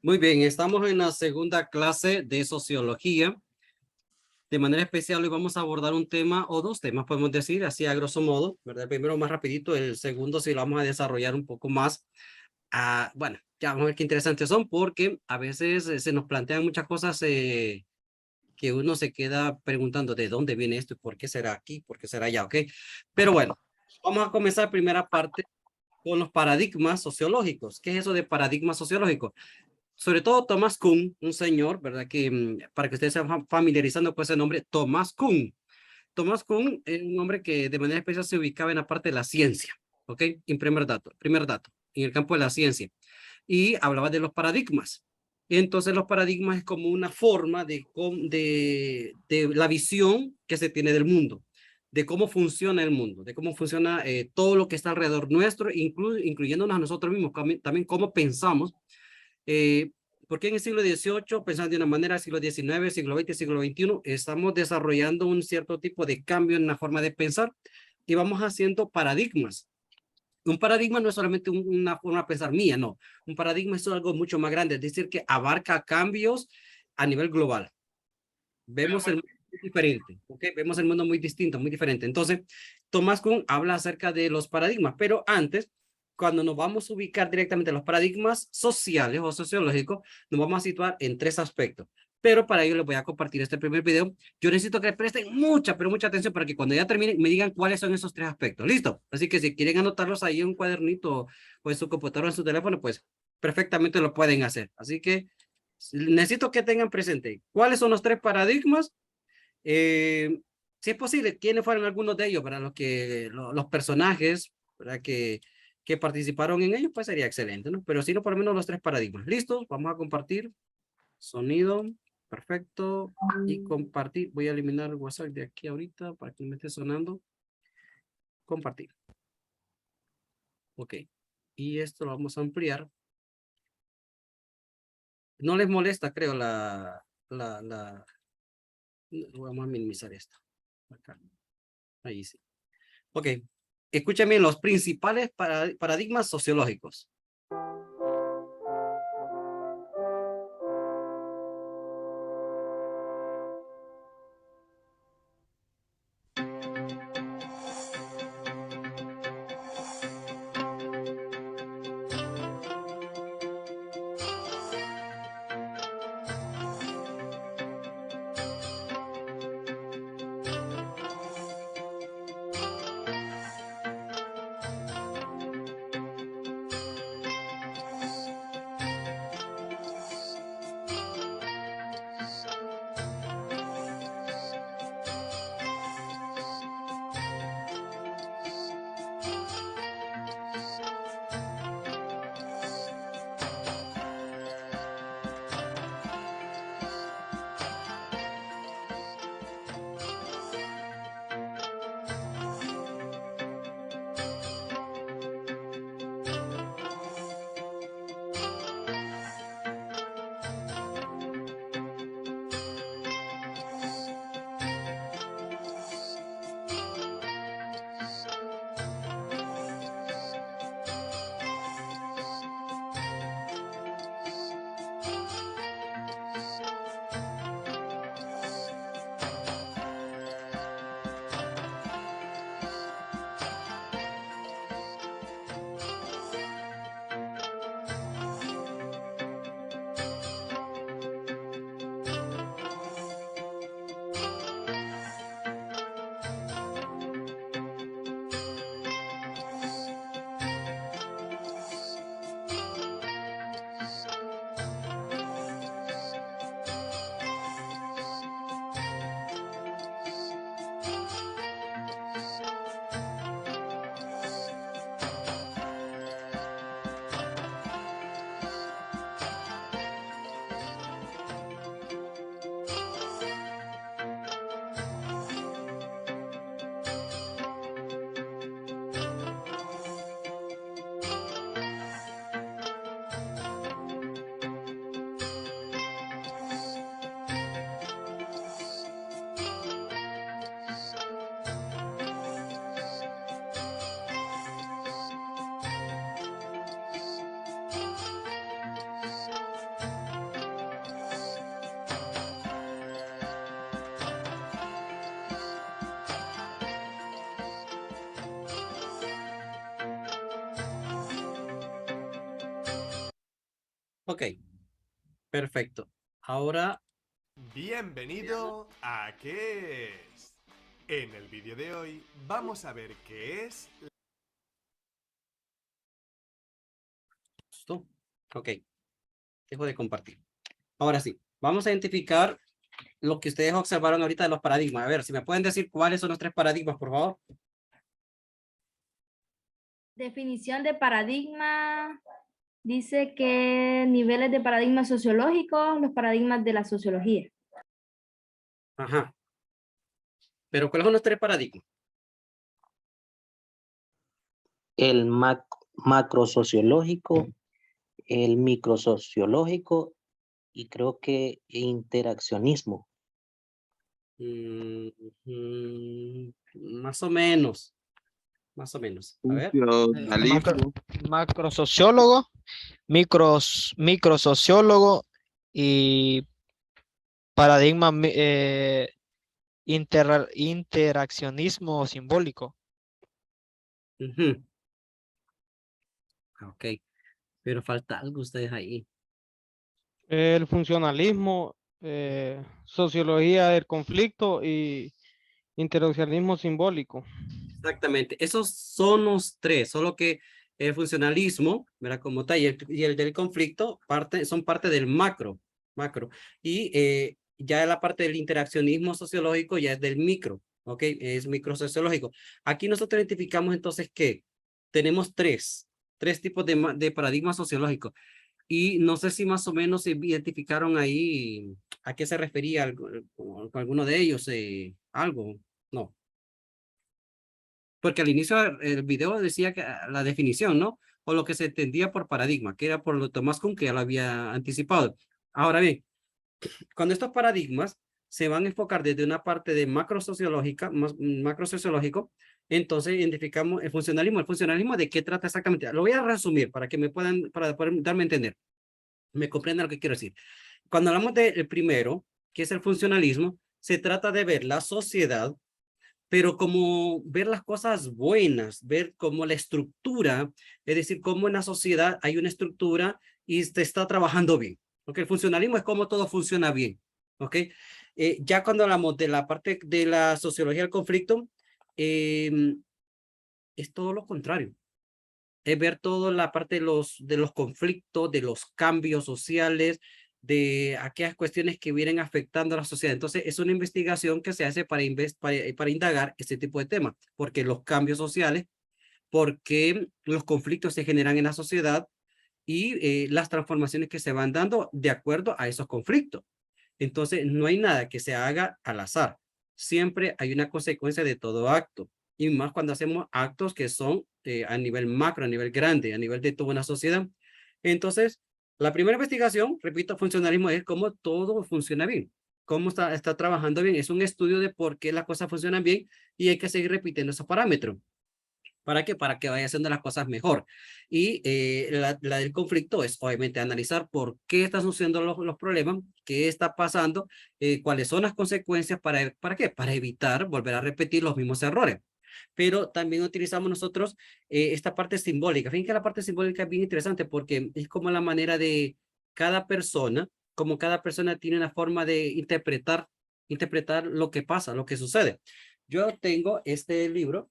Muy bien, estamos en la segunda clase de sociología. De manera especial hoy vamos a abordar un tema o dos temas, podemos decir, así a grosso modo, ¿verdad? El primero más rapidito, el segundo sí lo vamos a desarrollar un poco más. Bueno, ya vamos a ver qué interesantes son porque a veces se nos plantean muchas cosas que uno se queda preguntando de dónde viene esto y por qué será aquí, por qué será allá, ¿ok? Pero bueno, vamos a comenzar primera parte con los paradigmas sociológicos. ¿Qué es eso de paradigmas sociológicos? Sobre todo Thomas Kuhn, un señor, ¿verdad? Que para que ustedes se vayan familiarizando con ese nombre, Thomas Kuhn. Thomas Kuhn es un hombre que de manera especial se ubicaba en la parte de la ciencia, ¿ok? En primer dato, en el campo de la ciencia. Y hablaba de los paradigmas. Y entonces los paradigmas es como una forma de la visión que se tiene del mundo, de cómo funciona el mundo, de cómo funciona todo lo que está alrededor nuestro, incluyéndonos a nosotros mismos, también cómo pensamos. Eh, porque en el siglo XVIII, pensando de una manera, siglo XIX, siglo XX, siglo XXI, estamos desarrollando un cierto tipo de cambio en la forma de pensar y vamos haciendo paradigmas. Un paradigma no es solamente una forma de pensar mía, no. Un paradigma es algo mucho más grande, es decir, que abarca cambios a nivel global. Vemos el mundo muy diferente, ¿ok? Vemos el mundo muy distinto, muy diferente. Entonces, Thomas Kuhn habla acerca de los paradigmas, pero antes, cuando nos vamos a ubicar directamente en los paradigmas sociales o sociológicos, nos vamos a situar en tres aspectos. Pero para ello les voy a compartir este primer video. Yo necesito que presten mucha, pero mucha atención para que cuando ya terminen me digan cuáles son esos tres aspectos. ¿Listo? Así que si quieren anotarlos ahí en un cuadernito o en su computadora o en su teléfono, pues perfectamente lo pueden hacer. Así que necesito que tengan presente cuáles son los tres paradigmas. Si es posible, quiénes fueron algunos de ellos, para los personajes, ¿verdad? Que participaron en ellos, pues sería excelente, ¿no? Pero si no, por lo menos los tres paradigmas. ¿Listos? Vamos a compartir. Sonido. Perfecto. Y compartir. Voy a eliminar el WhatsApp de aquí ahorita para que no me esté sonando. Compartir. Ok. Y esto lo vamos a ampliar. No les molesta, creo, vamos a minimizar esto. Acá. Ahí sí. Ok. Escúchame los principales paradigmas sociológicos. Ok, perfecto. Ahora, Bienvenido a ¿Qué es? En el vídeo de hoy vamos a ver qué es... ¿listo? Ok, dejo de compartir. Ahora sí, vamos a identificar lo que ustedes observaron ahorita de los paradigmas. A ver, si me pueden decir cuáles son los 3 paradigmas, por favor. Definición de paradigma. Dice que niveles de paradigmas sociológicos, los paradigmas de la sociología. Ajá. Pero ¿cuáles son los 3 paradigmas? El macrosociológico, el microsociológico y creo que interaccionismo. Más o menos. Más o menos. A ver. Funcionalismo. Macrosociólogo, microsociólogo y paradigma interaccionismo simbólico. Ujú. Ok. Pero falta algo ustedes ahí. El funcionalismo, sociología del conflicto y interaccionismo simbólico. Exactamente. Esos son los 3, solo que el funcionalismo, ¿verdad? Como tal, y el del conflicto son parte del macro. Y ya la parte del interaccionismo sociológico ya es del micro, ¿ok? Es microsociológico. Aquí nosotros identificamos entonces que tenemos tres tipos de paradigmas sociológicos. Y no sé si más o menos se identificaron ahí a qué se refería con alguno de ellos, algo, no. Porque al inicio el video decía que la definición, ¿no? O lo que se entendía por paradigma, que era por lo Thomas Kuhn, que ya lo había anticipado. Ahora bien, cuando estos paradigmas se van a enfocar desde una parte de macrosociológico, entonces identificamos el funcionalismo. ¿El funcionalismo de qué trata exactamente? Lo voy a resumir para que para poder darme a entender. Me comprendan lo que quiero decir. Cuando hablamos del primero, que es el funcionalismo, se trata de ver la sociedad, pero como ver las cosas buenas, ver cómo la estructura, es decir, cómo en la sociedad hay una estructura y se está trabajando bien. ¿Ok? El funcionalismo es cómo todo funciona bien. ¿Ok? Ya cuando hablamos de la parte de la sociología del conflicto, es todo lo contrario. Es ver toda la parte de los conflictos, de los cambios sociales, de aquellas cuestiones que vienen afectando a la sociedad. Entonces, es una investigación que se hace para indagar este tipo de temas, porque los cambios sociales, porque los conflictos se generan en la sociedad y las transformaciones que se van dando de acuerdo a esos conflictos. Entonces, no hay nada que se haga al azar. Siempre hay una consecuencia de todo acto. Y más cuando hacemos actos que son a nivel macro, a nivel grande, a nivel de toda una sociedad. Entonces, la primera investigación, repito, funcionalismo es cómo todo funciona bien, cómo está trabajando bien. Es un estudio de por qué las cosas funcionan bien y hay que seguir repitiendo esos parámetros. ¿Para qué? Para que vaya haciendo las cosas mejor. Y la del conflicto es obviamente analizar por qué están sucediendo los problemas, qué está pasando, cuáles son las consecuencias, ¿para qué? Para evitar volver a repetir los mismos errores. Pero también utilizamos nosotros esta parte simbólica. Fíjense que la parte simbólica es bien interesante porque es como la manera de cada persona, como cada persona tiene una forma de interpretar lo que pasa, lo que sucede. Yo tengo este libro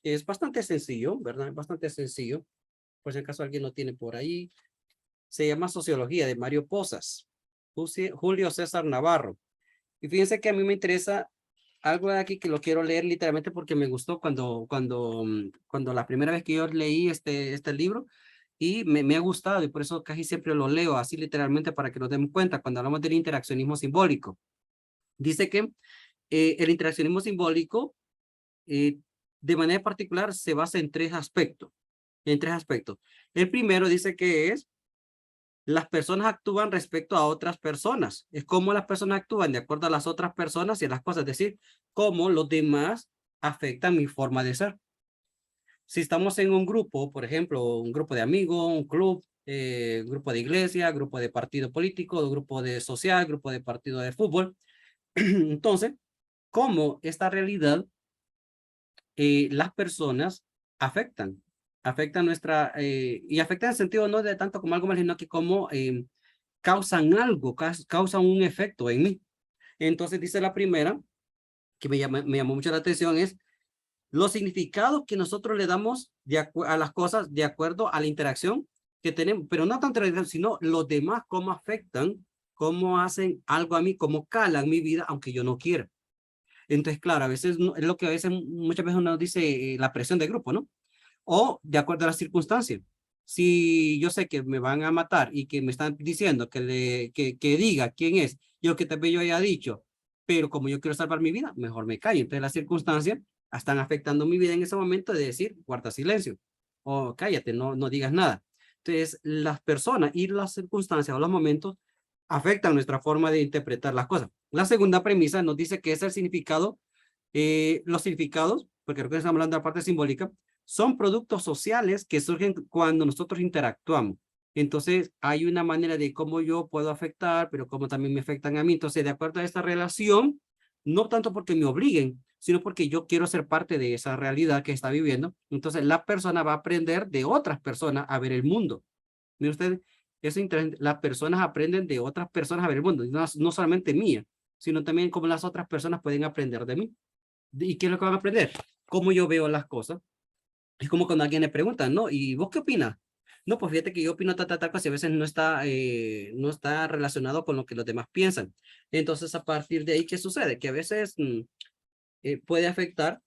es bastante sencillo, ¿verdad? Bastante sencillo. Por si acaso alguien lo tiene por ahí. Se llama Sociología de Mario Posas. Julio César Navarro. Y fíjense que a mí me interesa algo de aquí que lo quiero leer literalmente porque me gustó cuando la primera vez que yo leí este libro y me ha gustado y por eso casi siempre lo leo así literalmente para que nos demos cuenta cuando hablamos del interaccionismo simbólico. Dice que el interaccionismo simbólico eh, de manera particular se basa en tres aspectos. En tres aspectos. El primero dice que es las personas actúan respecto a otras personas. Es cómo las personas actúan de acuerdo a las otras personas y a las cosas. Es decir, cómo los demás afectan mi forma de ser. Si estamos en un grupo, por ejemplo, un grupo de amigos, un club, grupo de iglesia, grupo de partido político, grupo de social, grupo de partido de fútbol. Entonces, cómo esta realidad las personas afectan. afectan nuestra, y afectan en el sentido no de tanto como algo más, sino que como causan algo, causan un efecto en mí. Entonces dice la primera, que me llamó mucho la atención, es los significados que nosotros le damos a las cosas de acuerdo a la interacción que tenemos, pero no tanto la interacción, sino los demás, cómo afectan, cómo hacen algo a mí, cómo calan mi vida, aunque yo no quiera. Entonces, claro, a veces es lo que a veces, muchas veces uno dice la presión de grupo, ¿no? O de acuerdo a las circunstancias. Si yo sé que me van a matar y que me están diciendo que diga quién es, yo que tal vez yo haya dicho, pero como yo quiero salvar mi vida, mejor me callo. Entonces las circunstancias están afectando mi vida en ese momento de decir, guarda silencio o cállate, no digas nada. Entonces las personas y las circunstancias o los momentos afectan nuestra forma de interpretar las cosas. La segunda premisa nos dice que es el significado, los significados, porque creo que estamos hablando de la parte simbólica, son productos sociales que surgen cuando nosotros interactuamos. Entonces, hay una manera de cómo yo puedo afectar, pero cómo también me afectan a mí. Entonces, de acuerdo a esta relación, no tanto porque me obliguen, sino porque yo quiero ser parte de esa realidad que está viviendo. Entonces, la persona va a aprender de otras personas a ver el mundo. Mire usted, es interesante. Las personas aprenden de otras personas a ver el mundo, no solamente mía, sino también cómo las otras personas pueden aprender de mí. ¿Y qué es lo que van a aprender? Cómo yo veo las cosas. Es como cuando alguien le pregunta, ¿no? ¿Y vos qué opinas? No, pues fíjate que yo opino tal cosa y a veces no está relacionado con lo que los demás piensan. Entonces, a partir de ahí, ¿qué sucede? Que a veces puede afectar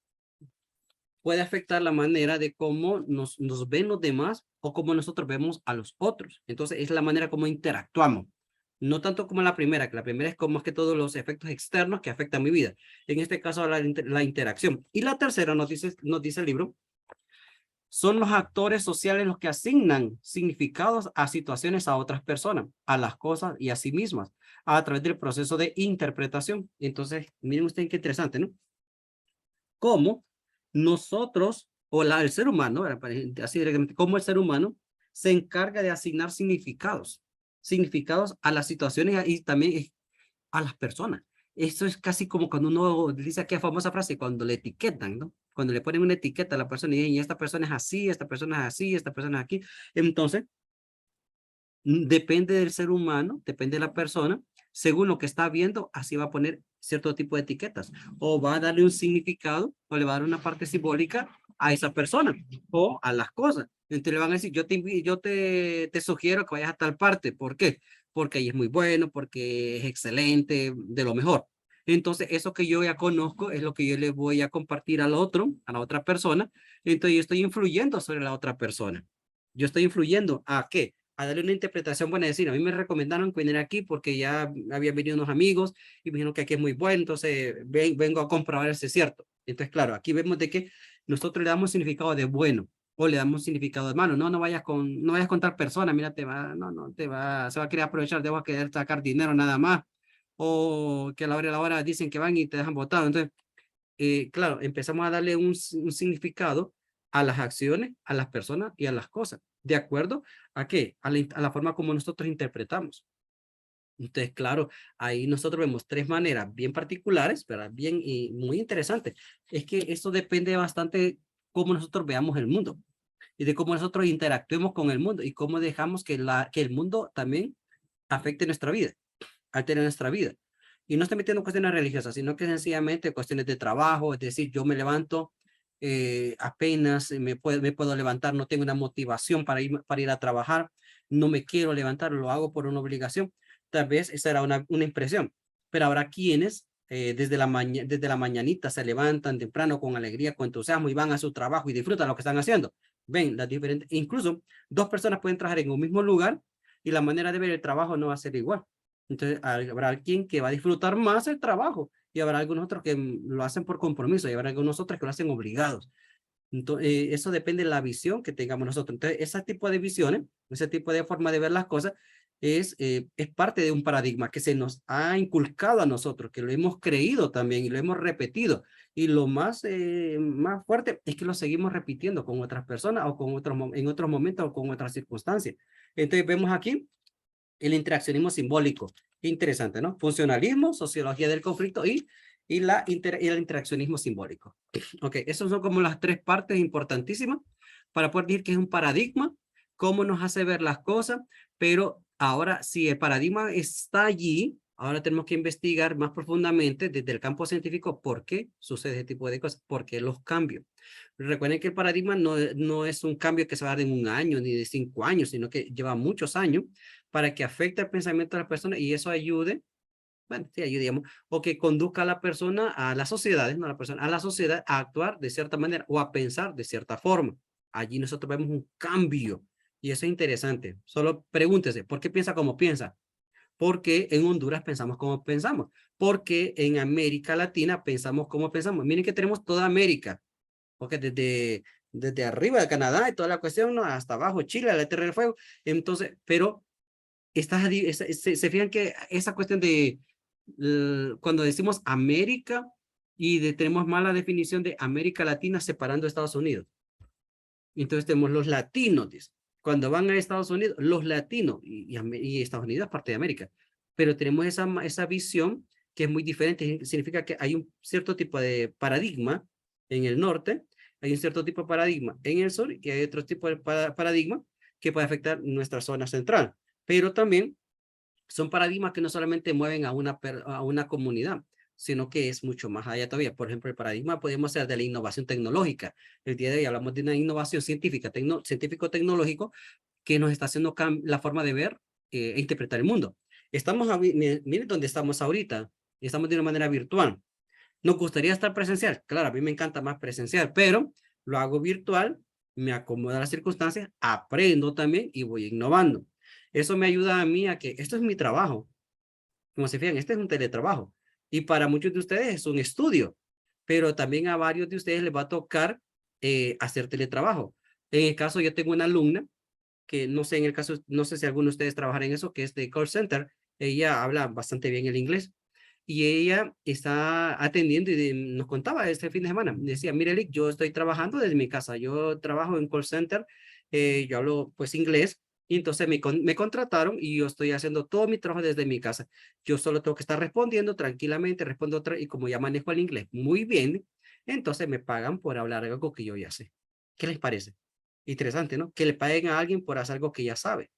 la manera de cómo nos ven los demás o cómo nosotros vemos a los otros. Entonces, es la manera como interactuamos. No tanto como la primera, que la primera es como más que todos los efectos externos que afectan mi vida. En este caso, la interacción. Y la tercera nos dice el libro, son los actores sociales los que asignan significados a situaciones a otras personas, a las cosas y a sí mismas, a través del proceso de interpretación. Entonces, miren ustedes qué interesante, ¿no? Cómo nosotros, o el ser humano, así directamente, cómo el ser humano se encarga de asignar significados a las situaciones y también a las personas. Eso es casi como cuando uno dice aquella famosa frase, cuando le etiquetan, ¿no? Cuando le ponen una etiqueta a la persona y dicen, y esta persona es así, esta persona es así, esta persona es aquí. Entonces, depende del ser humano, depende de la persona, según lo que está viendo, así va a poner cierto tipo de etiquetas, o va a darle un significado, o le va a dar una parte simbólica a esa persona, o a las cosas. Entonces le van a decir, yo te sugiero que vayas a tal parte. ¿Por qué? Porque ahí es muy bueno, porque es excelente, de lo mejor. Entonces, eso que yo ya conozco es lo que yo le voy a compartir al otro, a la otra persona. Entonces, yo estoy influyendo sobre la otra persona. Yo estoy influyendo ¿a qué? A darle una interpretación buena, decir, a mí me recomendaron venir aquí porque ya habían venido unos amigos y me dijeron que aquí es muy bueno, entonces vengo a comprobar si es cierto. Entonces, claro, aquí vemos de que nosotros le damos significado de bueno o le damos significado de malo. No vayas con tal persona, mira, se va a querer aprovechar, debo querer sacar dinero nada más. O que a la hora dicen que van y te dejan botado. Entonces, claro, empezamos a darle un significado a las acciones, a las personas y a las cosas. ¿De acuerdo a qué? A la forma como nosotros interpretamos. Entonces, claro, ahí nosotros vemos tres maneras bien particulares, ¿verdad? Bien y muy interesantes. Es que esto depende bastante de cómo nosotros veamos el mundo y de cómo nosotros interactuemos con el mundo y cómo dejamos que el mundo también afecte nuestra vida, altere nuestra vida. Y no estoy metiendo en cuestiones religiosas, sino que sencillamente cuestiones de trabajo, es decir, yo me levanto, apenas me puedo levantar, no tengo una motivación para ir a trabajar, no me quiero levantar, lo hago por una obligación. Tal vez esa era una impresión, pero habrá quienes desde la mañanita se levantan temprano con alegría, con entusiasmo y van a su trabajo y disfrutan lo que están haciendo. Ven, las diferentes, incluso dos personas pueden trabajar en un mismo lugar y la manera de ver el trabajo no va a ser igual. Entonces, habrá alguien que va a disfrutar más el trabajo y habrá algunos otros que lo hacen por compromiso y habrá algunos otros que lo hacen obligados. Entonces, eso depende de la visión que tengamos nosotros. Entonces, ese tipo de visiones, ese tipo de forma de ver las cosas es parte de un paradigma que se nos ha inculcado a nosotros, que lo hemos creído también y lo hemos repetido. Y lo más fuerte es que lo seguimos repitiendo con otras personas o en otros momentos o con otras circunstancias. Entonces, vemos aquí el interaccionismo simbólico. Interesante, ¿no? Funcionalismo, sociología del conflicto y el interaccionismo simbólico. Ok, esas son como las tres partes importantísimas para poder decir que es un paradigma, cómo nos hace ver las cosas, pero ahora si el paradigma está allí, ahora tenemos que investigar más profundamente desde el campo científico por qué sucede ese tipo de cosas, por qué los cambios. Recuerden que el paradigma no es un cambio que se va a dar en un año ni de 5 años, sino que lleva muchos años para que afecte el pensamiento de las personas y eso ayude, bueno, sí, ayude, digamos, o que conduzca a la persona, a las sociedades, no a la persona, a la sociedad a actuar de cierta manera o a pensar de cierta forma. Allí nosotros vemos un cambio y eso es interesante. Solo pregúntese, ¿por qué piensa como piensa? Porque en Honduras pensamos como pensamos, porque en América Latina pensamos como pensamos. Miren que tenemos toda América, porque desde arriba de Canadá y toda la cuestión, ¿no? Hasta abajo, Chile, la Tierra del Fuego. Entonces, pero se fijan que esa cuestión de cuando decimos América tenemos mala definición de América Latina separando a Estados Unidos. Entonces tenemos los latinos, dice. Cuando van a Estados Unidos, los latinos, y Estados Unidos es parte de América, pero tenemos esa visión que es muy diferente, significa que hay un cierto tipo de paradigma en el norte, hay un cierto tipo de paradigma en el sur, y hay otro tipo de paradigma que puede afectar nuestra zona central, pero también son paradigmas que no solamente mueven a una comunidad, sino que es mucho más allá todavía. Por ejemplo, el paradigma podemos ser de la innovación tecnológica. El día de hoy hablamos de una innovación científica, científico-tecnológico, que nos está haciendo la forma de ver e interpretar el mundo. Miren dónde estamos ahorita. Estamos de una manera virtual. Nos gustaría estar presencial. Claro, a mí me encanta más presencial, pero lo hago virtual, me acomoda a las circunstancias, aprendo también y voy innovando. Eso me ayuda a mí a que esto es mi trabajo. Como se fijan, este es un teletrabajo. Y para muchos de ustedes es un estudio, pero también a varios de ustedes les va a tocar hacer teletrabajo. En el caso, yo tengo una alumna que no sé, en el caso, no sé si alguno de ustedes trabaja en eso, que es de call center. Ella habla bastante bien el inglés y ella está atendiendo y nos contaba este fin de semana. Decía, mire, Lick, yo estoy trabajando desde mi casa. Yo trabajo en call center, yo hablo pues inglés. Y entonces me contrataron y yo estoy haciendo todo mi trabajo desde mi casa. Yo solo tengo que estar respondiendo tranquilamente, y como ya manejo el inglés muy bien, entonces me pagan por hablar algo que yo ya sé. ¿Qué les parece? Interesante, ¿no? Que le paguen a alguien por hacer algo que ya sabe.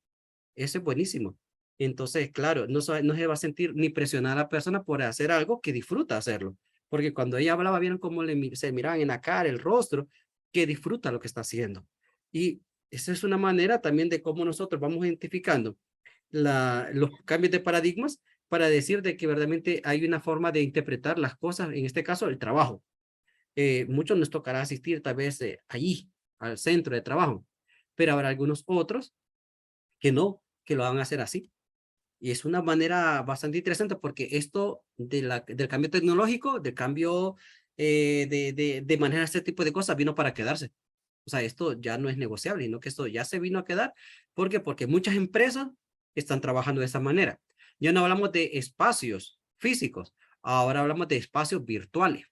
Eso es buenísimo. Entonces, claro, no se va a sentir ni presionar a la persona por hacer algo que disfruta hacerlo. Porque cuando ella hablaba, vieron cómo se miraban en la cara, el rostro, que disfruta lo que está haciendo. Y esa es una manera también de cómo nosotros vamos identificando los cambios de paradigmas para decir de que verdaderamente hay una forma de interpretar las cosas, en este caso el trabajo. Muchos nos tocará asistir tal vez allí, al centro de trabajo, pero habrá algunos otros que no, que lo van a hacer así. Y es una manera bastante interesante porque esto del cambio tecnológico, del cambio de manejar este tipo de cosas vino para quedarse. O sea, esto ya no es negociable, sino que esto ya se vino a quedar. ¿Por qué? Porque muchas empresas están trabajando de esa manera. Ya no hablamos de espacios físicos, ahora hablamos de espacios virtuales.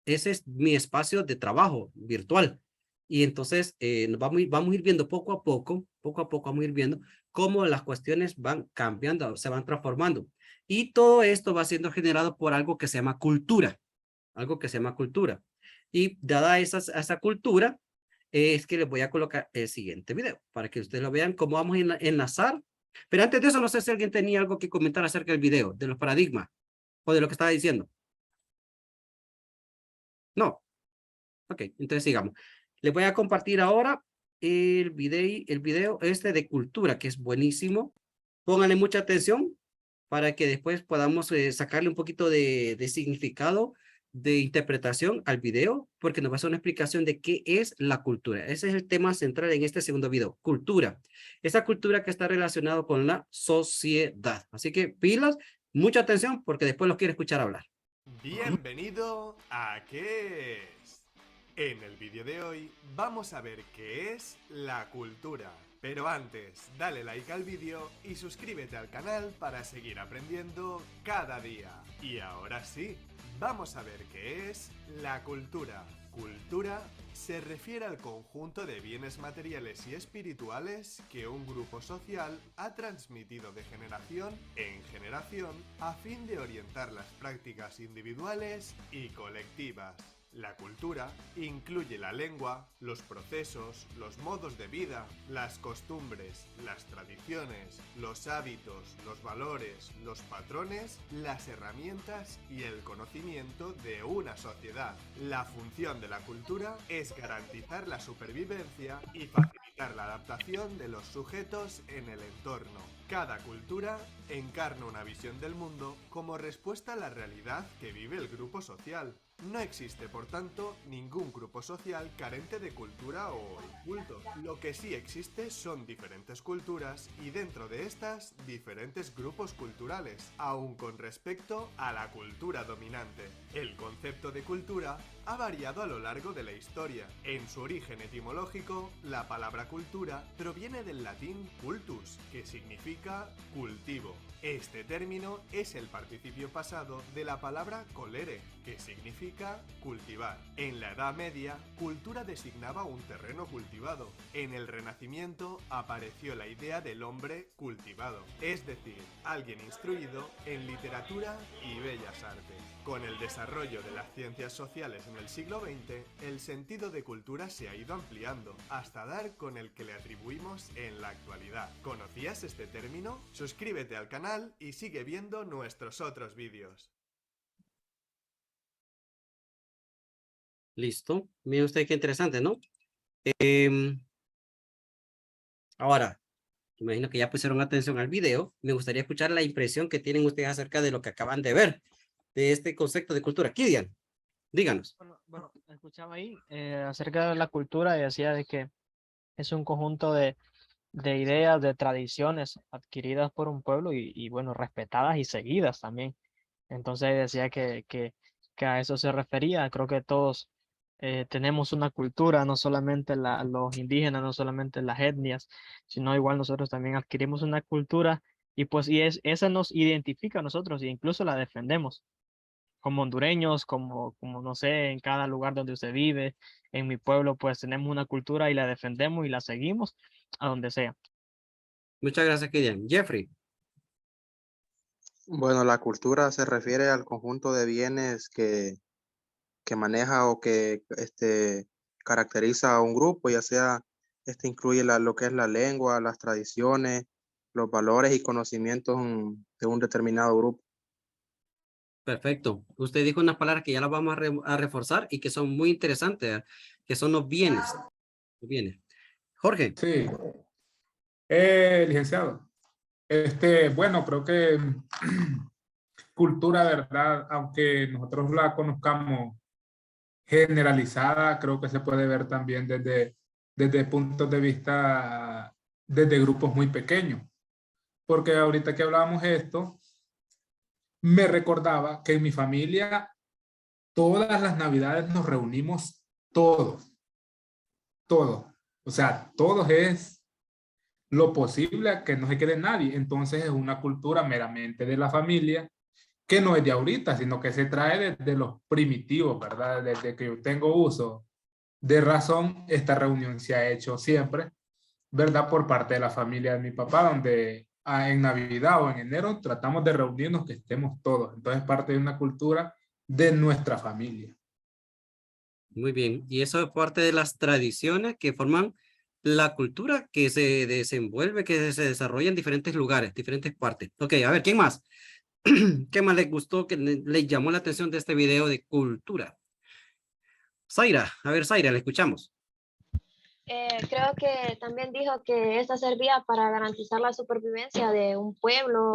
Ese es mi espacio de trabajo virtual. Y entonces vamos a ir viendo poco a poco vamos a ir viendo cómo las cuestiones van cambiando, se van transformando. Y todo esto va siendo generado por algo que se llama cultura, algo que se llama cultura. Y dada esa cultura, es que les voy a colocar el siguiente video para que ustedes lo vean cómo vamos a enlazar. Pero antes de eso, no sé si alguien tenía algo que comentar acerca del video, de los paradigmas o de lo que estaba diciendo. No. Ok, entonces sigamos. Les voy a compartir ahora el video este de cultura, que es buenísimo. Pónganle mucha atención para que después podamos sacarle un poquito de significado, de interpretación al video, porque nos va a hacer una explicación de qué es la cultura. Ese es el tema central en este segundo video, cultura. Esa cultura que está relacionada con la sociedad. Así que pilas, mucha atención, porque después los quiero escuchar hablar. Bienvenido a ¿Qué es? En el vídeo de hoy vamos a ver qué es la cultura. Pero antes, dale like al vídeo y suscríbete al canal para seguir aprendiendo cada día. Y ahora sí, vamos a ver qué es la cultura. Cultura se refiere al conjunto de bienes materiales y espirituales que un grupo social ha transmitido de generación en generación a fin de orientar las prácticas individuales y colectivas. La cultura incluye la lengua, los procesos, los modos de vida, las costumbres, las tradiciones, los hábitos, los valores, los patrones, las herramientas y el conocimiento de una sociedad. La función de la cultura es garantizar la supervivencia y facilitar la adaptación de los sujetos en el entorno. Cada cultura encarna una visión del mundo como respuesta a la realidad que vive el grupo social. No existe, por tanto, ningún grupo social carente de cultura o inculto. Lo que sí existe son diferentes culturas y dentro de estas, diferentes grupos culturales, aun con respecto a la cultura dominante. El concepto de cultura ha variado a lo largo de la historia. En su origen etimológico, la palabra cultura proviene del latín cultus, que significa cultivo. Este término es el participio pasado de la palabra colere, que significa cultivar. En la Edad Media, cultura designaba un terreno cultivado. En el Renacimiento apareció la idea del hombre cultivado, es decir, alguien instruido en literatura y bellas artes. Con el desarrollo de las ciencias sociales en el siglo XX, el sentido de cultura se ha ido ampliando, hasta dar con el que le atribuimos en la actualidad. ¿Conocías este término? Suscríbete al canal y sigue viendo nuestros otros vídeos. Listo. Mire usted qué interesante, ¿no? Ahora, imagino que ya pusieron atención al video. Me gustaría escuchar la impresión que tienen ustedes acerca de lo que acaban de ver, de este concepto de cultura. Kilian, díganos. Bueno, escuchaba ahí acerca de la cultura y decía de que es un conjunto de ideas, de tradiciones adquiridas por un pueblo y bueno, respetadas y seguidas también. Entonces decía que a eso se refería. Creo que todos tenemos una cultura, no solamente los indígenas, no solamente las etnias, sino igual nosotros también adquirimos una cultura y pues esa nos identifica a nosotros e incluso la defendemos como hondureños, como no sé, en cada lugar donde usted vive, en mi pueblo, pues tenemos una cultura y la defendemos y la seguimos a donde sea. Muchas gracias, Kilian. Jeffrey. Bueno, la cultura se refiere al conjunto de bienes que maneja o que caracteriza a un grupo, ya sea incluye lo que es la lengua, las tradiciones, los valores y conocimientos de un determinado grupo. Perfecto. Usted dijo unas palabras que ya las vamos a reforzar y que son muy interesantes, que son los bienes. Los bienes. Jorge. Sí, licenciado. Bueno, creo que cultura, ¿verdad? Aunque nosotros la conozcamos generalizada, creo que se puede ver también desde puntos de vista, desde grupos muy pequeños. Porque ahorita que hablábamos esto, me recordaba que en mi familia todas las navidades nos reunimos todos. O sea, todos es lo posible a que no se quede nadie. Entonces es una cultura meramente de la familia que no es de ahorita, sino que se trae desde los primitivos, ¿verdad? Desde que yo tengo uso de razón, esta reunión se ha hecho siempre, ¿verdad? Por parte de la familia de mi papá, donde en Navidad o en enero tratamos de reunirnos, que estemos todos. Entonces parte de una cultura de nuestra familia. Muy bien. Y eso es parte de las tradiciones que forman la cultura que se desenvuelve, que se desarrolla en diferentes lugares, diferentes partes. Ok, a ver, ¿quién más? ¿Qué más les gustó, que le llamó la atención de este video de cultura? Zaira, a ver, Zaira, le escuchamos. Creo que también dijo que esta servía para garantizar la supervivencia de un pueblo,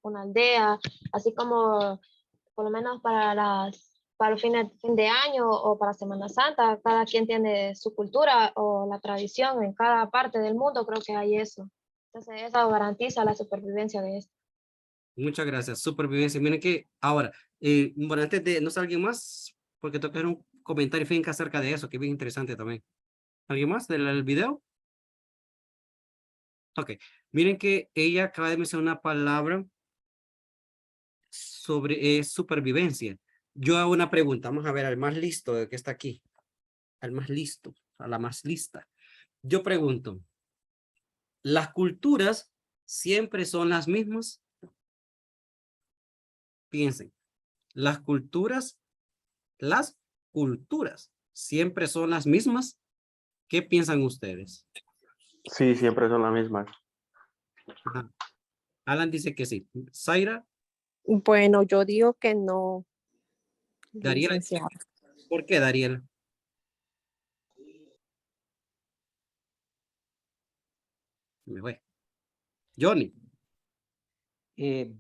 una aldea, así como por lo menos para el fin de año o para Semana Santa. Cada quien tiene su cultura o la tradición en cada parte del mundo, creo que hay eso. Entonces eso garantiza la supervivencia de esto. Muchas gracias. Supervivencia. Miren que ahora, bueno, antes de, no sé, alguien más, porque tengo que hacer un comentario finca acerca de eso, que es bien interesante también. ¿Alguien más del video? Ok. Miren que ella acaba de mencionar una palabra sobre supervivencia. Yo hago una pregunta. Vamos a ver al más listo que está aquí. Al más listo, a la más lista. Yo pregunto, ¿las culturas siempre son las mismas? Piensen, las culturas, las culturas siempre son las mismas. ¿Qué piensan ustedes? Sí, siempre son las mismas. Ajá. Alan dice que sí. Zaira, Bueno, yo digo que no, Dariela, licenciado. ¿por qué, Dariela? Me fue. Johnny.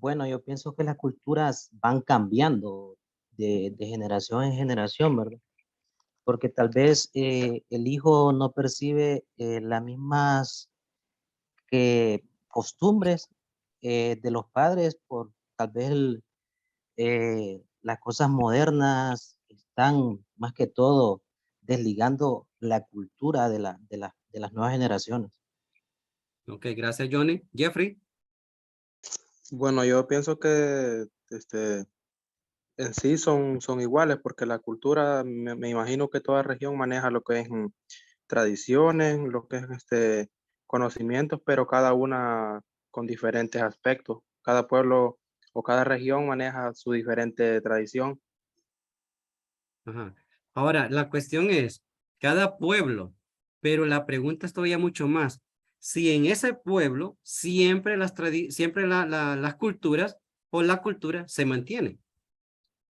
Bueno, yo pienso que las culturas van cambiando de generación en generación, ¿verdad? Porque tal vez el hijo no percibe las mismas costumbres de los padres por tal vez las cosas modernas están más que todo desligando la cultura de las nuevas generaciones. Ok, gracias, Johnny. Jeffrey. Bueno, yo pienso que en sí son iguales porque la cultura, me imagino que toda región maneja lo que es tradiciones, lo que es conocimientos, pero cada una con diferentes aspectos. Cada pueblo o cada región maneja su diferente tradición. Ajá. Ahora, la cuestión es, cada pueblo, pero la pregunta es todavía mucho más. Si en ese pueblo siempre las culturas o la cultura se mantiene.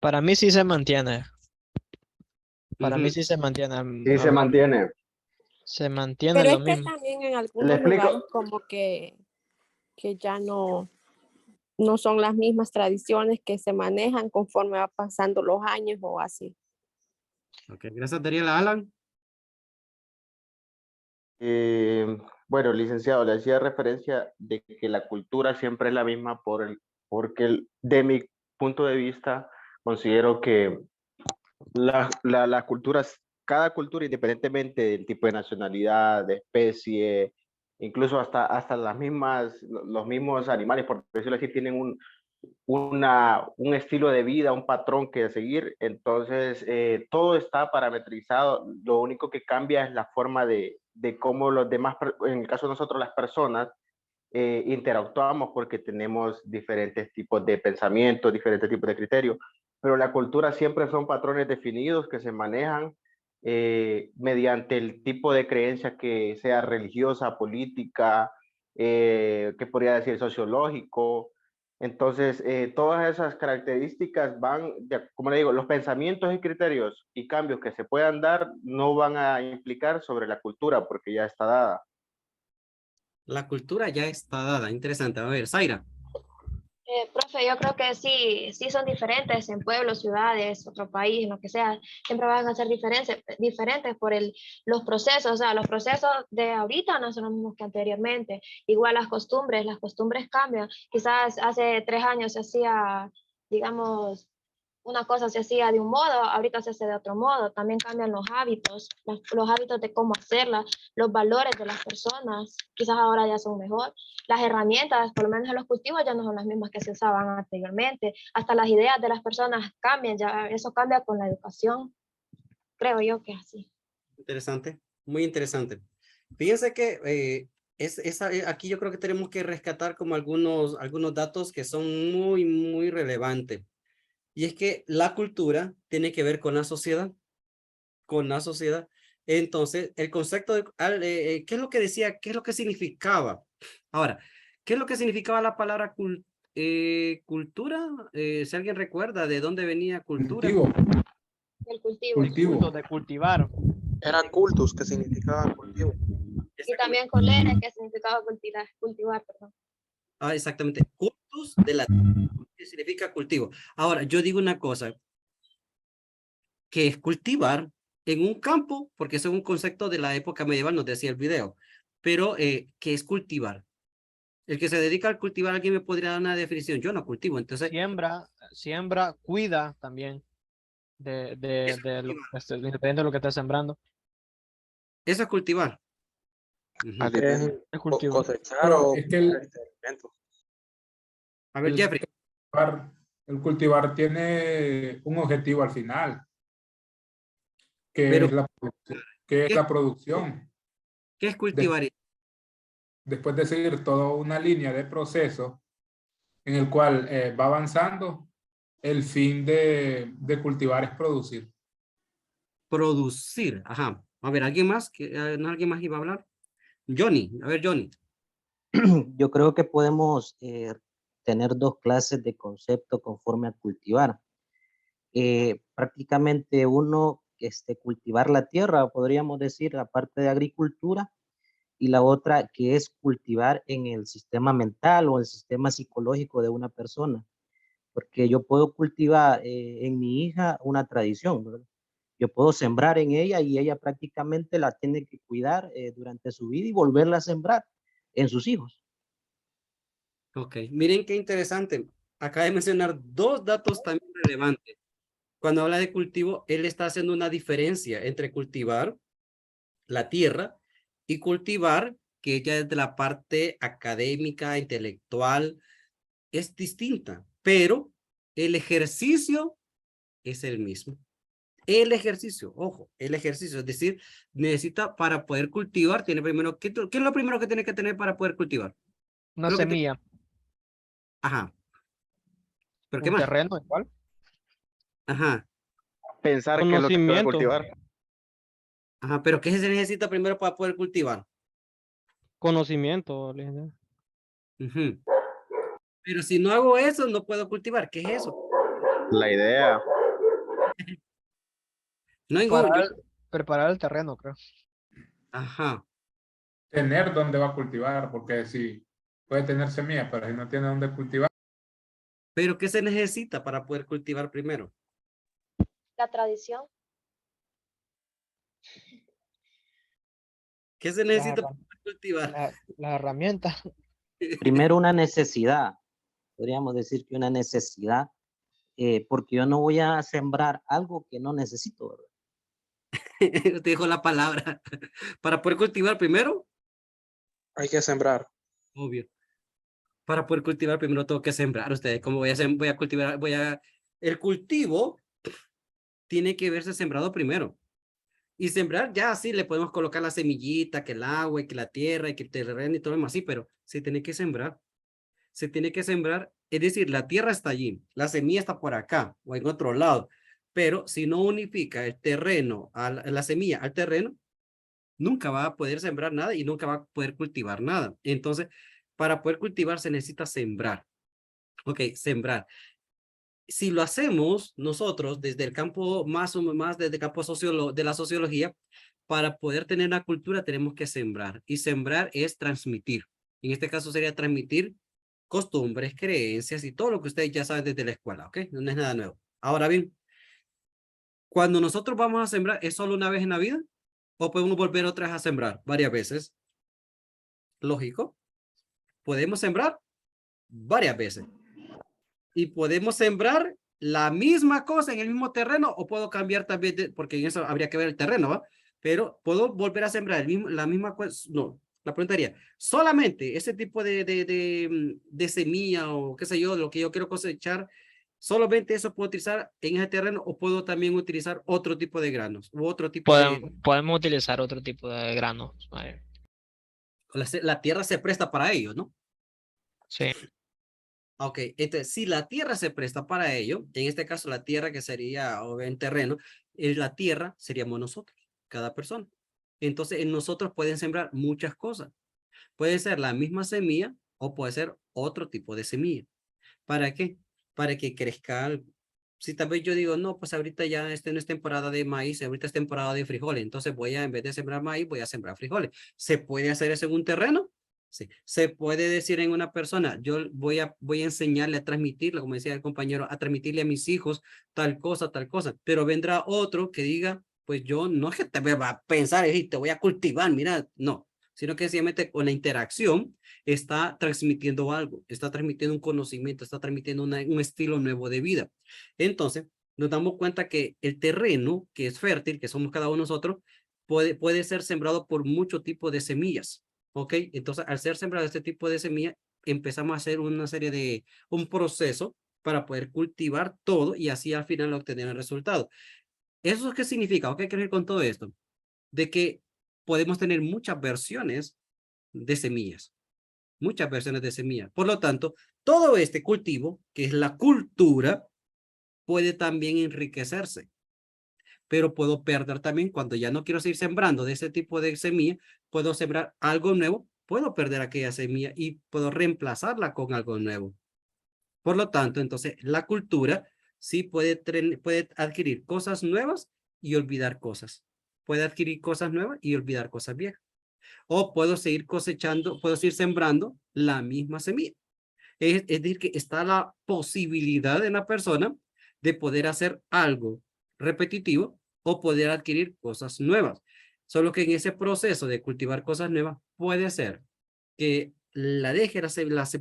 Para mí sí se mantiene. Para mí Ujú. sí se mantiene. Sí, se mantiene. Se mantiene Pero lo es que mismo. también en Le algunos explico. lugares como que ya no son las mismas tradiciones que se manejan conforme va pasando los años o así. Ok, gracias, Dariela. Alan. Bueno, licenciado, le hacía referencia de que la cultura siempre es la misma porque de mi punto de vista considero que las culturas, cada cultura, independientemente del tipo de nacionalidad, de especie, incluso hasta los mismos animales, por decirlo así, tienen un estilo de vida, un patrón que seguir. Entonces, todo está parametrizado. Lo único que cambia es la forma de cómo los demás, en el caso de nosotros, las personas, interactuamos porque tenemos diferentes tipos de pensamientos, diferentes tipos de criterios, pero la cultura siempre son patrones definidos que se manejan mediante el tipo de creencia que sea religiosa, política, que podría decir sociológico. Entonces, todas esas características van, como le digo, los pensamientos y criterios y cambios que se puedan dar no van a implicar sobre la cultura porque ya está dada. La cultura ya está dada. Interesante. A ver, Zaira. Profe, yo creo que sí son diferentes en pueblos, ciudades, otro país, en lo que sea. Siempre van a ser diferentes por los procesos. O sea, los procesos de ahorita no son los mismos que anteriormente. Igual las costumbres cambian. Quizás hace 3 años se hacía, digamos, una cosa se hacía de un modo, ahorita se hace de otro modo. También cambian los hábitos de cómo hacerla, los valores de las personas. Quizás ahora ya son mejor. Las herramientas, por lo menos en los cultivos, ya no son las mismas que se usaban anteriormente. Hasta las ideas de las personas cambian, ya eso cambia con la educación. Creo yo que es así. Interesante. Muy interesante. Fíjense que aquí yo creo que tenemos que rescatar como algunos datos que son muy, muy relevantes. Y es que la cultura tiene que ver con la sociedad. Entonces, el concepto ¿qué es lo que decía? ¿Qué es lo que significaba? Ahora, ¿qué es lo que significaba la palabra cultura? Si alguien recuerda de dónde venía cultura. Cultivo. El cultivo. Cultivo. De cultivar. Era cultus, que significaba cultivo. Y también colere, que significaba cultivar, perdón. Ah, exactamente. Cultus de latín, que significa cultivo. Ahora, yo digo una cosa, que es cultivar en un campo, porque eso es un concepto de la época medieval, nos decía el video, pero ¿qué es cultivar? El que se dedica al cultivar, ¿alguien me podría dar una definición? Yo no cultivo, entonces... Siembra, cuida también de lo que depende de lo que estés sembrando. Eso es cultivar. Ah, depende. Es cultivo. Cosechar Pero o es que el alimento. A ver, Jeffrey. cultivar tiene un objetivo al final, que Pero, es la producción. ¿qué es cultivar? Después de seguir toda una línea de proceso en el cual va avanzando, el fin de cultivar es producir. producir. Ajá. A ver, ¿alguien más? ¿Alguien más iba a hablar? Johnny, a ver, Johnny. Yo creo que podemos tener dos clases de concepto conforme a cultivar. Prácticamente uno, cultivar la tierra, podríamos decir, la parte de agricultura, y la otra que es cultivar en el sistema mental o el sistema psicológico de una persona. Porque yo puedo cultivar en mi hija una tradición, ¿verdad? Yo puedo sembrar en ella y ella prácticamente la tiene que cuidar durante su vida y volverla a sembrar en sus hijos. Ok, miren qué interesante. Acaba de mencionar dos datos también relevantes. Cuando habla de cultivo, él está haciendo una diferencia entre cultivar la tierra y cultivar, que ya desde la parte académica, intelectual, es distinta, pero el ejercicio es el mismo. El ejercicio, ojo, el ejercicio, es decir, necesita para poder cultivar, tiene primero, ¿qué es lo primero que tiene que tener para poder cultivar? Una Creo que semilla, ajá, ¿pero qué un más? terreno igual. Ajá, Pensar qué es lo que va a Conocimiento. cultivar. ajá, pero ¿qué se necesita primero para poder cultivar? Conocimiento, licenciado. Ujú. Pero si no hago eso, no puedo cultivar. ¿Qué es eso? La idea. No hay Preparar el terreno, creo. ajá, Tener dónde va a cultivar, porque si puede tener semillas, pero si no tiene dónde cultivar, pero ¿qué se necesita para poder cultivar primero? La tradición. ¿Qué se Las, necesita para herram- poder cultivar? las herramientas. Primero una necesidad, podríamos decir que una necesidad, porque yo no voy a sembrar algo que no necesito, ¿verdad? Te dijo la palabra. Para poder cultivar primero, Hay que sembrar. obvio. Para poder cultivar primero tengo que sembrar. Ustedes, ¿cómo voy a cultivar? El cultivo tiene que verse sembrado primero. Y sembrar, ya sí, le podemos colocar la semillita, que el agua, y que la tierra, y que el terreno y todo lo demás, sí, pero se tiene que sembrar. Se tiene que sembrar, es decir, la tierra está allí, la semilla está por acá o en otro lado, pero si no unifica el terreno, la semilla al terreno, nunca va a poder sembrar nada y nunca va a poder cultivar nada. Entonces, para poder cultivar se necesita sembrar. Ok, sembrar. Si lo hacemos nosotros desde el campo más o más desde el campo de la sociología, para poder tener una cultura tenemos que sembrar y sembrar es transmitir. En este caso sería transmitir costumbres, creencias y todo lo que ustedes ya saben desde la escuela, ¿ok? No es nada nuevo. Ahora bien, cuando nosotros vamos a sembrar, ¿es solo una vez en la vida? ¿O podemos volver otra vez a sembrar varias veces? Lógico. Podemos sembrar varias veces. Y podemos sembrar la misma cosa en el mismo terreno o puedo cambiar también, porque en eso habría que ver el terreno, ¿va? Pero puedo volver a sembrar la misma cosa, no, la pregunta sería, solamente ese tipo de semilla o qué sé yo, lo que yo quiero cosechar, solamente eso puedo utilizar en ese terreno o puedo también utilizar otro tipo de granos u otro tipo Podemos utilizar otro tipo de granos. la tierra se presta para ello, ¿no? Sí. Ok, entonces si la tierra se presta para ello, en este caso la tierra que sería o en terreno, la tierra seríamos nosotros, cada persona. Entonces en nosotros pueden sembrar muchas cosas. Puede ser la misma semilla o puede ser otro tipo de semilla. ¿Para qué? Para que crezca algo. Si tal vez yo digo, no, pues ahorita ya no es temporada de maíz, ahorita es temporada de frijoles, entonces en vez de sembrar maíz, voy a sembrar frijoles. ¿Se puede hacer eso en un terreno? Sí. Se puede decir en una persona, yo voy a enseñarle a transmitirle, como decía el compañero, a transmitirle a mis hijos tal cosa, pero vendrá otro que diga, pues yo no es que te va a pensar y te voy a cultivar, mira, no, sino que sencillamente con la interacción está transmitiendo algo, está transmitiendo un conocimiento, está transmitiendo un estilo nuevo de vida. Entonces, nos damos cuenta que el terreno que es fértil, que somos cada uno de nosotros, puede ser sembrado por mucho tipo de semillas. ¿Ok? Entonces, al ser sembrado este tipo de semilla, empezamos a hacer un proceso para poder cultivar todo y así al final obtener el resultado. ¿Eso qué significa? ¿O qué quiero decir con todo esto? De que podemos tener muchas versiones de semillas. Muchas versiones de semillas. Por lo tanto, todo este cultivo, que es la cultura, puede también enriquecerse. pero puedo perder también cuando ya no quiero seguir sembrando de ese tipo de semilla, puedo sembrar algo nuevo, puedo perder aquella semilla y puedo reemplazarla con algo nuevo. Por lo tanto, entonces, la cultura sí puede adquirir cosas nuevas y olvidar cosas. Puede adquirir cosas nuevas y olvidar cosas viejas. O puedo seguir cosechando, puedo seguir sembrando la misma semilla. Es decir, que está la posibilidad en la persona de poder hacer algo repetitivo o poder adquirir cosas nuevas. Solo que en ese proceso de cultivar cosas nuevas puede ser que la deje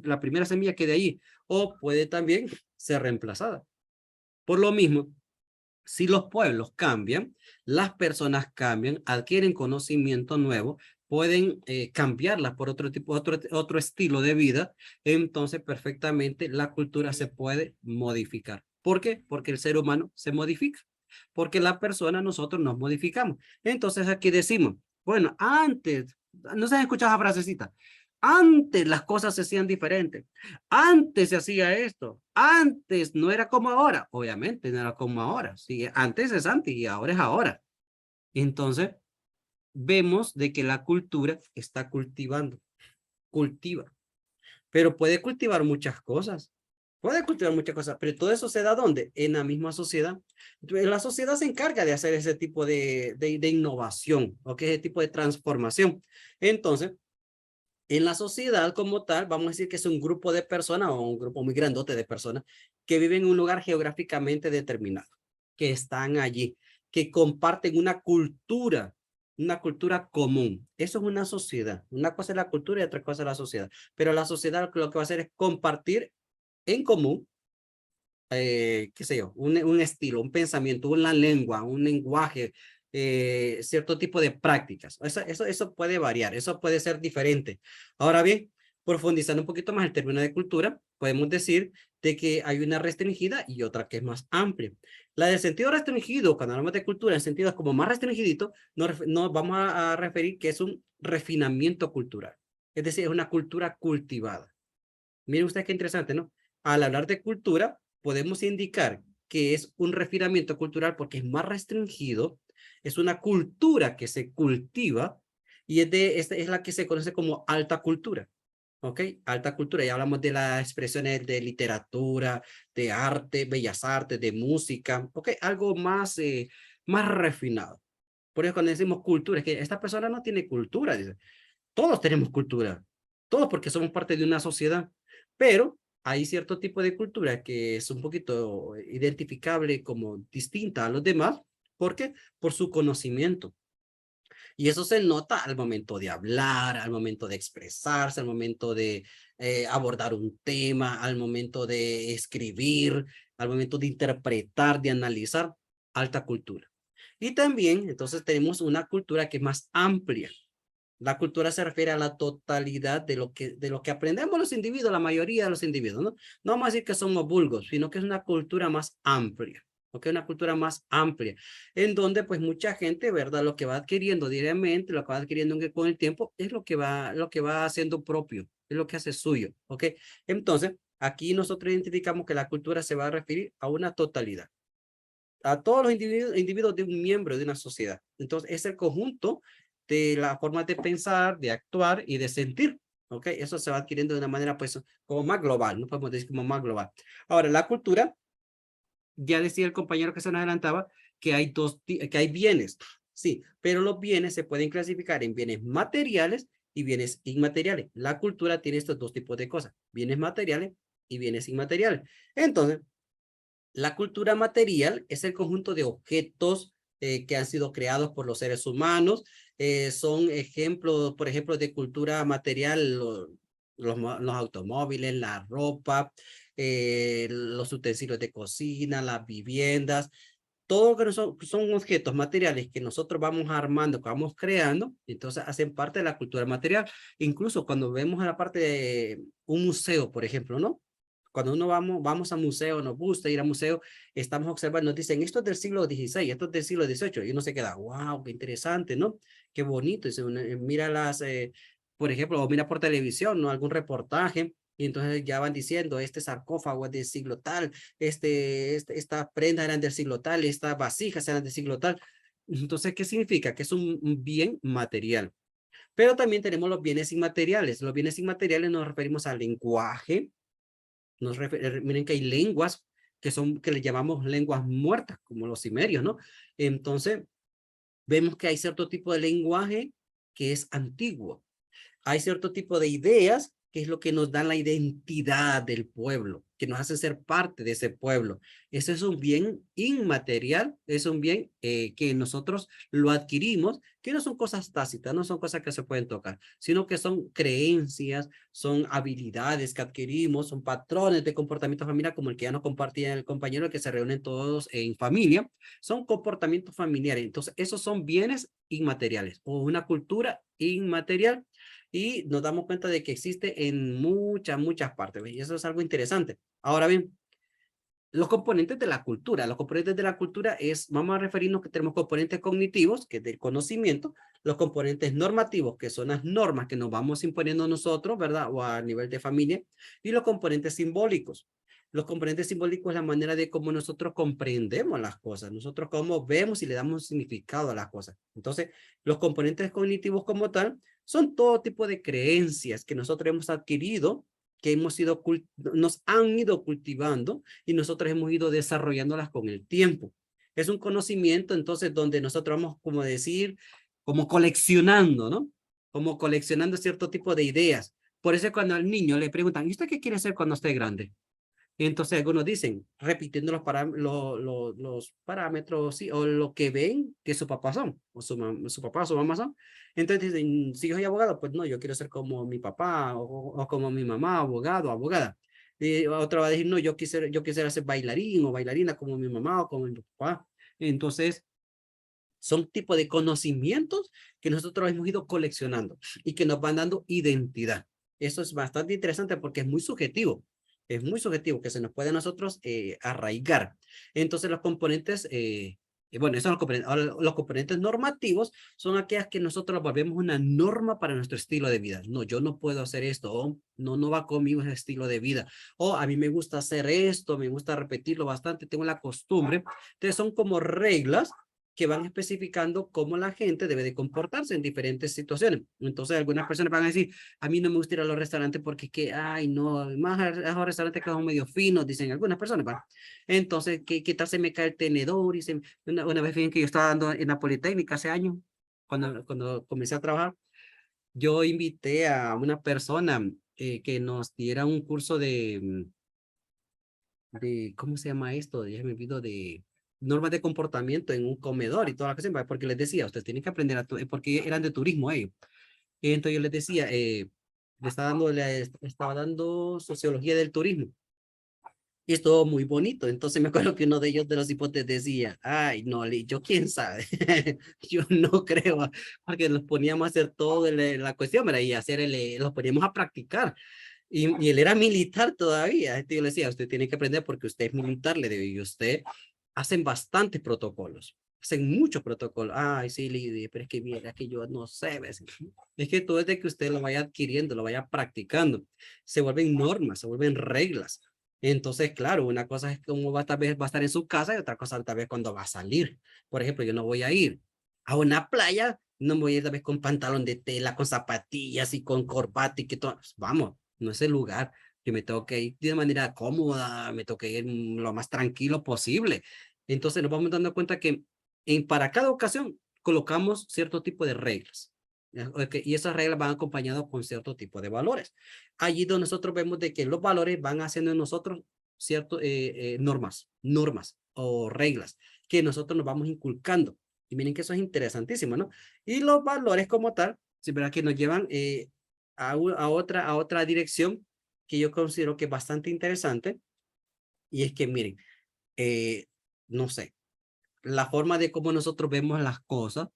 la primera semilla quede ahí, o puede también ser reemplazada. Por lo mismo, si los pueblos cambian, las personas cambian, adquieren conocimiento nuevo, pueden cambiarlas por otro estilo de vida, entonces perfectamente la cultura se puede modificar. ¿Por qué? Porque el ser humano se modifica, porque la persona, nosotros nos modificamos. Entonces aquí decimos, bueno, antes, no se han escuchado esa frasecita, antes las cosas se hacían diferentes. Antes se hacía esto. Antes no era como ahora. Obviamente no era como ahora. Sí, antes es antes y ahora es ahora. Entonces, vemos de que la cultura está cultivando. Cultiva. Pero puede cultivar muchas cosas. Puede cultivar muchas cosas. Pero todo eso se da ¿dónde? En la misma sociedad. Entonces, la sociedad se encarga de hacer ese tipo de innovación. ¿Ok? Ese tipo de transformación. Entonces, en la sociedad como tal, vamos a decir que es un grupo de personas o un grupo muy grandote de personas que viven en un lugar geográficamente determinado, que están allí, que comparten una cultura común. Eso es una sociedad. Una cosa es la cultura y otra cosa es la sociedad. Pero la sociedad lo que va a hacer es compartir en común, qué sé yo, un estilo, un pensamiento, una lengua, un lenguaje, cierto tipo de prácticas. Eso puede variar, eso puede ser diferente. Ahora bien, profundizando un poquito más el término de cultura, podemos decir de que hay una restringida y otra que es más amplia. La del sentido restringido, cuando hablamos de cultura en sentido como más restringidito, nos vamos a referir que es un refinamiento cultural. Es decir, es una cultura cultivada. Miren ustedes qué interesante, ¿no? Al hablar de cultura, podemos indicar que es un refinamiento cultural porque es más restringido, es una cultura que se cultiva y es la que se conoce como alta cultura. ¿Ok? Alta cultura, ya hablamos de las expresiones de literatura, de arte, bellas artes, de música, ¿ok? Algo más, más refinado. Por eso cuando decimos cultura, es que esta persona no tiene cultura, dice. Todos tenemos cultura, todos porque somos parte de una sociedad, pero hay cierto tipo de cultura que es un poquito identificable como distinta a los demás. ¿Por qué? Por su conocimiento. Y eso se nota al momento de hablar, al momento de expresarse, al momento de abordar un tema, al momento de escribir, al momento de interpretar, de analizar. Alta cultura. Y también, entonces, tenemos una cultura que es más amplia. La cultura se refiere a la totalidad de lo que aprendemos los individuos, la mayoría de los individuos, ¿no? No vamos a decir que somos vulgos, sino que es una cultura más amplia. ¿Ok? Una cultura más amplia, en donde pues mucha gente, ¿verdad? Lo que va adquiriendo diariamente, lo que va adquiriendo con el tiempo, es lo que va haciendo propio, es lo que hace suyo, ¿ok? Entonces, aquí nosotros identificamos que la cultura se va a referir a una totalidad, a todos los individuos de un miembro de una sociedad. Entonces, es el conjunto de la forma de pensar, de actuar y de sentir, ¿ok? Eso se va adquiriendo de una manera, pues, como más global, no podemos decir como más global. Ahora, la cultura, ya decía el compañero que se nos adelantaba, que hay bienes, sí, pero los bienes se pueden clasificar en bienes materiales y bienes inmateriales. La cultura tiene estos dos tipos de cosas, bienes materiales y bienes inmateriales. Entonces, la cultura material es el conjunto de objetos que han sido creados por los seres humanos. Son ejemplos, por ejemplo, de cultura material, los automóviles, la ropa, los utensilios de cocina, las viviendas. Todo lo que son objetos materiales que nosotros vamos armando, que vamos creando, entonces hacen parte de la cultura material. Incluso cuando vemos en la parte de un museo, por ejemplo, ¿no? Cuando uno vamos a museo, nos gusta ir a museo, estamos observando, nos dicen, esto es del siglo XVI, esto es del siglo XVIII, y uno se queda, wow, qué interesante, ¿no? Qué bonito, y mira por ejemplo, o mira por televisión, ¿no? Algún reportaje, Y entonces ya van diciendo, este sarcófago es del siglo tal, esta prenda eran del siglo tal, estas vasijas eran del siglo tal. Entonces, ¿qué significa? Que es un bien material. Pero también tenemos los bienes inmateriales. Los bienes inmateriales nos referimos al lenguaje. Miren que hay lenguas que le llamamos lenguas muertas, como los sumerios, ¿no? Entonces, vemos que hay cierto tipo de lenguaje que es antiguo. Hay cierto tipo de ideas que es lo que nos dan la identidad del pueblo, que nos hace ser parte de ese pueblo. Ese es un bien inmaterial, es un bien que nosotros lo adquirimos, que no son cosas tácitas, no son cosas que se pueden tocar, sino que son creencias, son habilidades que adquirimos, son patrones de comportamiento familiar, como el que ya nos compartía el compañero, que se reúnen todos en familia, son comportamientos familiares. Entonces, esos son bienes inmateriales o una cultura inmaterial. Y nos damos cuenta de que existe en muchas partes. ¿Ves? Y eso es algo interesante. Ahora bien, los componentes de la cultura. Los componentes de la cultura vamos a referirnos que tenemos componentes cognitivos, que es del conocimiento, los componentes normativos, que son las normas que nos vamos imponiendo nosotros, ¿verdad? O a nivel de familia, y los componentes simbólicos. Los componentes simbólicos es la manera de cómo nosotros comprendemos las cosas, nosotros cómo vemos y le damos significado a las cosas. Entonces, los componentes cognitivos como tal son todo tipo de creencias que nosotros hemos adquirido, que nos han ido cultivando y nosotros hemos ido desarrollándolas con el tiempo. Es un conocimiento entonces donde nosotros vamos, como decir, como coleccionando, ¿no? Como coleccionando cierto tipo de ideas. Por eso cuando al niño le preguntan, ¿y usted qué quiere ser cuando esté grande? Y entonces algunos dicen, repitiendo los parámetros, ¿sí? O lo que ven que su papá son, o su papá o su mamá son. Entonces dicen, si yo soy abogado, pues no, yo quiero ser como mi papá o como mi mamá, abogado, abogada. Y otro va a decir, no, yo quisiera ser bailarín o bailarina como mi mamá o como mi papá. Entonces, son tipo de conocimientos que nosotros hemos ido coleccionando y que nos van dando identidad. Eso es bastante interesante porque es muy subjetivo. Es muy subjetivo que se nos puede a nosotros arraigar. Entonces los componentes, bueno, esos son ahora, los componentes normativos son aquellas que nosotros volvemos una norma para nuestro estilo de vida. No, yo no puedo hacer esto, o no va conmigo ese estilo de vida. O a mí me gusta hacer esto, me gusta repetirlo bastante, tengo la costumbre. Entonces son como reglas que van especificando cómo la gente debe de comportarse en diferentes situaciones. Entonces, algunas personas van a decir, a mí no me gusta ir a los restaurantes porque que, ay, no, más a los restaurantes que son medio finos, dicen algunas personas, ¿va? Entonces, ¿qué tal se me cae el tenedor? Y una vez fíjense que yo estaba dando en la Politécnica hace años, cuando comencé a trabajar, yo invité a una persona que nos diera un curso ¿cómo se llama esto? Ya me olvido de normas de comportamiento en un comedor y toda la cosa, porque les decía, ustedes tienen que aprender porque eran de turismo ellos. Y entonces yo les decía, le estaba dando sociología del turismo. Y estuvo muy bonito. Entonces me acuerdo que uno de ellos, de los hipotes, decía, ay, no, yo quién sabe. Yo no creo, porque nos poníamos a hacer todo la cuestión, ¿verdad? Y los poníamos a practicar. Y él era militar todavía. Yo le decía, usted tiene que aprender porque usted es militar, le digo, y usted hacen bastantes protocolos. Hacen muchos protocolos. Ay, sí, Lidia, pero es que mira, que yo no sé. ¿Ves? Es que todo es de que usted lo vaya adquiriendo, lo vaya practicando. Se vuelven normas, se vuelven reglas. Entonces, claro, una cosa es cómo tal vez va a estar en su casa y otra cosa tal vez cuando va a salir. Por ejemplo, yo no voy a ir a una playa, no me voy a ir tal vez con pantalón de tela, con zapatillas y con corbata y que todo. Vamos, no es el lugar. Yo me tengo que ir de manera cómoda, me tengo que ir lo más tranquilo posible. Entonces nos vamos dando cuenta que para cada ocasión colocamos cierto tipo de reglas. Y esas reglas van acompañadas con cierto tipo de valores. Allí donde nosotros vemos de que los valores van haciendo en nosotros ciertas normas o reglas que nosotros nos vamos inculcando. Y miren que eso es interesantísimo, ¿no? Y los valores como tal, sí, ¿verdad? Que nos llevan a otra dirección que yo considero que es bastante interesante. Y es que miren, no sé, la forma de cómo nosotros vemos las cosas,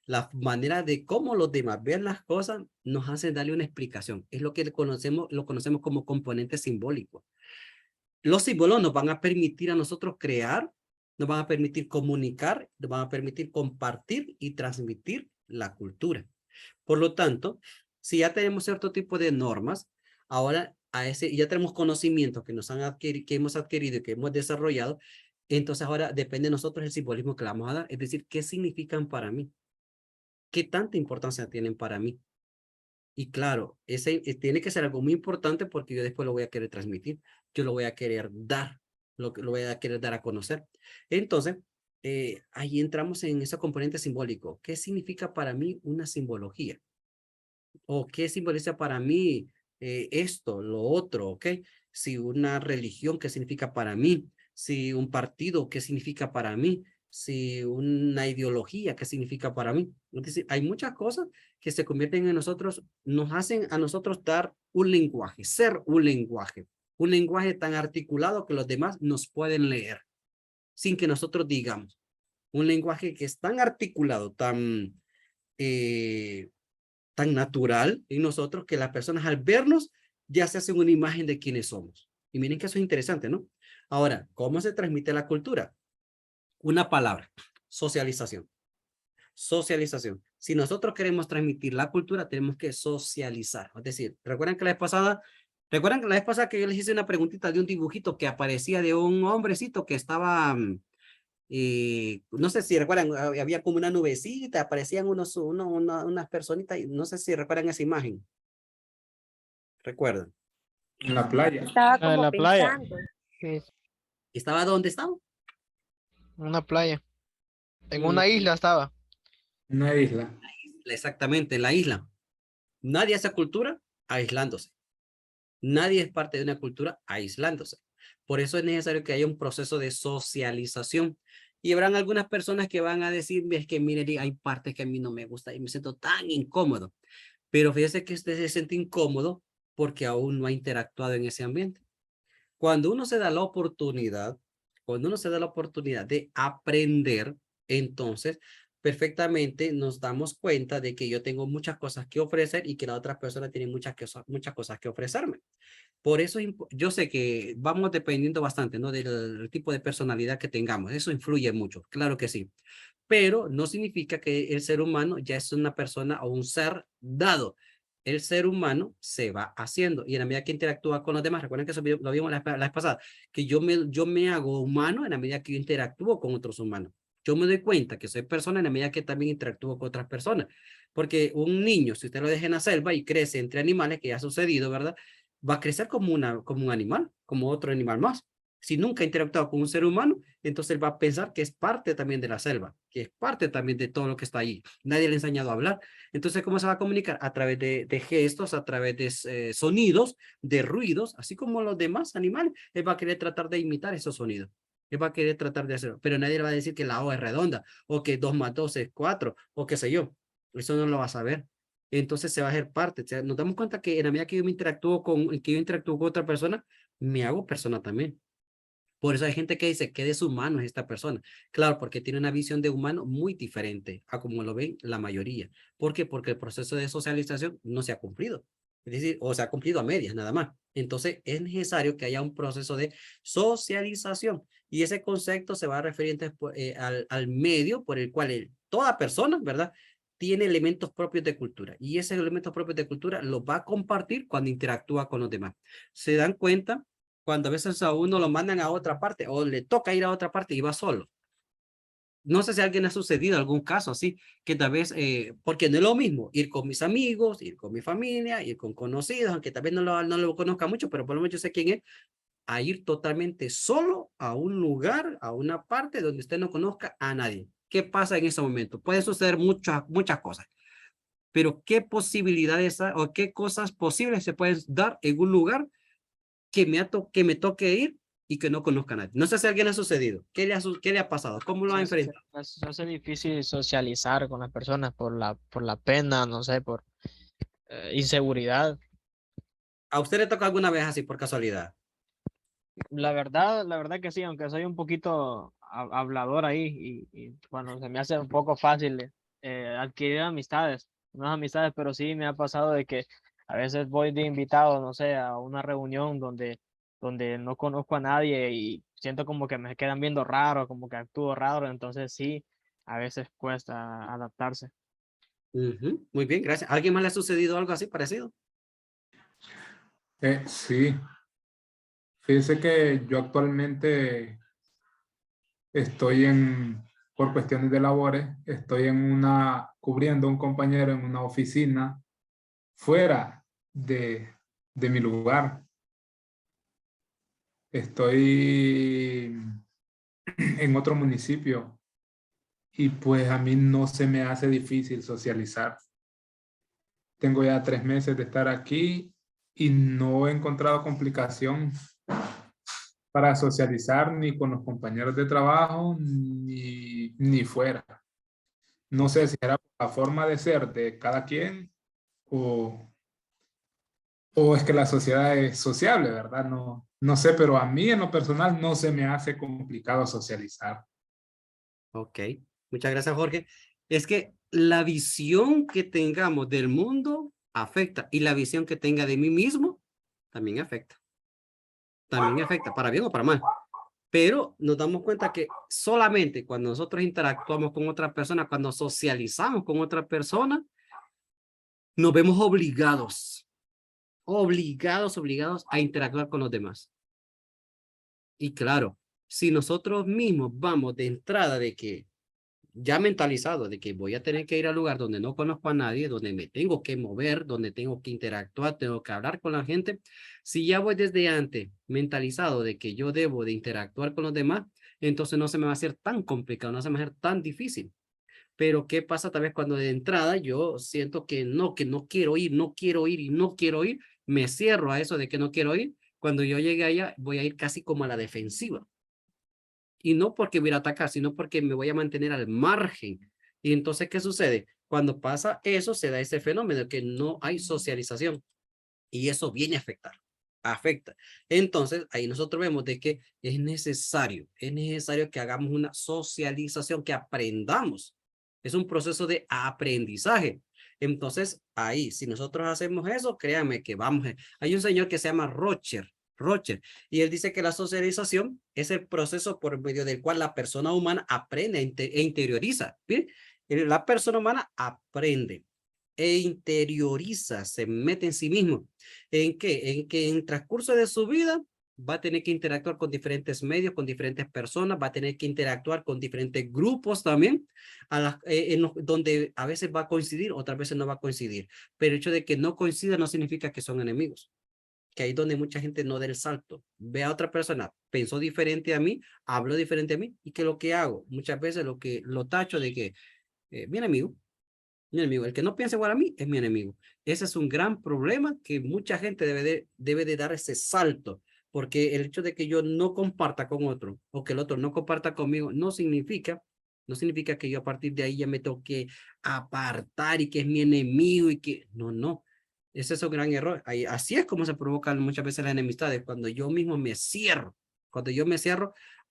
la manera de cómo los demás ven las cosas, nos hace darle una explicación. Es lo que lo conocemos como componente simbólico. Los símbolos nos van a permitir a nosotros crear, nos van a permitir comunicar, nos van a permitir compartir y transmitir la cultura. Por lo tanto, si ya tenemos cierto tipo de normas, ahora a ese, ya tenemos conocimientos que nos han adquirido, que hemos adquirido y que hemos desarrollado, entonces ahora depende de nosotros el simbolismo que le vamos a dar, es decir, ¿qué significan para mí? ¿Qué tanta importancia tienen para mí? Y claro, ese tiene que ser algo muy importante porque yo después lo voy a querer transmitir, yo lo voy a querer dar, lo voy a querer dar a conocer. Entonces, ahí entramos en ese componente simbólico. ¿Qué significa para mí una simbología? ¿O qué simboliza para mí esto, lo otro? ¿Ok? Si una religión, ¿qué significa para mí? Si un partido, ¿qué significa para mí? Si una ideología, ¿qué significa para mí? Es decir, hay muchas cosas que se convierten en nosotros, nos hacen a nosotros dar un lenguaje, ser un lenguaje tan articulado que los demás nos pueden leer, sin que nosotros digamos. Un lenguaje que es tan articulado, tan natural en nosotros que las personas al vernos ya se hacen una imagen de quiénes somos. Y miren que eso es interesante, ¿no? Ahora, ¿cómo se transmite la cultura? Una palabra, socialización. Socialización. Si nosotros queremos transmitir la cultura, tenemos que socializar. Es decir, ¿recuerdan que la vez pasada que yo les hice una preguntita de un dibujito que aparecía de un hombrecito que estaba, no sé si recuerdan, había como una nubecita, aparecían unas personitas, y no sé si recuerdan esa imagen. ¿Recuerdan? En la playa. Estaba En como la playa. pensando. Sí, ¿Estaba dónde estaba? Una playa. En Mm, una isla estaba. Una isla. Exactamente, en la isla. Nadie hace cultura aislándose. Nadie es parte de una cultura aislándose. Por eso es necesario que haya un proceso de socialización. Y habrán algunas personas que van a decirme, es que mire, hay partes que a mí no me gusta y me siento tan incómodo. Pero fíjese que usted se siente incómodo porque aún no ha interactuado en ese ambiente. Cuando uno se da la oportunidad, cuando uno se da la oportunidad de aprender, entonces perfectamente nos damos cuenta de que yo tengo muchas cosas que ofrecer y que la otra persona tiene muchas cosas que ofrecerme. Por eso yo sé que vamos dependiendo bastante, ¿no? Del tipo de personalidad que tengamos. Eso influye mucho, claro que sí. Pero no significa que el ser humano ya es una persona o un ser dado. El ser humano se va haciendo y en la medida que interactúa con los demás, recuerden que eso lo vimos la vez pasada, que yo me hago humano en la medida que yo interactúo con otros humanos. Yo me doy cuenta que soy persona en la medida que también interactúo con otras personas. Porque un niño, si usted lo deja en la selva y crece entre animales, que ya ha sucedido, ¿verdad? Va a crecer como un animal, como otro animal más. Si nunca ha interactuado con un ser humano, entonces él va a pensar que es parte también de la selva, que es parte también de todo lo que está allí. Nadie le ha enseñado a hablar. Entonces, ¿cómo se va a comunicar? A través de gestos, a través de sonidos, de ruidos, así como los demás animales. Él va a querer tratar de imitar esos sonidos. Él va a querer tratar de hacerlo, pero nadie le va a decir que la O es redonda, o que 2 más 2 es 4, o qué sé yo. Eso no lo va a saber. Entonces se va a hacer parte. O sea, nos damos cuenta que en la medida que que yo interactúo con otra persona, me hago persona también. Por eso hay gente que dice, ¿qué deshumano es esta persona? Claro, porque tiene una visión de humano muy diferente a como lo ven la mayoría. ¿Por qué? Porque el proceso de socialización no se ha cumplido. Es decir, o se ha cumplido a medias nada más. Entonces es necesario que haya un proceso de socialización. Y ese concepto se va a referir entonces, al medio por el cual toda persona, ¿verdad? Tiene elementos propios de cultura. Y esos elementos propios de cultura los va a compartir cuando interactúa con los demás. ¿Se dan cuenta? Cuando a veces a uno lo mandan a otra parte o le toca ir a otra parte y va solo. No sé si a alguien ha sucedido algún caso así, que tal vez, porque no es lo mismo ir con mis amigos, ir con mi familia, ir con conocidos, aunque tal vez no lo conozca mucho, pero por lo menos yo sé quién es, a ir totalmente solo a un lugar, a una parte donde usted no conozca a nadie. ¿Qué pasa en ese momento? Puede suceder muchas cosas, pero ¿qué posibilidades o qué cosas posibles se pueden dar en un lugar que me toque ir y que no conozca a nadie? No sé si a alguien le ha sucedido. ¿Qué le ha pasado? ¿Cómo lo ha enfrentado? Se hace difícil socializar con las personas por la pena, no sé, por inseguridad. ¿A usted le toca alguna vez así por casualidad? La verdad que sí, aunque soy un poquito hablador ahí bueno, se me hace un poco fácil adquirir amistades, unas amistades, pero sí me ha pasado de que a veces voy de invitado, no sé, a una reunión donde no conozco a nadie y siento como que me quedan viendo raro, como que actúo raro, entonces sí, a veces cuesta adaptarse. Muy bien, gracias. ¿A alguien más le ha sucedido algo así parecido? Sí, fíjese que yo actualmente estoy por cuestiones de labores, estoy cubriendo a un compañero en una oficina fuera de mi lugar. Estoy en otro municipio y pues a mí no se me hace difícil socializar. Tengo ya 3 meses de estar aquí y no he encontrado complicación para socializar ni con los compañeros de trabajo ni fuera. No sé si era la forma de ser de cada quien o es que la sociedad es sociable, ¿verdad? No sé, pero a mí en lo personal no se me hace complicado socializar. Ok, muchas gracias, Jorge. Es que la visión que tengamos del mundo afecta y la visión que tenga de mí mismo también afecta. También afecta, para bien o para mal. Pero nos damos cuenta que solamente cuando nosotros interactuamos con otra persona, cuando socializamos con otra persona, nos vemos obligados a interactuar con los demás. Y claro, si nosotros mismos vamos de entrada de que ya mentalizado de que voy a tener que ir al lugar donde no conozco a nadie, donde me tengo que mover, donde tengo que interactuar, tengo que hablar con la gente. Si ya voy desde antes mentalizado de que yo debo de interactuar con los demás, entonces no se me va a hacer tan complicado, no se me va a hacer tan difícil. Pero ¿qué pasa tal vez cuando de entrada yo siento que no quiero ir, no quiero ir y no quiero ir? Me cierro a eso de que no quiero ir. Cuando yo llegue allá, voy a ir casi como a la defensiva. Y no porque voy a atacar, sino porque me voy a mantener al margen. Y entonces, ¿qué sucede? Cuando pasa eso, se da ese fenómeno de que no hay socialización. Y eso viene a afecta. Entonces, ahí nosotros vemos de que es necesario que hagamos una socialización, que aprendamos. Es un proceso de aprendizaje. Entonces, ahí, si nosotros hacemos eso, créanme que vamos. Hay un señor que se llama Rocher, y él dice que la socialización es el proceso por medio del cual la persona humana aprende e interioriza. ¿Bien? La persona humana aprende e interioriza, se mete en sí mismo. ¿En qué? En que en transcurso de su vida va a tener que interactuar con diferentes medios, con diferentes personas, va a tener que interactuar con diferentes grupos también, donde a veces va a coincidir, otras veces no va a coincidir. Pero el hecho de que no coincida no significa que son enemigos. Que ahí es donde mucha gente no da el salto. Ve a otra persona, pensó diferente a mí, habló diferente a mí, y que lo que hago, muchas veces lo tacho de que, mi enemigo, el que no piensa igual a mí es mi enemigo. Ese es un gran problema que mucha gente debe de dar ese salto, porque el hecho de que yo no comparta con otro o que el otro no comparta conmigo no significa que yo a partir de ahí ya me tengo que apartar y que es mi enemigo y que no. Ese es un gran error. Así es como se provocan muchas veces las enemistades, cuando yo mismo me cierro,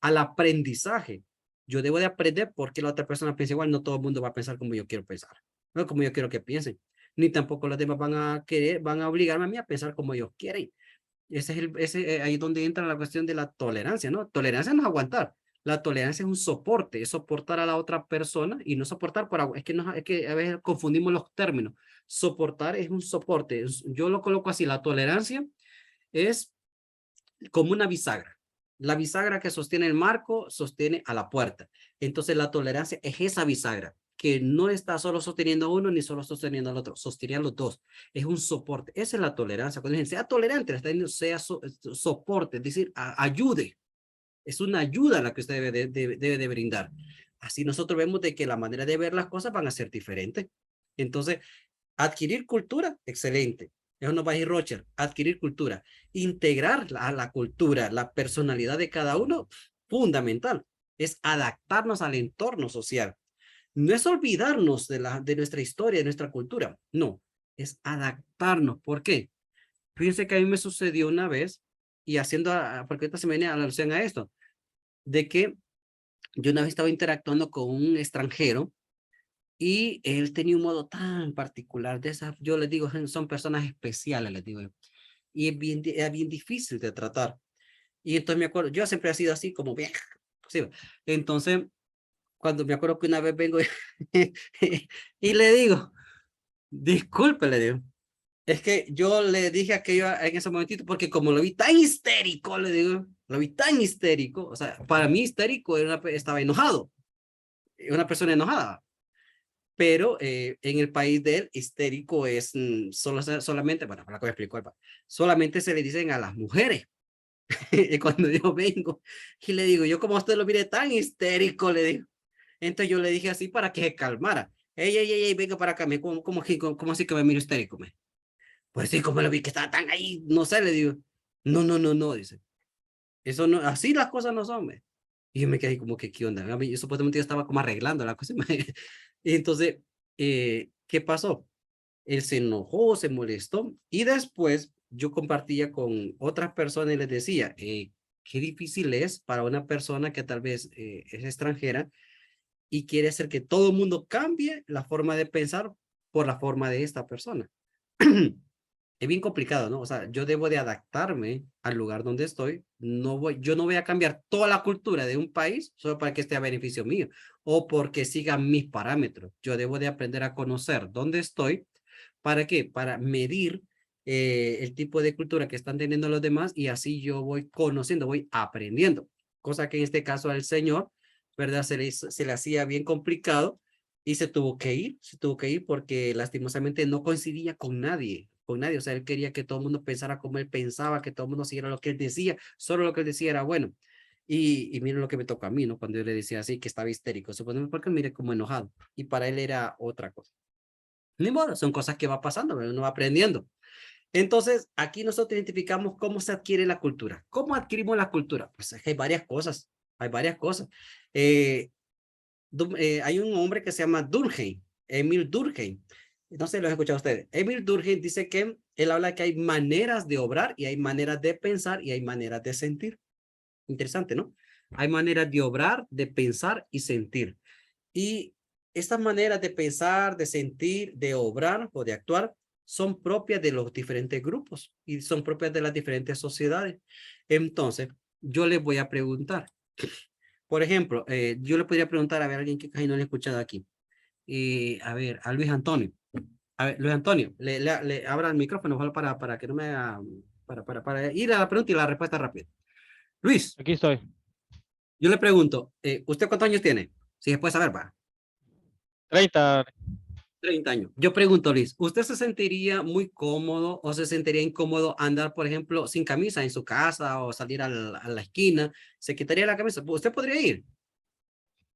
al aprendizaje. Yo debo de aprender porque la otra persona piensa igual, no todo el mundo va a pensar como yo quiero pensar. No como yo quiero que piensen, ni tampoco los demás van a obligarme a mí a pensar como ellos quieren. Ahí es donde entra la cuestión de la tolerancia, ¿no? Tolerancia no es aguantar. La tolerancia es un soporte, es soportar a la otra persona y no soportar es que a veces confundimos los términos. Soportar es un soporte. Yo lo coloco así, la tolerancia es como una bisagra. La bisagra que sostiene el marco sostiene a la puerta. Entonces la tolerancia es esa bisagra que no está solo sosteniendo a uno ni solo sosteniendo al otro, sostiene a los dos. Es un soporte. Esa es la tolerancia. Cuando dicen sea tolerante, le está diciendo sea soporte, es decir, ayude. Es una ayuda la que usted debe de brindar. Así nosotros vemos de que la manera de ver las cosas van a ser diferentes. Entonces, adquirir cultura, excelente. Eso nos va a decir Rocher, adquirir cultura. Integrar a la cultura, la personalidad de cada uno, fundamental. Es adaptarnos al entorno social. No es olvidarnos de nuestra historia, de nuestra cultura. No, es adaptarnos. ¿Por qué? Fíjense que a mí me sucedió una vez, y porque ahorita se me viene a la alusión a esto, de que yo una vez estaba interactuando con un extranjero y él tenía un modo tan particular de esas, yo les digo, son personas especiales, les digo, y es bien difícil de tratar. Y entonces me acuerdo, yo siempre he sido así como bien, ¿sí? Entonces, cuando me acuerdo que una vez vengo y le digo, disculpe, le digo, Es que yo le dije aquello en ese momentito porque como lo vi tan histérico, le digo, lo vi tan histérico, o sea, para mí histérico era estaba enojado, una persona enojada, pero en el país de él, histérico es solamente, bueno, para que me explico, solamente se le dicen a las mujeres. Y cuando yo vengo y le digo, yo como usted lo mire tan histérico, le digo, entonces yo le dije así para que se calmara. Ey, venga para acá, ¿cómo así que me miro histérico? Pues sí, como lo vi que estaba tan ahí, no sé, le digo, no, dice, eso no, así las cosas no son, me. Y yo me quedé como que, ¿qué onda? A mí, yo supuestamente yo estaba como arreglando la cosa. Y entonces, ¿qué pasó? Él se enojó, se molestó, y después yo compartía con otras personas y les decía, qué difícil es para una persona que tal vez es extranjera y quiere hacer que todo el mundo cambie la forma de pensar por la forma de esta persona. Es bien complicado, ¿no? O sea, yo debo de adaptarme al lugar donde estoy. Yo no voy a cambiar toda la cultura de un país solo para que esté a beneficio mío o porque sigan mis parámetros. Yo debo de aprender a conocer dónde estoy. ¿Para qué? Para medir el tipo de cultura que están teniendo los demás y así yo voy conociendo, voy aprendiendo. Cosa que en este caso al señor, ¿verdad? Se le hacía bien complicado y se tuvo que ir porque lastimosamente no coincidía con nadie, o sea, él quería que todo el mundo pensara como él pensaba, que todo el mundo siguiera lo que él decía, solo lo que él decía era bueno. Y miren lo que me tocó a mí, ¿no? Cuando yo le decía así, que estaba histérico, suponemos porque mire como enojado, y para él era otra cosa. Ni modo, son cosas que va pasando, uno va aprendiendo. Entonces, aquí nosotros identificamos cómo se adquiere la cultura. ¿Cómo adquirimos la cultura? Pues hay varias cosas, hay un hombre que se llama Durkheim, Emil Durkheim. No sé si lo han escuchado ustedes. Emil Durkheim dice que él habla que hay maneras de obrar y hay maneras de pensar y hay maneras de sentir. Interesante, ¿no? Hay maneras de obrar, de pensar y sentir. Y estas maneras de pensar, de sentir, de obrar o de actuar son propias de los diferentes grupos y son propias de las diferentes sociedades. Entonces, yo les voy a preguntar. Por ejemplo, yo le podría preguntar a ver a alguien que casi no le he escuchado aquí. A ver, a Luis Antonio. A ver, Luis Antonio, le abra el micrófono para que no me haga, para ir a la pregunta y la respuesta rápida. Luis. Aquí estoy. Yo le pregunto, ¿usted cuántos años tiene? Si después saber, va. 30. 30 años. Yo pregunto, Luis, ¿usted se sentiría muy cómodo o se sentiría incómodo andar, por ejemplo, sin camisa en su casa o salir a la esquina? ¿Se quitaría la camisa? ¿Usted podría ir?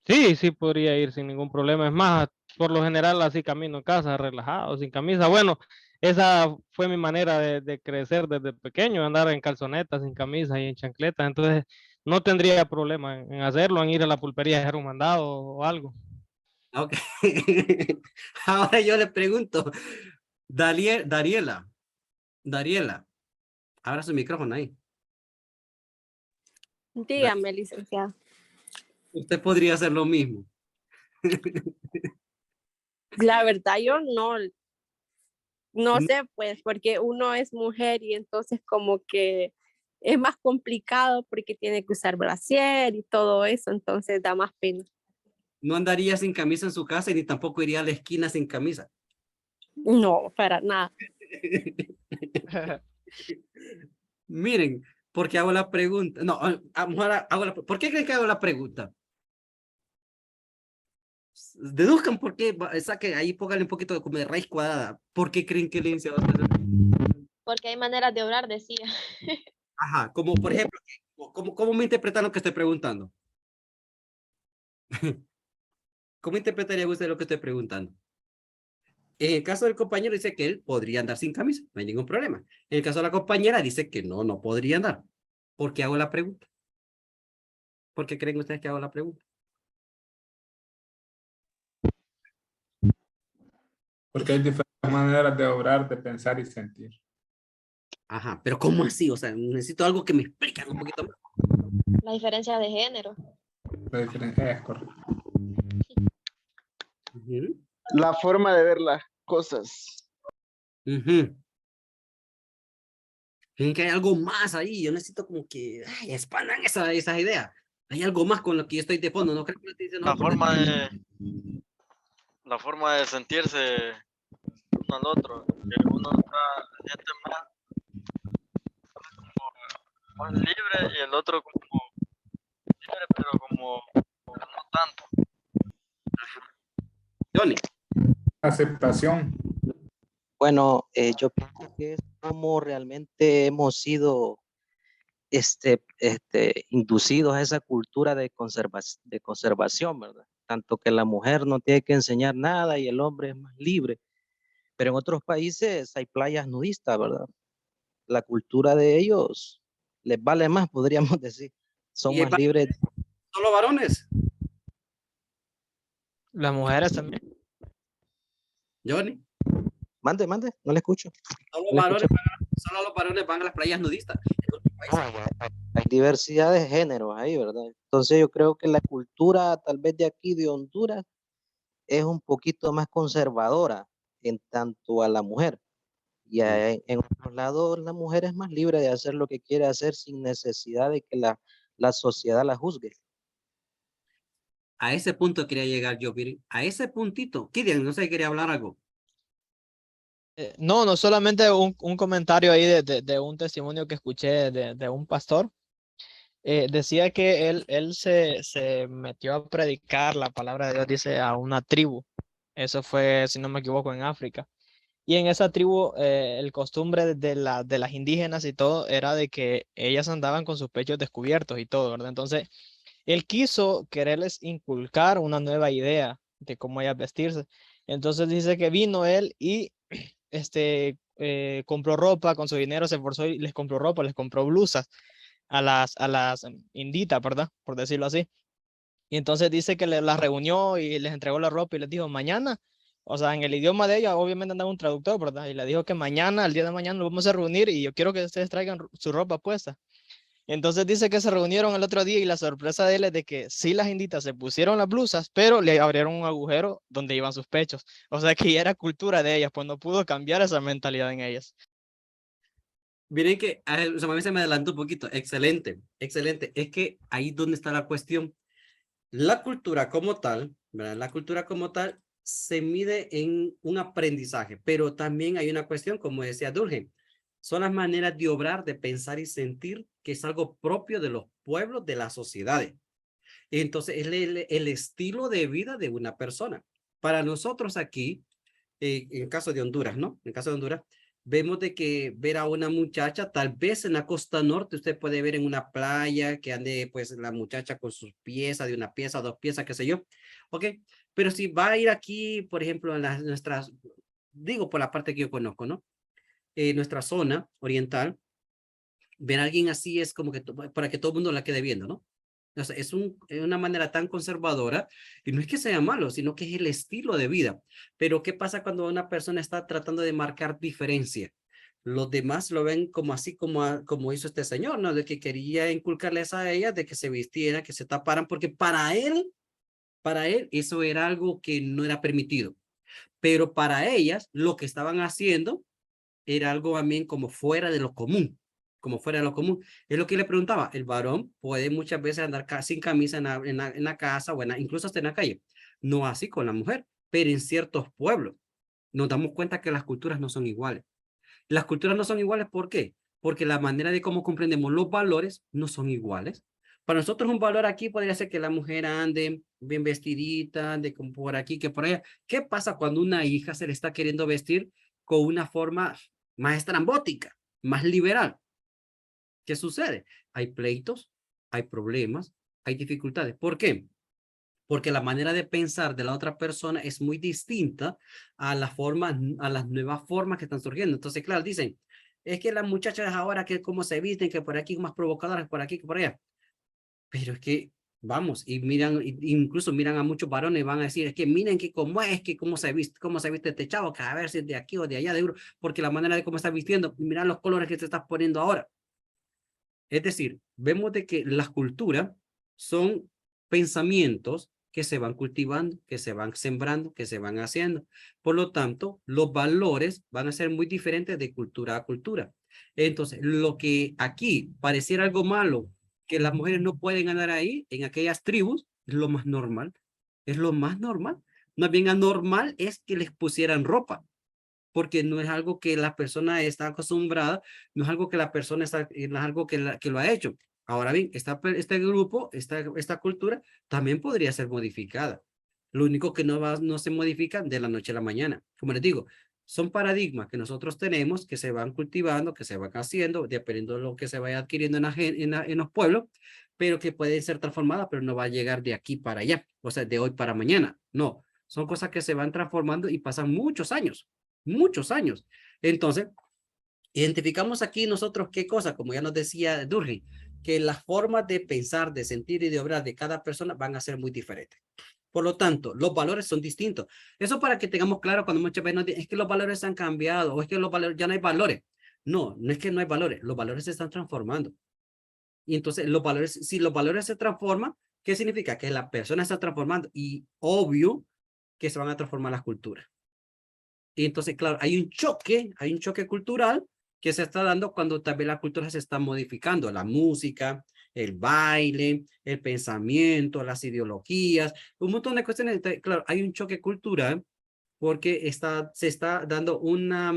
Sí, podría ir sin ningún problema. Es más, por lo general así camino en casa, relajado, sin camisa. Bueno, esa fue mi manera de crecer desde pequeño, andar en calzonetas, sin camisa y en chancletas. Entonces, no tendría problema en hacerlo, en ir a la pulpería a hacer un mandado o algo. Ok. Ahora yo le pregunto, Dariela, abra su micrófono ahí. Dígame, licenciado. Usted podría hacer lo mismo. La verdad, yo no sé, pues, porque uno es mujer y entonces como que es más complicado porque tiene que usar brasier y todo eso, entonces da más pena. No andaría sin camisa en su casa y ni tampoco iría a la esquina sin camisa. No, para nada. Miren, ¿por qué hago la pregunta? No, ¿por qué creen que hago la pregunta? Deduzcan por qué, saquen ahí, pónganle un poquito como de raíz cuadrada. ¿Por qué creen que el licenciado? Porque hay maneras de obrar, decía. Ajá, como por ejemplo, ¿cómo me interpretan lo que estoy preguntando? ¿Cómo interpretaría usted lo que estoy preguntando? En el caso del compañero dice que él podría andar sin camisa, no hay ningún problema. En el caso de la compañera dice que no podría andar. ¿Por qué hago la pregunta? ¿Por qué creen ustedes que hago la pregunta? Porque hay diferentes maneras de obrar, de pensar y sentir. Ajá, pero ¿cómo así? O sea, necesito algo que me explique un poquito más. La diferencia de género. La diferencia es correcta. La forma de ver las cosas. Creen que hay algo más ahí. Yo necesito como que expandan esas ideas. Hay algo más con lo que yo estoy de fondo. No creo que lo estoy diciendo. La forma de sentirse uno al otro. Que uno está, se siente más libre y el otro como libre, pero como no tanto. Johnny. Aceptación. Bueno, yo pienso que es como realmente hemos sido inducidos a esa cultura de conservación, ¿verdad? Tanto que la mujer no tiene que enseñar nada y el hombre es más libre. Pero en otros países hay playas nudistas, ¿verdad? La cultura de ellos les vale más, podríamos decir. Son ¿Y hay más libres. solo varones? Las mujeres también. Johnny. Mande, no le escucho. Solo los varones van a las playas nudistas. Hay diversidad de géneros ahí, ¿verdad? Entonces yo creo que la cultura tal vez de aquí, de Honduras, es un poquito más conservadora en tanto a la mujer. Y en otros lados la mujer es más libre de hacer lo que quiere hacer sin necesidad de que la sociedad la juzgue. A ese punto quería llegar yo, Piri. A ese puntito. Kilian, no sé si quería hablar algo. No, solamente un comentario ahí de un testimonio que escuché de un pastor. Decía que él se metió a predicar la palabra de Dios, dice, a una tribu. Eso fue, si no me equivoco, en África. Y en esa tribu, el costumbre de las indígenas y todo era de que ellas andaban con sus pechos descubiertos y todo, ¿verdad? Entonces, él quiso quererles inculcar una nueva idea de cómo ellas vestirse. Entonces dice que vino él y compró ropa con su dinero, se esforzó y les compró ropa, les compró blusas a las inditas, ¿verdad? Por decirlo así. Y entonces dice que las reunió y les entregó la ropa y les dijo, mañana, o sea, en el idioma de ella, obviamente andaba un traductor, ¿verdad? Y le dijo que mañana, el día de mañana, nos vamos a reunir y yo quiero que ustedes traigan su ropa puesta. Entonces dice que se reunieron el otro día y la sorpresa de él es de que sí las inditas se pusieron las blusas, pero le abrieron un agujero donde iban sus pechos. O sea que ya era cultura de ellas, pues no pudo cambiar esa mentalidad en ellas. Miren que a mí se me adelantó un poquito. Excelente, excelente. Es que ahí es donde está la cuestión. La cultura como tal, ¿verdad? La cultura como tal se mide en un aprendizaje, pero también hay una cuestión, como decía Durgen, son las maneras de obrar, de pensar y sentir, que es algo propio de los pueblos, de las sociedades. Entonces, es el estilo de vida de una persona. Para nosotros aquí, en el caso de Honduras, ¿no? En el caso de Honduras, vemos de que ver a una muchacha, tal vez en la costa norte, usted puede ver en una playa que ande pues la muchacha con sus piezas, de una pieza, dos piezas, qué sé yo, ¿ok? Pero si va a ir aquí, por ejemplo, en nuestras, digo por la parte que yo conozco, ¿no? Nuestra zona oriental, ver a alguien así es como que para que todo el mundo la quede viendo, ¿no? O sea, es una manera tan conservadora y no es que sea malo, sino que es el estilo de vida. Pero ¿qué pasa cuando una persona está tratando de marcar diferencia? Los demás lo ven como así como hizo este señor, ¿no? De que quería inculcarles a ella de que se vistieran, que se taparan, porque para él eso era algo que no era permitido. Pero para ellas lo que estaban haciendo era algo también como fuera de lo común, como fuera de lo común. Es lo que le preguntaba, el varón puede muchas veces andar sin camisa en la casa o incluso hasta en la calle. No así con la mujer, pero en ciertos pueblos nos damos cuenta que las culturas no son iguales. Las culturas no son iguales, ¿por qué? Porque la manera de cómo comprendemos los valores no son iguales. Para nosotros un valor aquí podría ser que la mujer ande bien vestidita, de como por aquí, que por allá. ¿Qué pasa cuando una hija se le está queriendo vestir con una forma más estrambótica, más liberal? ¿Qué sucede? Hay pleitos, hay problemas, hay dificultades. ¿Por qué? Porque la manera de pensar de la otra persona es muy distinta a a las nuevas formas que están surgiendo. Entonces, claro, dicen, es que las muchachas ahora que cómo se visten, que por aquí más provocadoras, por aquí que por allá. Pero es que, vamos, y miran, incluso miran a muchos varones y van a decir, es que miren que cómo es, que cómo se viste este chavo, que a ver si es de aquí o de allá, de Euro, porque la manera de cómo está vistiendo, miran los colores que te estás poniendo ahora. Es decir, vemos de que las culturas son pensamientos que se van cultivando, que se van sembrando, que se van haciendo. Por lo tanto, los valores van a ser muy diferentes de cultura a cultura. Entonces, lo que aquí pareciera algo malo, que las mujeres no pueden andar ahí, en aquellas tribus, es lo más normal. Es lo más normal. Más bien anormal es que les pusieran ropa. porque no es algo que la persona está acostumbrada, no es algo que la persona está, no es algo que lo ha hecho. Ahora bien, este grupo, esta cultura también podría ser modificada. Lo único que no se modifica de la noche a la mañana. Como les digo, son paradigmas que nosotros tenemos, que se van cultivando, que se van haciendo, dependiendo de lo que se vaya adquiriendo en los pueblos, pero que pueden ser transformadas, pero no va a llegar de aquí para allá, o sea, de hoy para mañana. No, son cosas que se van transformando y pasan muchos años, muchos años. Entonces, identificamos aquí nosotros qué cosa, como ya nos decía Durri, que las formas de pensar, de sentir y de obrar de cada persona van a ser muy diferentes. Por lo tanto, los valores son distintos. Eso para que tengamos claro cuando muchas veces nos dicen, es que los valores han cambiado o es que los valores ya no hay valores. No, no es que no hay valores, los valores se están transformando. Y entonces los valores, si los valores se transforman, ¿qué significa? Que la persona está transformando y obvio que se van a transformar las culturas. Y entonces, claro, hay un choque cultural que se está dando cuando también la cultura se está modificando, la música, el baile, el pensamiento, las ideologías, un montón de cuestiones. Entonces, claro, hay un choque cultural porque se está dando una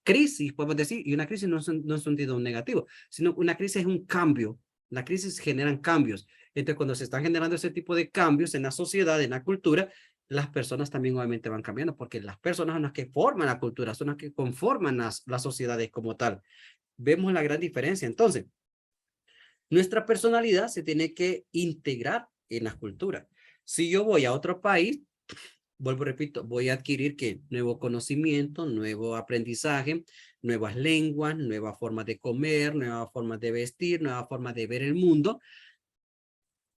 crisis, podemos decir, y una crisis no es un sentido negativo, sino una crisis es un cambio. La crisis generan cambios. Entonces, cuando se están generando ese tipo de cambios en la sociedad, en la cultura, las personas también obviamente van cambiando, porque las personas son las que forman la cultura, son las que conforman las sociedades como tal. Vemos la gran diferencia. Entonces, nuestra personalidad se tiene que integrar en la cultura. Si yo voy a otro país, vuelvo, repito, voy a adquirir que nuevo conocimiento, nuevo aprendizaje, nuevas lenguas, nuevas formas de comer, nuevas formas de vestir, nuevas formas de ver el mundo.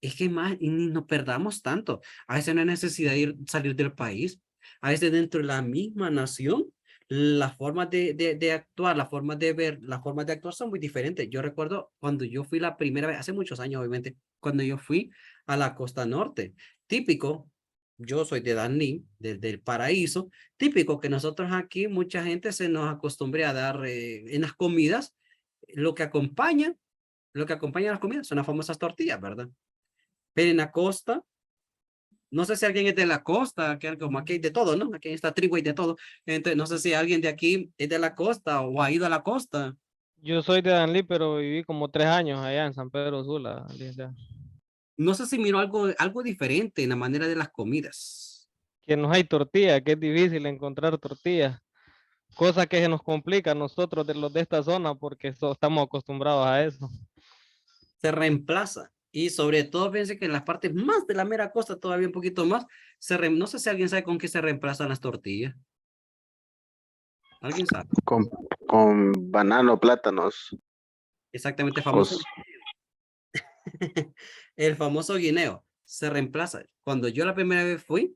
Es que más, y ni nos perdamos tanto. A veces no hay necesidad de salir del país. A veces dentro de la misma nación, las formas de actuar, las formas de ver, las formas de actuar son muy diferentes. Yo recuerdo cuando yo fui la primera vez, hace muchos años obviamente, cuando yo fui a la costa norte. Típico, yo soy de Danlí, del Paraíso, típico que nosotros aquí, mucha gente se nos acostumbre a dar en las comidas, lo que acompaña, las comidas son las famosas tortillas, ¿verdad? Pero en la costa, no sé si alguien es de la costa, que como aquí hay de todo, ¿no? Aquí en esta tribu hay de todo. Entonces, no sé si alguien de aquí es de la costa o ha ido a la costa. Yo soy de Danlí, pero viví como 3 años allá en San Pedro Sula. No sé si miró algo diferente en la manera de las comidas. Que no hay tortilla, que es difícil encontrar tortillas. Cosa que se nos complica a nosotros de los de esta zona porque estamos acostumbrados a eso. Se reemplaza. Y sobre todo, fíjense que en las partes más de la mera costa, todavía un poquito más, no sé si alguien sabe con qué se reemplazan las tortillas. ¿Alguien sabe? Con banano, plátanos. Exactamente, Pues, el famoso guineo se reemplaza. Cuando yo la primera vez fui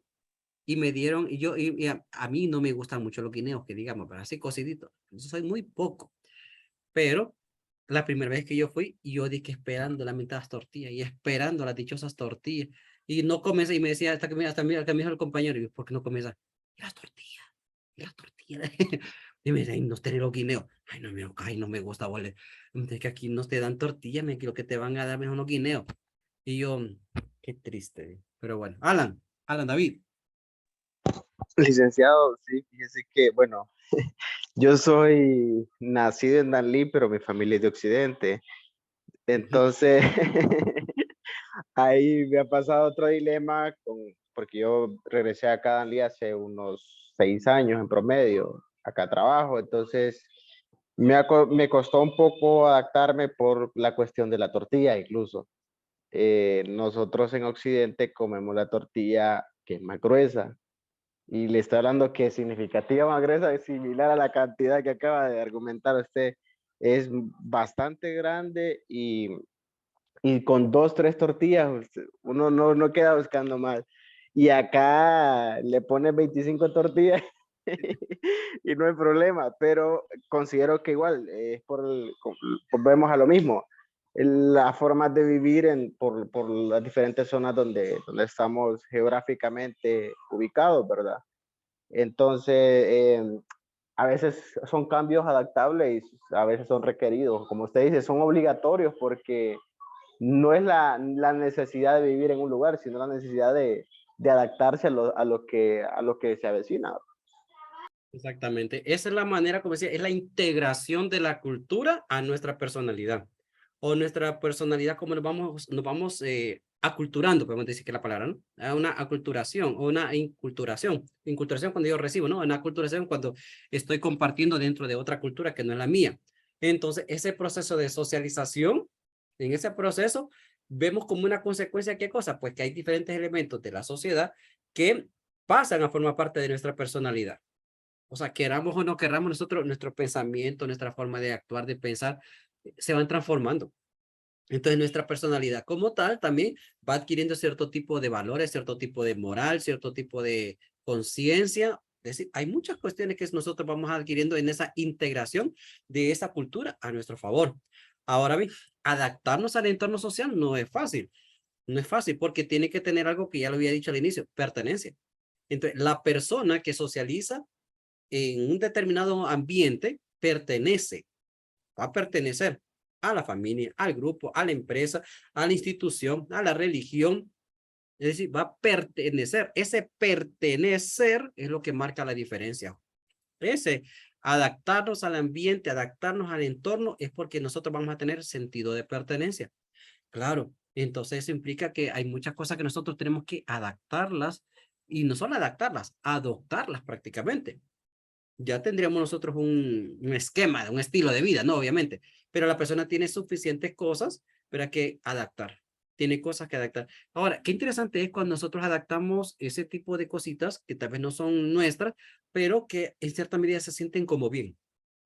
y me dieron, y a mí no me gustan mucho los guineos, que digamos, pero así cociditos. Yo soy muy poco. Pero la primera vez que yo fui, yo dije esperando las mentadas tortillas y esperando las dichosas tortillas. Y no comes, y me decía, hasta que me dijo el compañero, y yo, ¿por qué no comes? Y las tortillas, y las tortillas. Y me dice, no tener los guineos. Ay, no me gusta, vale. Es que aquí no te dan tortillas, me creo que te van a dar mejor unos guineos. Y yo, qué triste. Pero bueno, Alan David. licenciado, sí, fíjese que, bueno, yo soy nacido en Danlí, pero mi familia es de Occidente. Entonces, ahí me ha pasado otro dilema, porque yo regresé acá a Danlí hace unos 6 años en promedio, acá trabajo, entonces me costó un poco adaptarme por la cuestión de la tortilla incluso. Nosotros en Occidente comemos la tortilla que es más gruesa, y le estoy hablando que significativa más gruesa es similar a la cantidad que acaba de argumentar usted. Es bastante grande y con 2, 3 tortillas uno no queda buscando más. Y acá le pones 25 tortillas y no hay problema, pero considero que igual es volvemos a lo mismo. Las formas de vivir por las diferentes zonas donde estamos geográficamente ubicados, ¿verdad? Entonces, a veces son cambios adaptables y a veces son requeridos. Como usted dice, son obligatorios porque no es la necesidad de vivir en un lugar, sino la necesidad de adaptarse a lo que se avecina. Exactamente. Esa es la manera, como decía, es la integración de la cultura a nuestra personalidad. O nuestra personalidad, como nos vamos aculturando, podemos decir que es la palabra, ¿no? A una aculturación o una inculturación. Inculturación cuando yo recibo, ¿no? Una aculturación cuando estoy compartiendo dentro de otra cultura que no es la mía. Entonces, ese proceso de socialización, en ese proceso, vemos como una consecuencia, ¿qué cosa? Pues que hay diferentes elementos de la sociedad que pasan a formar parte de nuestra personalidad. O sea, queramos o no queramos, nosotros, nuestro pensamiento, nuestra forma de actuar, de pensar, se van transformando. Entonces, nuestra personalidad como tal también va adquiriendo cierto tipo de valores, cierto tipo de moral, cierto tipo de conciencia. Es decir, hay muchas cuestiones que nosotros vamos adquiriendo en esa integración de esa cultura a nuestro favor. Ahora bien, adaptarnos al entorno social no es fácil. No es fácil porque tiene que tener algo que ya lo había dicho al inicio, pertenencia. Entonces, la persona que socializa en un determinado ambiente pertenece, va a pertenecer a la familia, al grupo, a la empresa, a la institución, a la religión. Es decir, va a pertenecer. Ese pertenecer es lo que marca la diferencia. Ese adaptarnos al ambiente, adaptarnos al entorno, es porque nosotros vamos a tener sentido de pertenencia. Claro, entonces eso implica que hay muchas cosas que nosotros tenemos que adaptarlas y no solo adaptarlas, adoptarlas prácticamente. Ya tendríamos nosotros un esquema, un estilo de vida, ¿no? Obviamente, pero la persona tiene suficientes cosas para que adaptar, tiene cosas que adaptar. Ahora, qué interesante es cuando nosotros adaptamos ese tipo de cositas que tal vez no son nuestras, pero que en cierta medida se sienten como bien,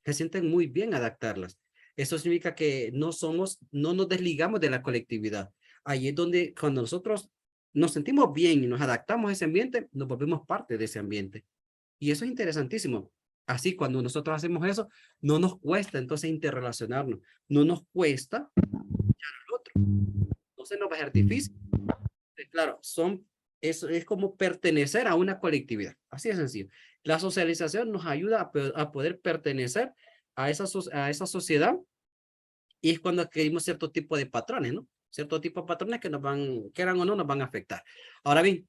se sienten muy bien adaptarlas. Eso significa que no nos desligamos de la colectividad. Ahí es donde cuando nosotros nos sentimos bien y nos adaptamos a ese ambiente, nos volvemos parte de ese ambiente. Y eso es interesantísimo. Así, cuando nosotros hacemos eso, no nos cuesta entonces interrelacionarnos. No nos cuesta escuchar al otro. Entonces no va a ser difícil. Claro, eso es como pertenecer a una colectividad. Así de sencillo. La socialización nos ayuda a poder pertenecer a esa sociedad y es cuando adquirimos cierto tipo de patrones, ¿no? Cierto tipo de patrones que nos van, quieran o no, nos van a afectar. Ahora bien,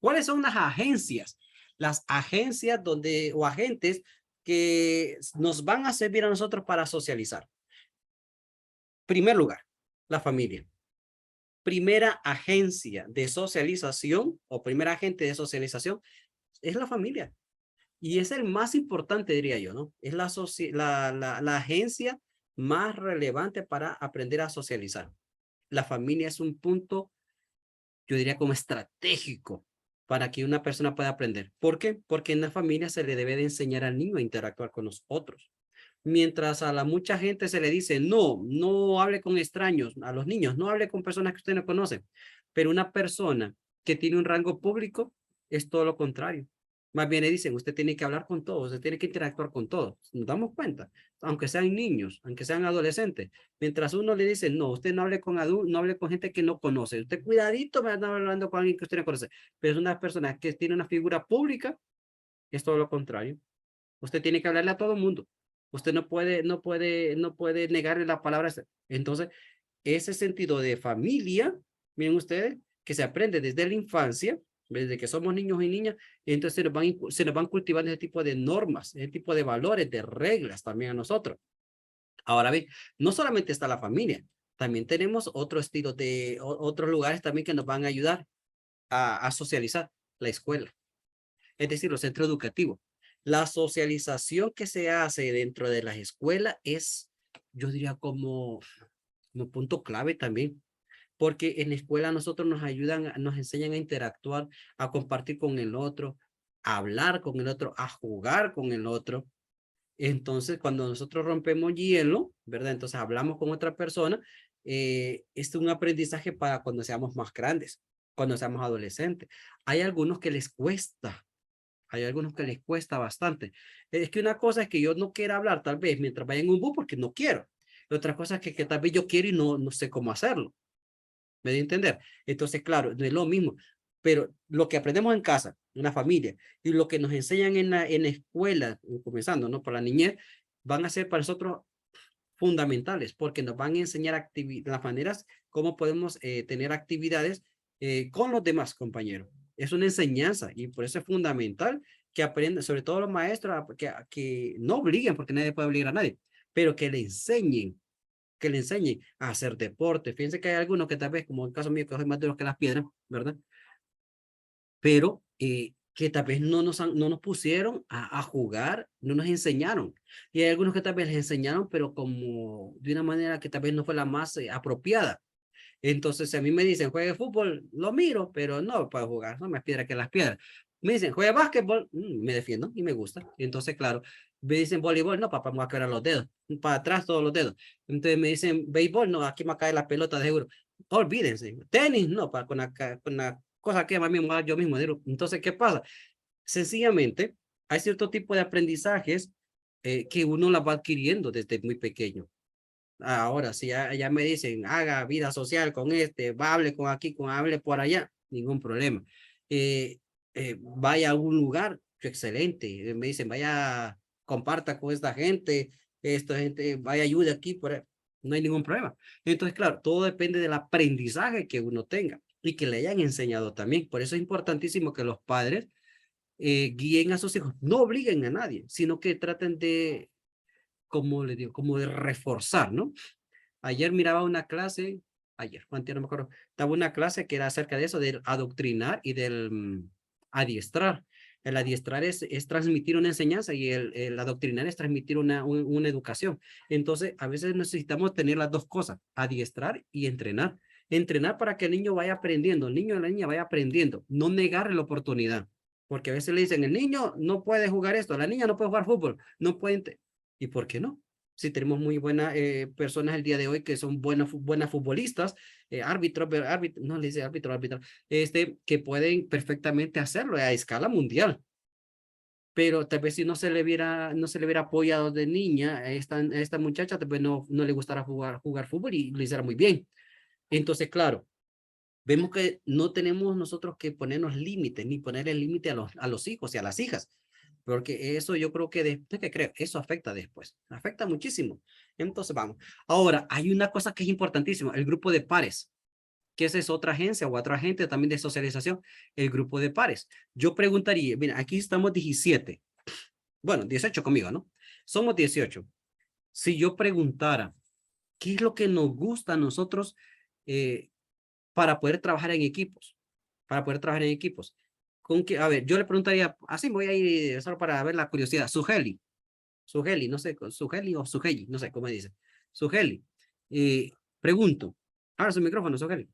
¿cuáles son las agencias? Las agencias o agentes que nos van a servir a nosotros para socializar. Primer lugar, la familia. Primera agencia de socialización o primer agente de socialización es la familia. Y es el más importante, diría yo, ¿no? Es la agencia más relevante para aprender a socializar. La familia es un punto, yo diría como estratégico para que una persona pueda aprender. ¿Por qué? Porque en la familia se le debe de enseñar al niño a interactuar con los otros. Mientras a mucha gente se le dice, no hable con extraños, a los niños, no hable con personas que usted no conoce. Pero una persona que tiene un rango público es todo lo contrario. Más bien le dicen, usted tiene que hablar con todos, usted tiene que interactuar con todos. Nos damos cuenta, aunque sean niños, aunque sean adolescentes. Mientras uno le dice, no, usted no hable con adultos, no hable con gente que no conoce. Usted cuidadito me anda hablando con alguien que usted no conoce. Pero es una persona que tiene una figura pública, es todo lo contrario. Usted tiene que hablarle a todo el mundo. Usted no puede negarle la palabra. Entonces, ese sentido de familia, miren ustedes, que se aprende desde la infancia, desde que somos niños y niñas, entonces se nos van cultivando ese tipo de normas, ese tipo de valores, de reglas también a nosotros. Ahora bien, no solamente está la familia, también tenemos otro estilo otros lugares también que nos van a ayudar a socializar, la escuela, es decir, los centros educativos. La socialización que se hace dentro de las escuelas es, yo diría, como punto clave también, porque en la escuela nosotros nos enseñan a interactuar, a compartir con el otro, a hablar con el otro, a jugar con el otro. Entonces, cuando nosotros rompemos hielo, ¿verdad? Entonces hablamos con otra persona, es un aprendizaje para cuando seamos más grandes, cuando seamos adolescentes. Hay algunos que les cuesta. Hay algunos que les cuesta bastante. Es que una cosa es que yo no quiera hablar tal vez mientras vaya en un bus porque no quiero. Y otra cosa es que tal vez yo quiero y no sé cómo hacerlo. ¿Me doy a entender? Entonces, claro, no es lo mismo. Pero lo que aprendemos en casa, en la familia, y lo que nos enseñan en la escuela, comenzando, ¿no? Por la niñez, van a ser para nosotros fundamentales porque nos van a enseñar las maneras cómo podemos tener actividades con los demás compañeros. Es una enseñanza y por eso es fundamental que aprendan, sobre todo los maestros, que no obliguen, porque nadie puede obligar a nadie, pero que le enseñen a hacer deporte. Fíjense que hay algunos que tal vez, como en el caso mío, que soy más de los que las piedras, ¿verdad? Pero que tal vez no nos pusieron a jugar, no nos enseñaron. Y hay algunos que tal vez les enseñaron, pero como de una manera que tal vez no fue la más apropiada. Entonces, si a mí me dicen, juegue fútbol, lo miro, pero no puedo jugar, no más piedra que las piedras. Me dicen, juega básquetbol, me defiendo y me gusta. Entonces, claro, me dicen voleibol, no, papá, me voy a quebrar los dedos, para atrás todos los dedos. Entonces me dicen béisbol, no, aquí me cae la pelota de seguro. Olvídense. Tenis, no, para con la cosa que a mí yo mismo digo. Entonces, ¿qué pasa? Sencillamente, hay cierto tipo de aprendizajes que uno las va adquiriendo desde muy pequeño. Ahora, si ya me dicen, haga vida social con hable con aquí, hable por allá, ningún problema. Vaya a un lugar, excelente. Me dicen, vaya, comparta con esta gente vaya, ayude aquí, no hay ningún problema. Entonces, claro, todo depende del aprendizaje que uno tenga y que le hayan enseñado también. Por eso es importantísimo que los padres guíen a sus hijos, no obliguen a nadie, sino que traten de, como le digo, como de reforzar, ¿no? Ayer miraba una clase, no me acuerdo, estaba una clase que era acerca de eso, del adoctrinar y del adiestrar. El adiestrar es transmitir una enseñanza y el adoctrinar es transmitir una educación. Entonces, a veces necesitamos tener las dos cosas, adiestrar y entrenar. Entrenar para que el niño vaya aprendiendo, el niño o la niña vaya aprendiendo, no negarle la oportunidad. Porque a veces le dicen, el niño no puede jugar esto, la niña no puede jugar fútbol, no puede. ¿Y por qué no? Si tenemos muy buenas personas el día de hoy que son buenas futbolistas, árbitros, no le dice árbitro, que pueden perfectamente hacerlo a escala mundial. Pero tal vez si no se le hubiera apoyado de niña a esta muchacha, tal vez no le gustara jugar fútbol y lo hiciera muy bien. Entonces, claro, vemos que no tenemos nosotros que ponernos límites, ni poner el límite a los hijos y a las hijas. Porque eso yo creo que, eso afecta después, afecta muchísimo. Entonces vamos. Ahora, hay una cosa que es importantísima, el grupo de pares, que esa es otra agencia o otra agente también de socialización, el grupo de pares. Yo preguntaría, mira, aquí estamos 17, bueno, 18 conmigo, ¿no? Somos 18. Si yo preguntara, ¿qué es lo que nos gusta a nosotros para poder trabajar en equipos? Para poder trabajar en equipos. A ver, yo le preguntaría, así voy a ir solo para ver la curiosidad. Sugeli, no sé, Sugeli o Sugeli, no sé cómo dice. Sugeli, pregunto, ahora su micrófono, Sugeli.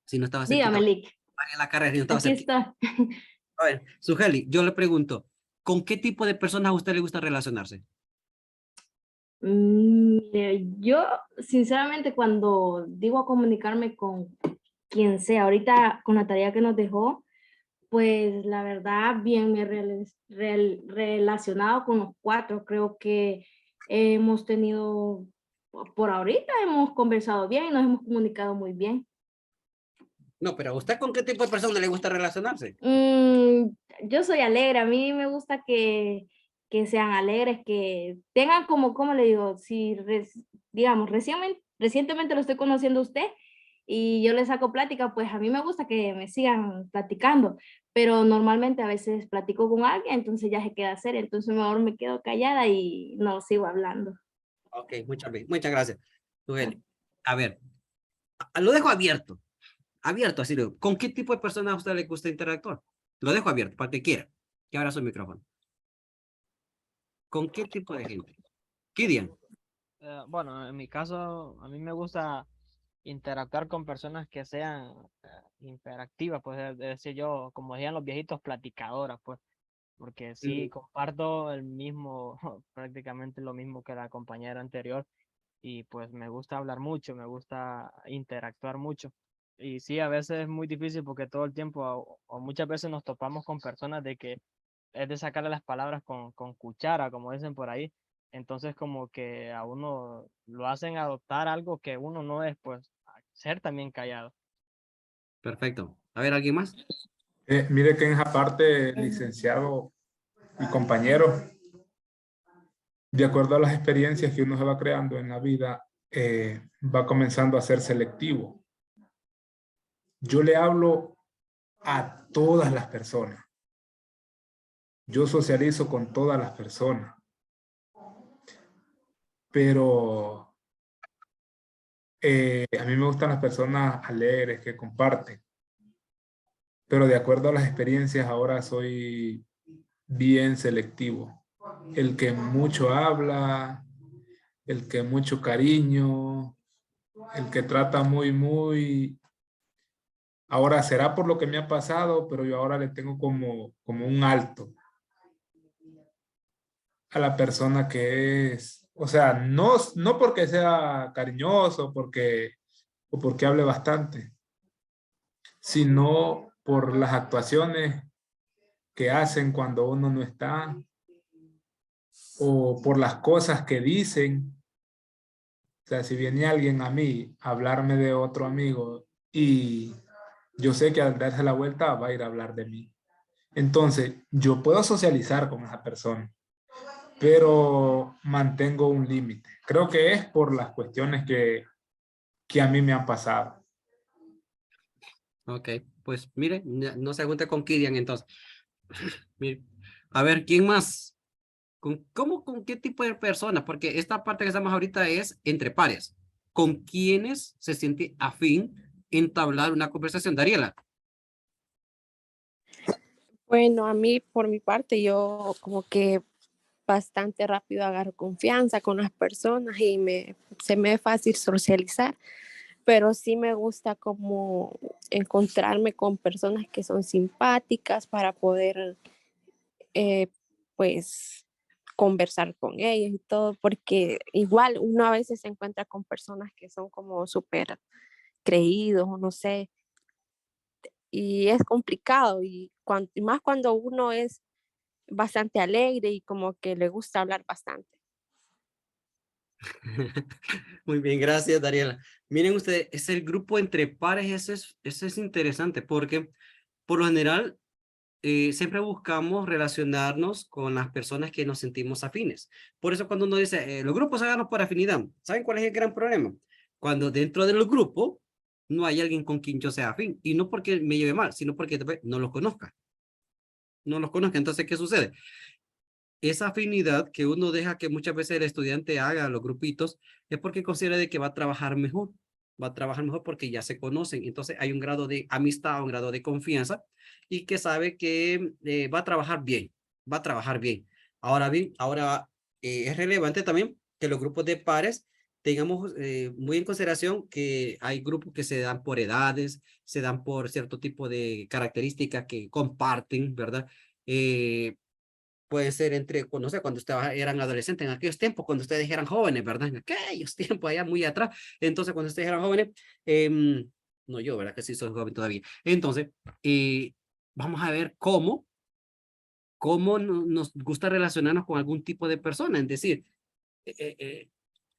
Si no estaba cerquita. Dígame, Lick. La carrera, no estaba Aquí cerquita. está. A ver, Sugeli, yo le pregunto, ¿con qué tipo de personas a usted le gusta relacionarse? Yo, sinceramente, cuando digo a comunicarme con quien sea, ahorita con la tarea que nos dejó, pues la verdad, bien me he relacionado con los 4. Creo que hemos tenido, por ahorita hemos conversado bien y nos hemos comunicado muy bien. No, pero ¿a usted con qué tipo de personas le gusta relacionarse? Yo soy alegre, a mí me gusta que sean alegres, que tengan como le digo, si digamos, recientemente lo estoy conociendo a usted y yo le saco plática, pues a mí me gusta que me sigan platicando, pero normalmente a veces platico con alguien, entonces ya se queda serio, entonces mejor me quedo callada y no sigo hablando. Ok, muchas gracias. Sugeli, a ver, lo dejo abierto, así luego. ¿Con qué tipo de personas a usted le gusta interactuar? Lo dejo abierto, para que quiera. Que abra su micrófono. ¿Con qué tipo de gente? Kidian. Bueno, en mi caso, a mí me gusta interactuar con personas que sean interactivas, pues es decir, yo, como decían los viejitos, platicadoras, pues, porque sí, comparto el mismo, prácticamente lo mismo que la compañera anterior, y pues me gusta hablar mucho, me gusta interactuar mucho. Y sí, a veces es muy difícil porque todo el tiempo, o muchas veces nos topamos con personas de que es de sacarle las palabras con cuchara, como dicen por ahí. Entonces como que a uno lo hacen adoptar algo que uno no es, pues ser también callado. Perfecto. A ver, ¿alguien más? Mire que en esa parte, licenciado y compañero, de acuerdo a las experiencias que uno se va creando en la vida, va comenzando a ser selectivo. Yo le hablo a todas las personas. Yo socializo con todas las personas, pero a mí me gustan las personas alegres que comparten, pero de acuerdo a las experiencias ahora soy bien selectivo. El que mucho habla, el que mucho cariño, el que trata muy. Ahora será por lo que me ha pasado, pero yo ahora le tengo como un alto a la persona que es, o sea, no porque sea cariñoso, o porque hable bastante, sino por las actuaciones que hacen cuando uno no está, o por las cosas que dicen. O sea, si viene alguien a mí a hablarme de otro amigo y yo sé que al darse la vuelta va a ir a hablar de mí. Entonces, yo puedo socializar con esa persona, pero mantengo un límite. Creo que es por las cuestiones que a mí me han pasado. Ok, pues mire, no se junte con Kirian entonces. Mire, a ver, ¿quién más? ¿Con qué tipo de personas? Porque esta parte que estamos ahorita es entre pares. ¿Con quiénes se siente afín entablar una conversación? Dariela. Bueno, a mí, por mi parte, yo como que bastante rápido agarro confianza con las personas y se me es fácil socializar, pero sí me gusta como encontrarme con personas que son simpáticas para poder, pues, conversar con ellos y todo, porque igual uno a veces se encuentra con personas que son como súper creídos o no sé, y es complicado y más cuando uno es bastante alegre y como que le gusta hablar bastante. Muy bien, gracias, Dariela. Miren ustedes, es el grupo entre pares, ese es interesante porque por lo general siempre buscamos relacionarnos con las personas que nos sentimos afines. Por eso cuando uno dice, los grupos se hagan por afinidad, ¿saben cuál es el gran problema? Cuando dentro del grupo no hay alguien con quien yo sea afín, y no porque me lleve mal, sino porque no los conozca. No los conozca, entonces, ¿qué sucede? Esa afinidad que uno deja que muchas veces el estudiante haga los grupitos es porque considera de que va a trabajar mejor. Va a trabajar mejor porque ya se conocen. Entonces hay un grado de amistad, un grado de confianza y que sabe que va a trabajar bien. Va a trabajar bien. Ahora bien, es relevante también que los grupos de pares tengamos muy en consideración que hay grupos que se dan por edades, se dan por cierto tipo de características que comparten, ¿verdad? Puede ser entre, no sé, cuando ustedes eran adolescentes, en aquellos tiempos, cuando ustedes eran jóvenes, ¿verdad? En aquellos tiempos, allá muy atrás. Entonces, cuando ustedes eran jóvenes, no yo, ¿verdad? Que sí soy joven todavía. Entonces, vamos a ver cómo nos gusta relacionarnos con algún tipo de persona. Es decir, en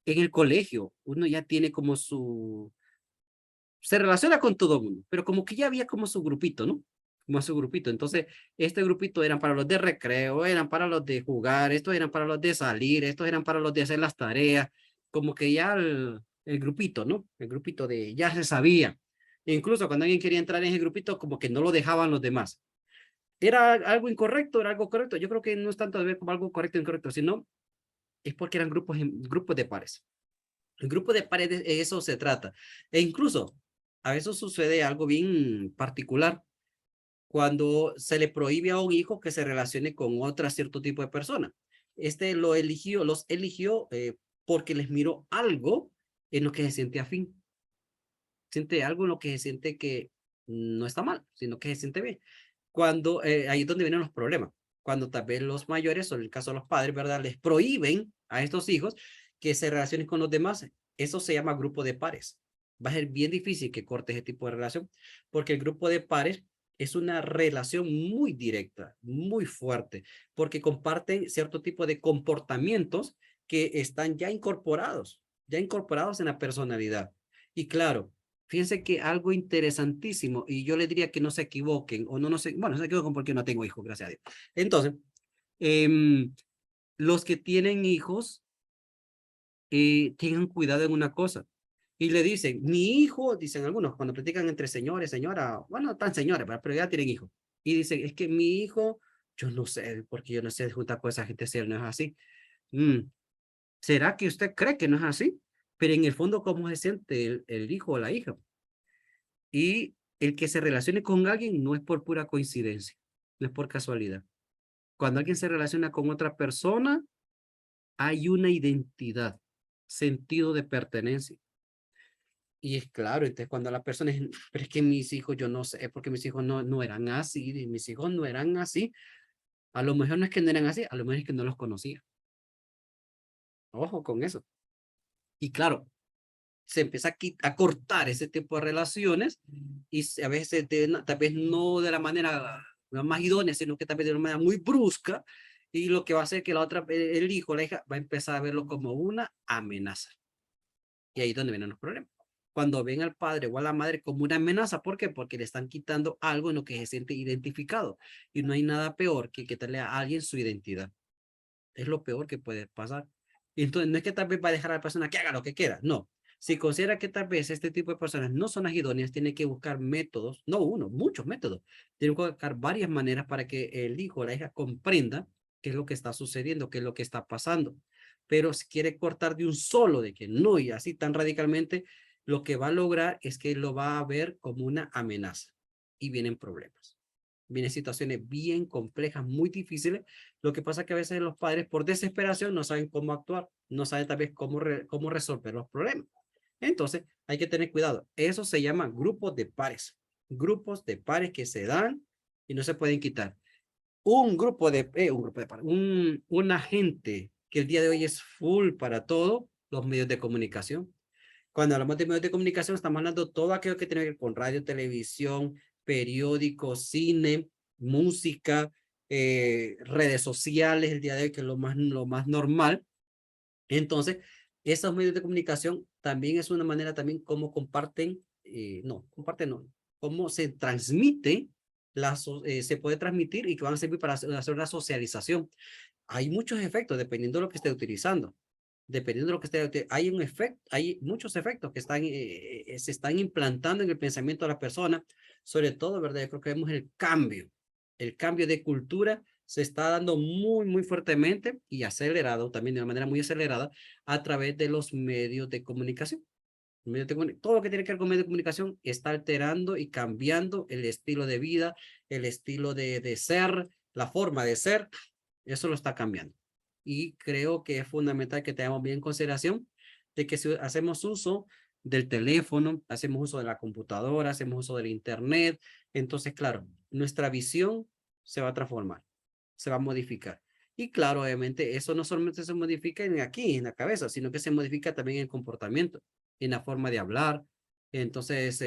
el colegio, uno ya tiene como se relaciona con todo el mundo, pero como que ya había como su grupito, ¿no? Como su grupito. Entonces, este grupito eran para los de recreo, eran para los de jugar, estos eran para los de salir, estos eran para los de hacer las tareas, como que ya el grupito, ¿no? El grupito de ya se sabía. E incluso cuando alguien quería entrar en ese grupito, como que no lo dejaban los demás. ¿Era algo incorrecto? ¿Era algo correcto? Yo creo que no es tanto de ver como algo correcto o incorrecto, sino es porque eran grupos de pares. El grupo de pares de eso se trata. E incluso a veces sucede algo bien particular cuando se le prohíbe a un hijo que se relacione con otra cierto tipo de persona. Los eligió porque les miró algo en lo que se siente afín. Siente algo en lo que se siente que no está mal, sino que se siente bien. Cuando ahí es donde vienen los problemas. Cuando tal vez los mayores, o en el caso de los padres, ¿verdad? Les prohíben a estos hijos que se relacionen con los demás. Eso se llama grupo de pares. Va a ser bien difícil que corte ese tipo de relación, porque el grupo de pares es una relación muy directa, muy fuerte, porque comparten cierto tipo de comportamientos que están ya incorporados en la personalidad. Y claro, fíjense que algo interesantísimo, y yo le diría que no se equivoquen, o no sé, bueno, se equivocan porque no tengo hijos, gracias a Dios. Entonces, los que tienen hijos, tengan cuidado en una cosa. Y le dicen, mi hijo, dicen algunos, cuando platican entre señores, señora, bueno, tan señores, pero ya tienen hijos. Y dicen, es que mi hijo Yo no sé, porque yo no sé juntar con esa gente si no es así. ¿Será que usted cree que no es así? Pero en el fondo, ¿cómo se siente el hijo o la hija? Y el que se relacione con alguien no es por pura coincidencia, no es por casualidad. Cuando alguien se relaciona con otra persona, hay una identidad, sentido de pertenencia. Y es claro, entonces cuando la persona es, pero es que mis hijos, yo no sé, porque mis hijos no eran así, y mis hijos no eran así. A lo mejor no es que no eran así, a lo mejor es que no los conocía. Ojo con eso. Y claro, se empieza a cortar ese tipo de relaciones y a veces tal vez no de la manera más idónea, sino que tal vez de una manera muy brusca, y lo que va a hacer que la otra, el hijo, la hija, va a empezar a verlo como una amenaza. Y ahí es donde vienen los problemas. Cuando ven al padre o a la madre como una amenaza, ¿por qué? Porque le están quitando algo en lo que se siente identificado. Y no hay nada peor que quitarle a alguien su identidad. Es lo peor que puede pasar. Y entonces no es que tal vez va a dejar a la persona que haga lo que quiera, no. Si considera que tal vez este tipo de personas no son las idóneas, tiene que buscar métodos, no uno, muchos métodos. Tiene que buscar varias maneras para que el hijo o la hija comprenda qué es lo que está sucediendo, qué es lo que está pasando. Pero si quiere cortar de un solo, de que no, y así tan radicalmente, lo que va a lograr es que lo va a ver como una amenaza. Y vienen problemas. Vienen situaciones bien complejas, muy difíciles. Lo que pasa es que a veces los padres por desesperación no saben cómo actuar, no saben tal vez cómo resolver los problemas. Entonces hay que tener cuidado. Eso se llama grupos de pares. Grupos de pares que se dan y no se pueden quitar. Un grupo de pares, un agente que el día de hoy es full para todo, los medios de comunicación. Cuando hablamos de medios de comunicación, estamos hablando de todo aquello que tiene que ver con radio, televisión, periódicos, cine, música, redes sociales, el día de hoy, que es lo más normal. Entonces, esos medios de comunicación también es una manera también como comparten, cómo se transmite, se puede transmitir y que van a servir para hacer una socialización. Hay muchos efectos dependiendo de lo que esté utilizando. Dependiendo de lo que esté, hay muchos efectos que se están implantando en el pensamiento de la persona, sobre todo, ¿verdad? Yo creo que vemos el cambio de cultura se está dando muy fuertemente y acelerado, también de una manera muy acelerada, a través de los medios de comunicación. Todo lo que tiene que ver con medios de comunicación está alterando y cambiando el estilo de vida, el estilo de ser, la forma de ser, eso lo está cambiando. Y creo que es fundamental que tengamos bien en consideración de que si hacemos uso del teléfono, hacemos uso de la computadora, hacemos uso del internet, entonces, claro, nuestra visión se va a transformar, se va a modificar. Y claro, obviamente, eso no solamente se modifica aquí, en la cabeza, sino que se modifica también en el comportamiento, en la forma de hablar. Entonces,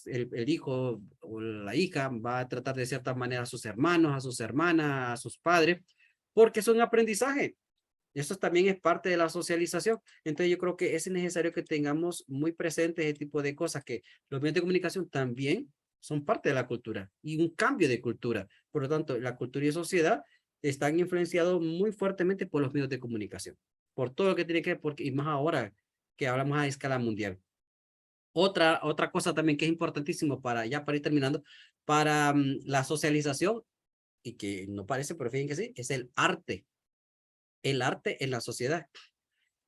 el hijo o la hija va a tratar de cierta manera a sus hermanos, a sus hermanas, a sus padres, porque es un aprendizaje. Eso también es parte de la socialización. Entonces yo creo que es necesario que tengamos muy presente ese tipo de cosas, que los medios de comunicación también son parte de la cultura y un cambio de cultura. Por lo tanto, la cultura y la sociedad están influenciados muy fuertemente por los medios de comunicación, por todo lo que tiene que ver, y más ahora que hablamos a escala mundial. Otra cosa también que es importantísimo para ir terminando, para la socialización, y que no parece, pero fíjense que sí, es el arte. El arte en la sociedad.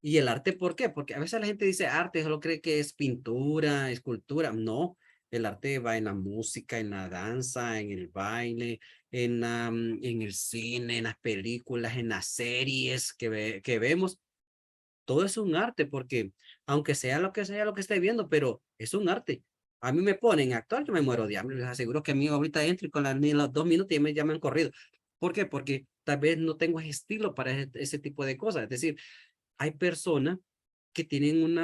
¿Y el arte por qué? Porque a veces la gente dice arte, solo cree que es pintura, escultura. No, el arte va en la música, en la danza, en el baile, en el cine, en las películas, en las series que vemos. Todo es un arte porque aunque sea lo que esté viendo, pero es un arte. A mí me ponen a actuar, yo me muero de hambre. Les aseguro que a mí ahorita entro y ni los 2 minutos ya me han corrido. ¿Por qué? Porque tal vez no tengo ese estilo para ese tipo de cosas. Es decir, hay personas que tienen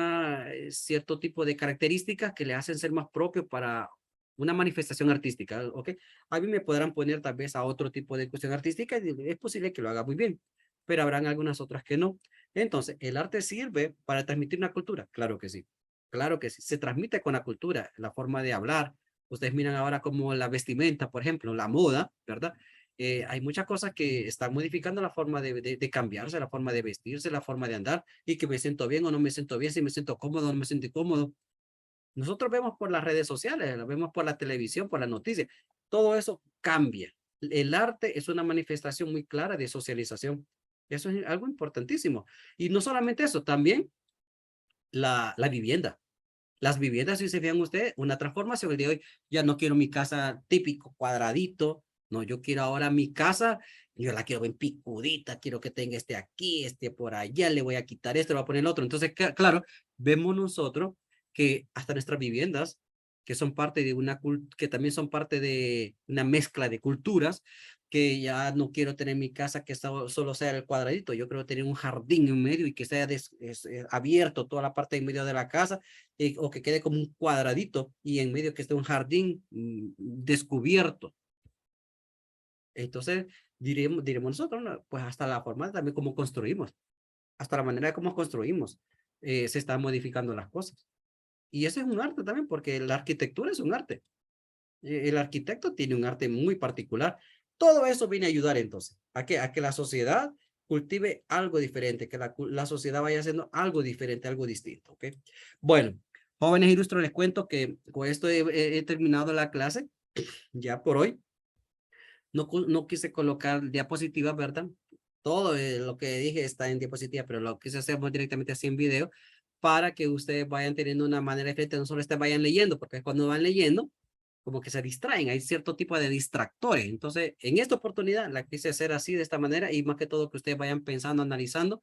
cierto tipo de características que le hacen ser más propios para una manifestación artística, ¿ok? A mí me podrán poner tal vez a otro tipo de cuestión artística y es posible que lo haga muy bien, pero habrán algunas otras que no. Entonces, ¿el arte sirve para transmitir una cultura? Claro que sí. Claro que sí. Se transmite con la cultura, la forma de hablar. Ustedes miran ahora como la vestimenta, por ejemplo, la moda, ¿verdad? Hay muchas cosas que están modificando la forma de cambiarse, la forma de vestirse, la forma de andar, y que me siento bien o no me siento bien, si me siento cómodo o no me siento cómodo. Nosotros vemos por las redes sociales, lo vemos por la televisión, por las noticias. Todo eso cambia. el arte es una manifestación muy clara de socialización. Eso es algo importantísimo. Y no solamente eso, también la vivienda. Las viviendas, si se fijan ustedes, una transformación el día de hoy. Ya no quiero mi casa típico cuadradito. No, yo quiero ahora mi casa, yo la quiero bien picudita, quiero que tenga este aquí, este por allá, le voy a quitar esto, le voy a poner el otro. Entonces, claro, vemos nosotros que hasta nuestras viviendas, que son parte de una que también son parte de una mezcla de culturas, que ya no quiero tener mi casa que solo sea el cuadradito, yo quiero tener un jardín en medio y que sea abierto toda la parte en medio de la casa, o que quede como un cuadradito y en medio que esté un jardín descubierto. Entonces, diremos nosotros, ¿no? Pues hasta la forma también como construimos, hasta la manera de cómo construimos, se están modificando las cosas. Y ese es un arte también, porque la arquitectura es un arte. El arquitecto tiene un arte muy particular. Todo eso viene a ayudar entonces, a que la sociedad cultive algo diferente, que la sociedad vaya haciendo algo diferente, algo distinto, ¿ok? Bueno, jóvenes ilustres, les cuento que con esto he terminado la clase, ya por hoy. No quise colocar diapositivas, ¿verdad? Todo lo que dije está en diapositiva, pero lo quise hacer directamente así en video para que ustedes vayan teniendo una manera diferente, no solo vayan leyendo, porque cuando van leyendo, como que se distraen, hay cierto tipo de distractores. Entonces, en esta oportunidad la quise hacer así, de esta manera, y más que todo que ustedes vayan pensando, analizando,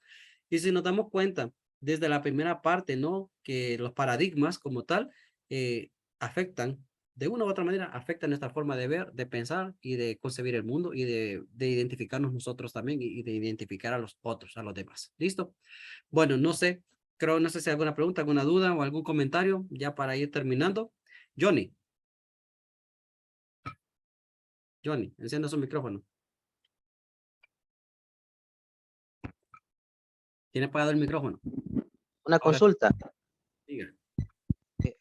y si nos damos cuenta, desde la primera parte, ¿no? Que los paradigmas como tal afectan, de una u otra manera, afectan nuestra forma de ver, de pensar y de concebir el mundo y de identificarnos nosotros también y de identificar a los otros, a los demás. ¿Listo? Bueno, no sé, no sé si hay alguna pregunta, alguna duda o algún comentario ya para ir terminando. Johnny, encienda su micrófono. ¿Tiene apagado el micrófono? Una Ahora, consulta. diga.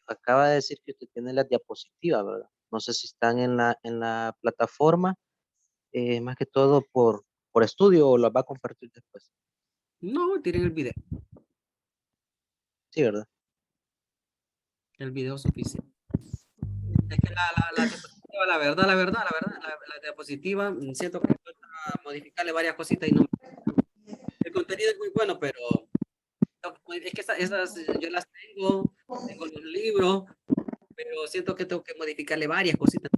Acaba de decir que usted tiene las diapositivas, ¿verdad? No sé si están en la plataforma, más que todo por estudio, o las va a compartir después. No, tienen el video. Sí, ¿verdad? El video suficiente. Es que la diapositiva, la diapositiva, siento que falta modificarle varias cositas y no. El contenido es muy bueno, pero es que esas yo las tengo los libros, pero siento que tengo que modificarle varias cositas.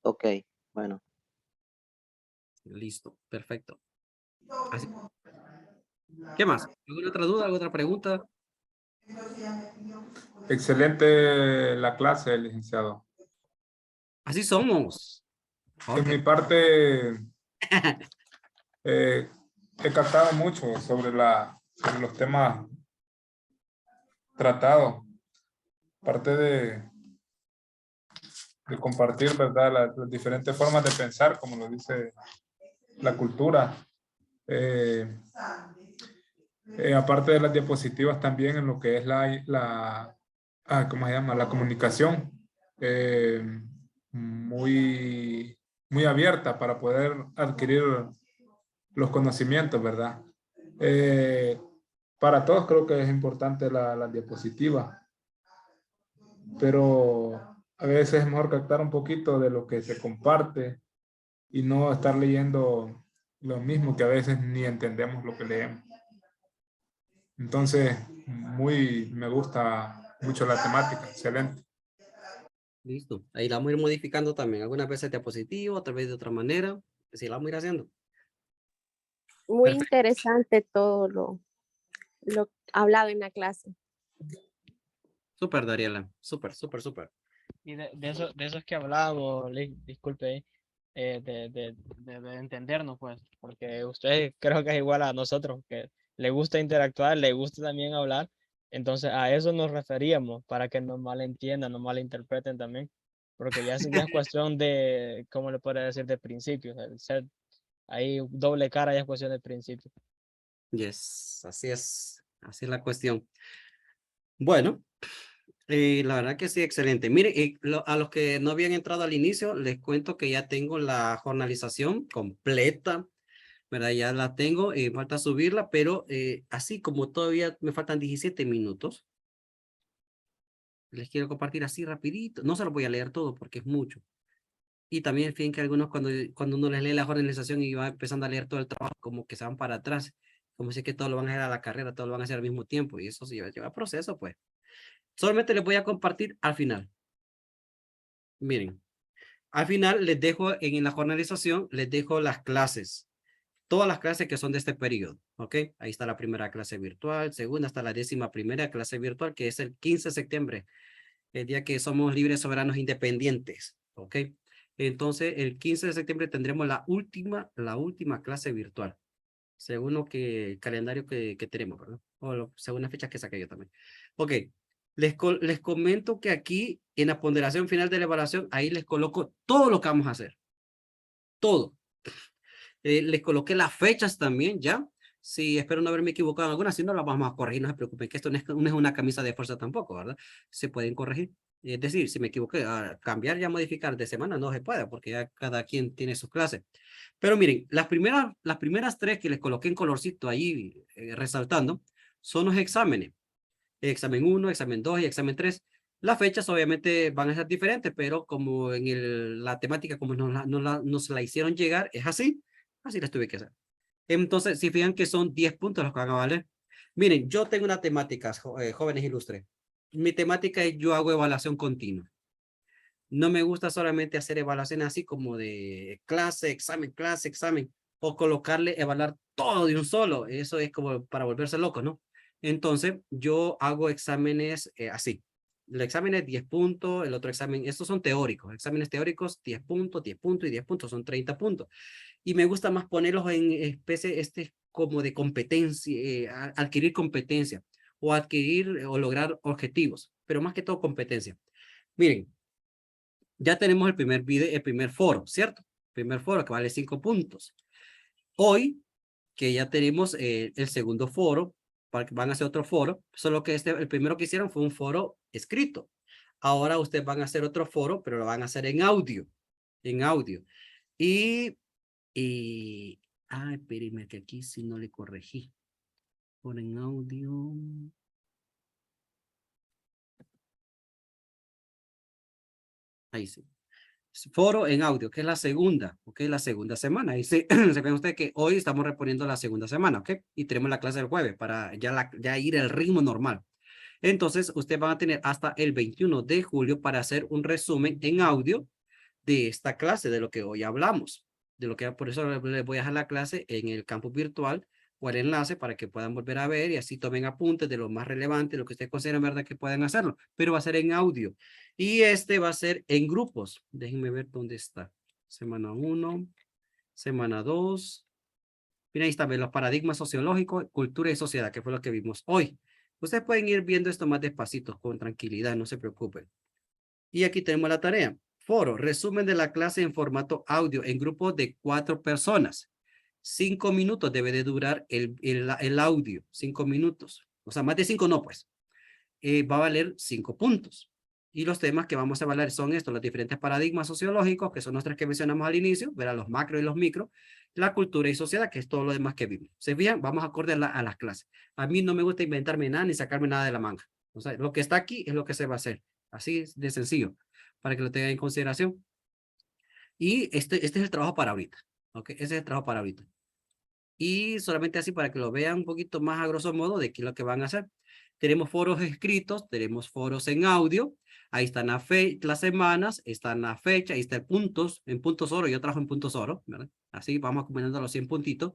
Ok, bueno. Listo, perfecto. Así. ¿Qué más? ¿Alguna otra duda, alguna otra pregunta? Excelente la clase, licenciado. Así somos. En mi parte, he captado mucho sobre los temas tratados. Parte de compartir, ¿verdad? Las diferentes formas de pensar, como lo dice la cultura. Aparte de las diapositivas, también en lo que es ¿cómo se llama? La comunicación. Muy abierta para poder adquirir los conocimientos, ¿verdad? Para todos creo que es importante la diapositiva, pero a veces es mejor captar un poquito de lo que se comparte y no estar leyendo lo mismo, que a veces ni entendemos lo que leemos. Entonces, me gusta mucho la temática, excelente. Listo. Ahí la vamos a ir modificando también. Algunas veces diapositiva, otras veces de otra manera. Así la vamos a ir haciendo. Muy Perfecto. interesante todo lo hablado en la clase. Súper, Dariela. Súper. Y de esos que hablábamos, disculpe, de entendernos, pues, porque usted creo que es igual a nosotros, que le gusta interactuar, le gusta también hablar, entonces a eso nos referíamos, para que nos malentiendan, nos malinterpreten también, porque ya es cuestión de, ¿cómo le puedo decir?, de principios, el ser ahí doble cara ya es cuestión de principios. Yes, así es la cuestión. Bueno, la verdad que sí, excelente. Mire, a los que no habían entrado al inicio, les cuento que ya tengo la jornalización completa, ¿verdad? Ya la tengo, falta subirla, pero así como todavía me faltan 17 minutos, Les quiero compartir así rapidito. No se lo voy a leer todo porque es mucho. Y también fíjense que algunos cuando uno les lee la organización y va empezando a leer todo el trabajo, como que se van para atrás. Como si es que todo lo van a hacer a la carrera, todo lo van a hacer al mismo tiempo. Y eso sí lleva proceso, pues. Solamente les voy a compartir al final. Miren, al final les dejo en la jornalización, les dejo las clases. Todas las clases que son de este periodo, ¿ok? Ahí está la primera clase virtual, segunda hasta la 11ª clase virtual, que es el 15 de septiembre, el día que somos libres, soberanos, independientes, ¿ok? Entonces, el 15 de septiembre tendremos la última clase virtual, según el calendario que tenemos, ¿verdad? O según las fechas que saqué yo también. Ok, les comento que aquí, en la ponderación final de la evaluación, ahí les coloco todo lo que vamos a hacer. Todo. Les coloqué las fechas también, ¿ya? Sí, espero no haberme equivocado en alguna, si no, las vamos a corregir, no se preocupen, que esto no es una camisa de fuerza tampoco, ¿verdad? Se pueden corregir. Es decir, si me equivoqué, cambiar y modificar de semana no se puede, porque ya cada quien tiene sus clases. Pero miren, las primeras 3 que les coloqué en colorcito ahí, resaltando, son los exámenes. Examen 1, examen 2 y examen 3. Las fechas obviamente van a ser diferentes, pero como en la temática, como nos la hicieron llegar, es así las tuve que hacer. Entonces, si fijan que son 10 puntos los que van a valer. Miren, yo tengo una temática, jóvenes ilustres. Mi temática es yo hago evaluación continua. No me gusta solamente hacer evaluación así como de clase, examen, o colocarle, evaluar todo de un solo. Eso es como para volverse loco, ¿no? Entonces, yo hago exámenes así. El examen es 10 puntos, el otro examen, estos son teóricos, exámenes teóricos, 10 puntos, 10 puntos y 10 puntos, son 30 puntos. Y me gusta más ponerlos en especie como de competencia, adquirir competencia, o adquirir o lograr objetivos, pero más que todo competencia. Miren, ya tenemos el primer foro, ¿cierto? Primer foro que vale 5 puntos. Hoy, que ya tenemos el segundo foro, van a hacer otro foro, solo que el primero que hicieron fue un foro escrito. Ahora ustedes van a hacer otro foro, pero lo van a hacer en audio. Y, espérenme que aquí sí no le corregí. Foro en audio. Ahí sí. Foro en audio, que es la segunda, ¿ok? La segunda semana. Y se ven ustedes que hoy estamos reponiendo la segunda semana, ¿ok? Y tenemos la clase del jueves para ya ir al ritmo normal. Entonces, ustedes van a tener hasta el 21 de julio para hacer un resumen en audio de esta clase, de lo que hoy hablamos. Por eso les voy a dejar la clase en el campus virtual o el enlace para que puedan volver a ver y así tomen apuntes de lo más relevante, lo que ustedes consideren, ¿verdad? Que puedan hacerlo, pero va a ser en audio. Y va a ser en grupos. Déjenme ver dónde está. Semana 1, semana 2. Mira, ahí están los paradigmas sociológicos, cultura y sociedad, que fue lo que vimos hoy. Ustedes pueden ir viendo esto más despacito, con tranquilidad, no se preocupen. Y aquí tenemos la tarea. Foro, resumen de la clase en formato audio en grupos de 4 personas. 5 minutos debe de durar el audio, 5 minutos. O sea, más de 5 no, pues. Va a valer 5 puntos. Y los temas que vamos a evaluar son estos, los diferentes paradigmas sociológicos, que son los 3 que mencionamos al inicio, verán los macro y los micro, la cultura y sociedad, que es todo lo demás que vimos. ¿Se fijan? Vamos acorde a las clases. A mí no me gusta inventarme nada ni sacarme nada de la manga. O sea, lo que está aquí es lo que se va a hacer. Así de sencillo, para que lo tengan en consideración. Y este es el trabajo para ahorita. ¿Ok? Ese es el trabajo para ahorita. Y solamente así para que lo vean un poquito más a grosso modo de qué es lo que van a hacer. Tenemos foros escritos, tenemos foros en audio. Ahí están las semanas, están la fecha, ahí está el puntos, en puntos oro. Yo trabajo en puntos oro, ¿verdad? Así vamos acumulando los 100 puntitos.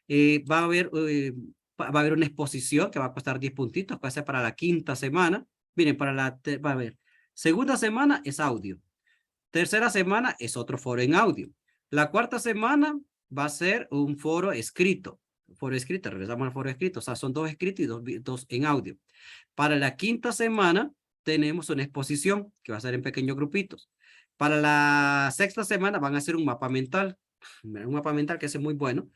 Va a haber una exposición que va a costar 10 puntitos, que va a ser para la 5ª semana. Miren, va a haber, segunda semana es audio. Tercera semana es otro foro en audio. La 4ª semana va a ser un foro escrito. Regresamos al foro escrito. O sea, son 2 escritos y 2 en audio. Para la 5ª semana tenemos una exposición que va a ser en pequeños grupitos. Para la 6ª semana van a hacer un mapa mental. Un mapa mental que es muy bueno.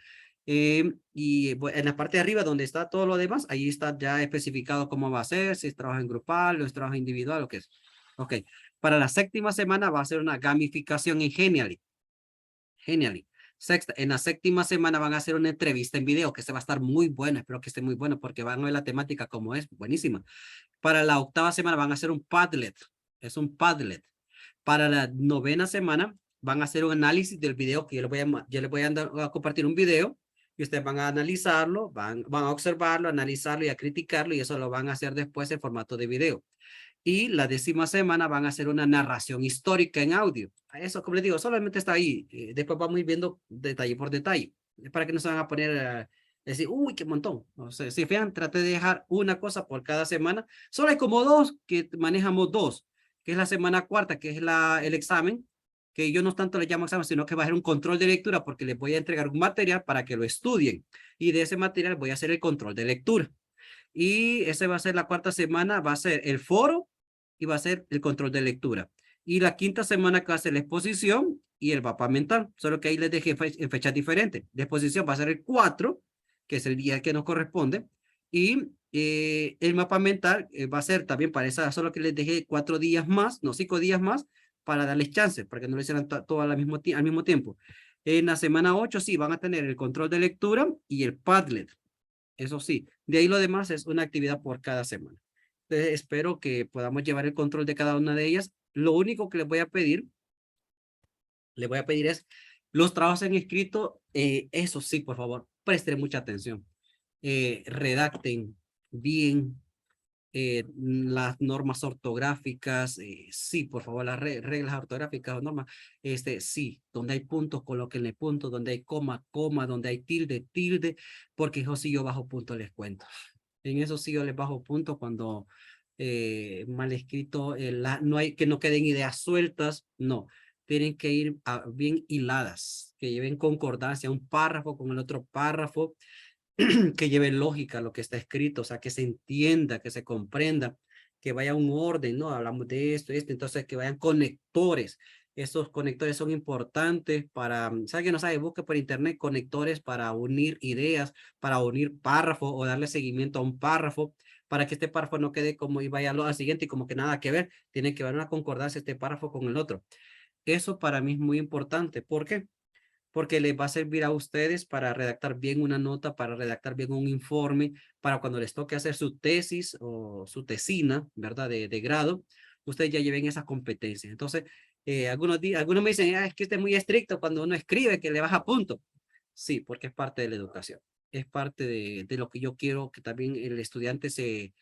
Y en la parte de arriba donde está todo lo demás, ahí está ya especificado cómo va a ser, si es trabajo en grupal o es trabajo individual o qué es. Ok. Para la 7ª semana va a ser una gamificación en Genially. En la 7ª semana van a hacer una entrevista en video que se va a estar muy buena. Espero que esté muy bueno porque van a ver la temática como es. Buenísima. Para la 8ª semana van a hacer un Padlet. Es un Padlet. Para la 9ª semana van a hacer un análisis del video que yo les voy a compartir un video y ustedes van a analizarlo, van a observarlo, analizarlo y a criticarlo y eso lo van a hacer después en formato de video. Y la 10ª semana van a hacer una narración histórica en audio. Eso, como les digo, solamente está ahí. Después vamos a ir viendo detalle por detalle. Para que no se van a poner a decir, uy, qué montón. O sea, si fijan, traté de dejar una cosa por cada semana. Solo hay como 2 que manejamos 2, que es la semana 4ª, que es el examen, que yo no tanto le llamo examen, sino que va a ser un control de lectura porque les voy a entregar un material para que lo estudien. Y de ese material voy a hacer el control de lectura. Y ese va a ser la 4ª semana, va a ser el foro y va a ser el control de lectura. Y la 5ª semana que va a ser la exposición y el mapa mental, solo que ahí les dejé en fechas diferentes. La exposición va a ser el 4, que es el día que nos corresponde, y el mapa mental va a ser también para esa, solo que les dejé 4 días más, no 5 días más, para darles chance, para que no lo hicieran todo al mismo tiempo. En la semana 8 sí, van a tener el control de lectura y el Padlet. Eso sí, de ahí lo demás es una actividad por cada semana. Entonces, espero que podamos llevar el control de cada una de ellas. Lo único que les voy a pedir es los trabajos en escrito, eso sí, por favor, presten mucha atención. Redacten bien las normas ortográficas, sí, por favor, las reglas ortográficas o normas, sí, donde hay puntos, colóquenle puntos, donde hay coma, donde hay tilde, porque eso sí yo bajo puntos les cuento. En eso sí yo les bajo puntos cuando mal escrito, que no queden ideas sueltas, no. Tienen que ir bien hiladas, que lleven concordancia, un párrafo con el otro párrafo, que lleve lógica lo que está escrito, o sea, que se entienda, que se comprenda, que vaya un orden, ¿no? Hablamos de esto, entonces que vayan conectores. Esos conectores son importantes para, si alguien no sabe, busque por internet conectores para unir ideas, para unir párrafos o darle seguimiento a un párrafo, para que este párrafo no quede como y vaya al siguiente y como que nada que ver, tiene que haber una concordancia este párrafo con el otro. Eso para mí es muy importante. ¿Por qué? Porque les va a servir a ustedes para redactar bien una nota, para redactar bien un informe, para cuando les toque hacer su tesis o su tesina, ¿verdad? De grado, ustedes ya lleven esas competencias. Entonces, algunos me dicen, es que usted es muy estricto cuando uno escribe, que le baja punto. Sí, porque es parte de la educación. Es parte de lo que yo quiero que también el estudiante se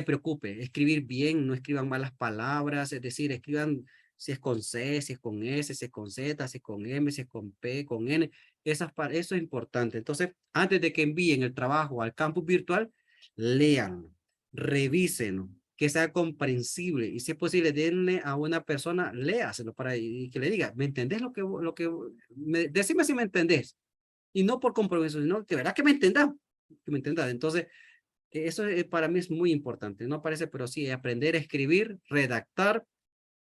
preocupe. Escribir bien, no escriban malas palabras, es decir, escriban si es con C, si es con S, si es con Z, si es con M, si es con P, con N. Eso es importante. Entonces, antes de que envíen el trabajo al campus virtual, léanlo, revísenlo, que sea comprensible y si es posible, denle a una persona, léaselo para y que le diga, ¿me entendés decime si me entendés? Y no por compromiso, sino que verás que me entendas, Entonces, eso para mí es muy importante. No parece, pero sí, aprender a escribir, redactar,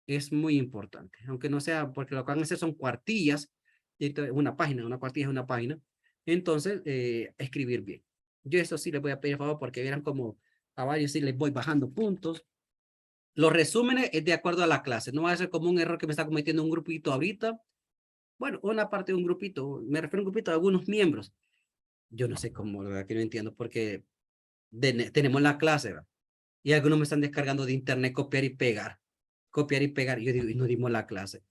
es muy importante, aunque no sea, porque lo que van a hacer son cuartillas, una cuartilla es una página, entonces escribir bien. Yo eso sí les voy a pedir favor porque vieran como a varios sí les voy bajando puntos. Los resúmenes es de acuerdo a la clase, no va a ser como un error que me está cometiendo un grupito ahorita. Bueno, una parte de un grupito, me refiero a un grupito de algunos miembros. Yo no sé cómo, la verdad que no entiendo, porque tenemos la clase, ¿verdad? Y algunos me están descargando de internet copiar y pegar. Y yo digo, y no dimos la clase.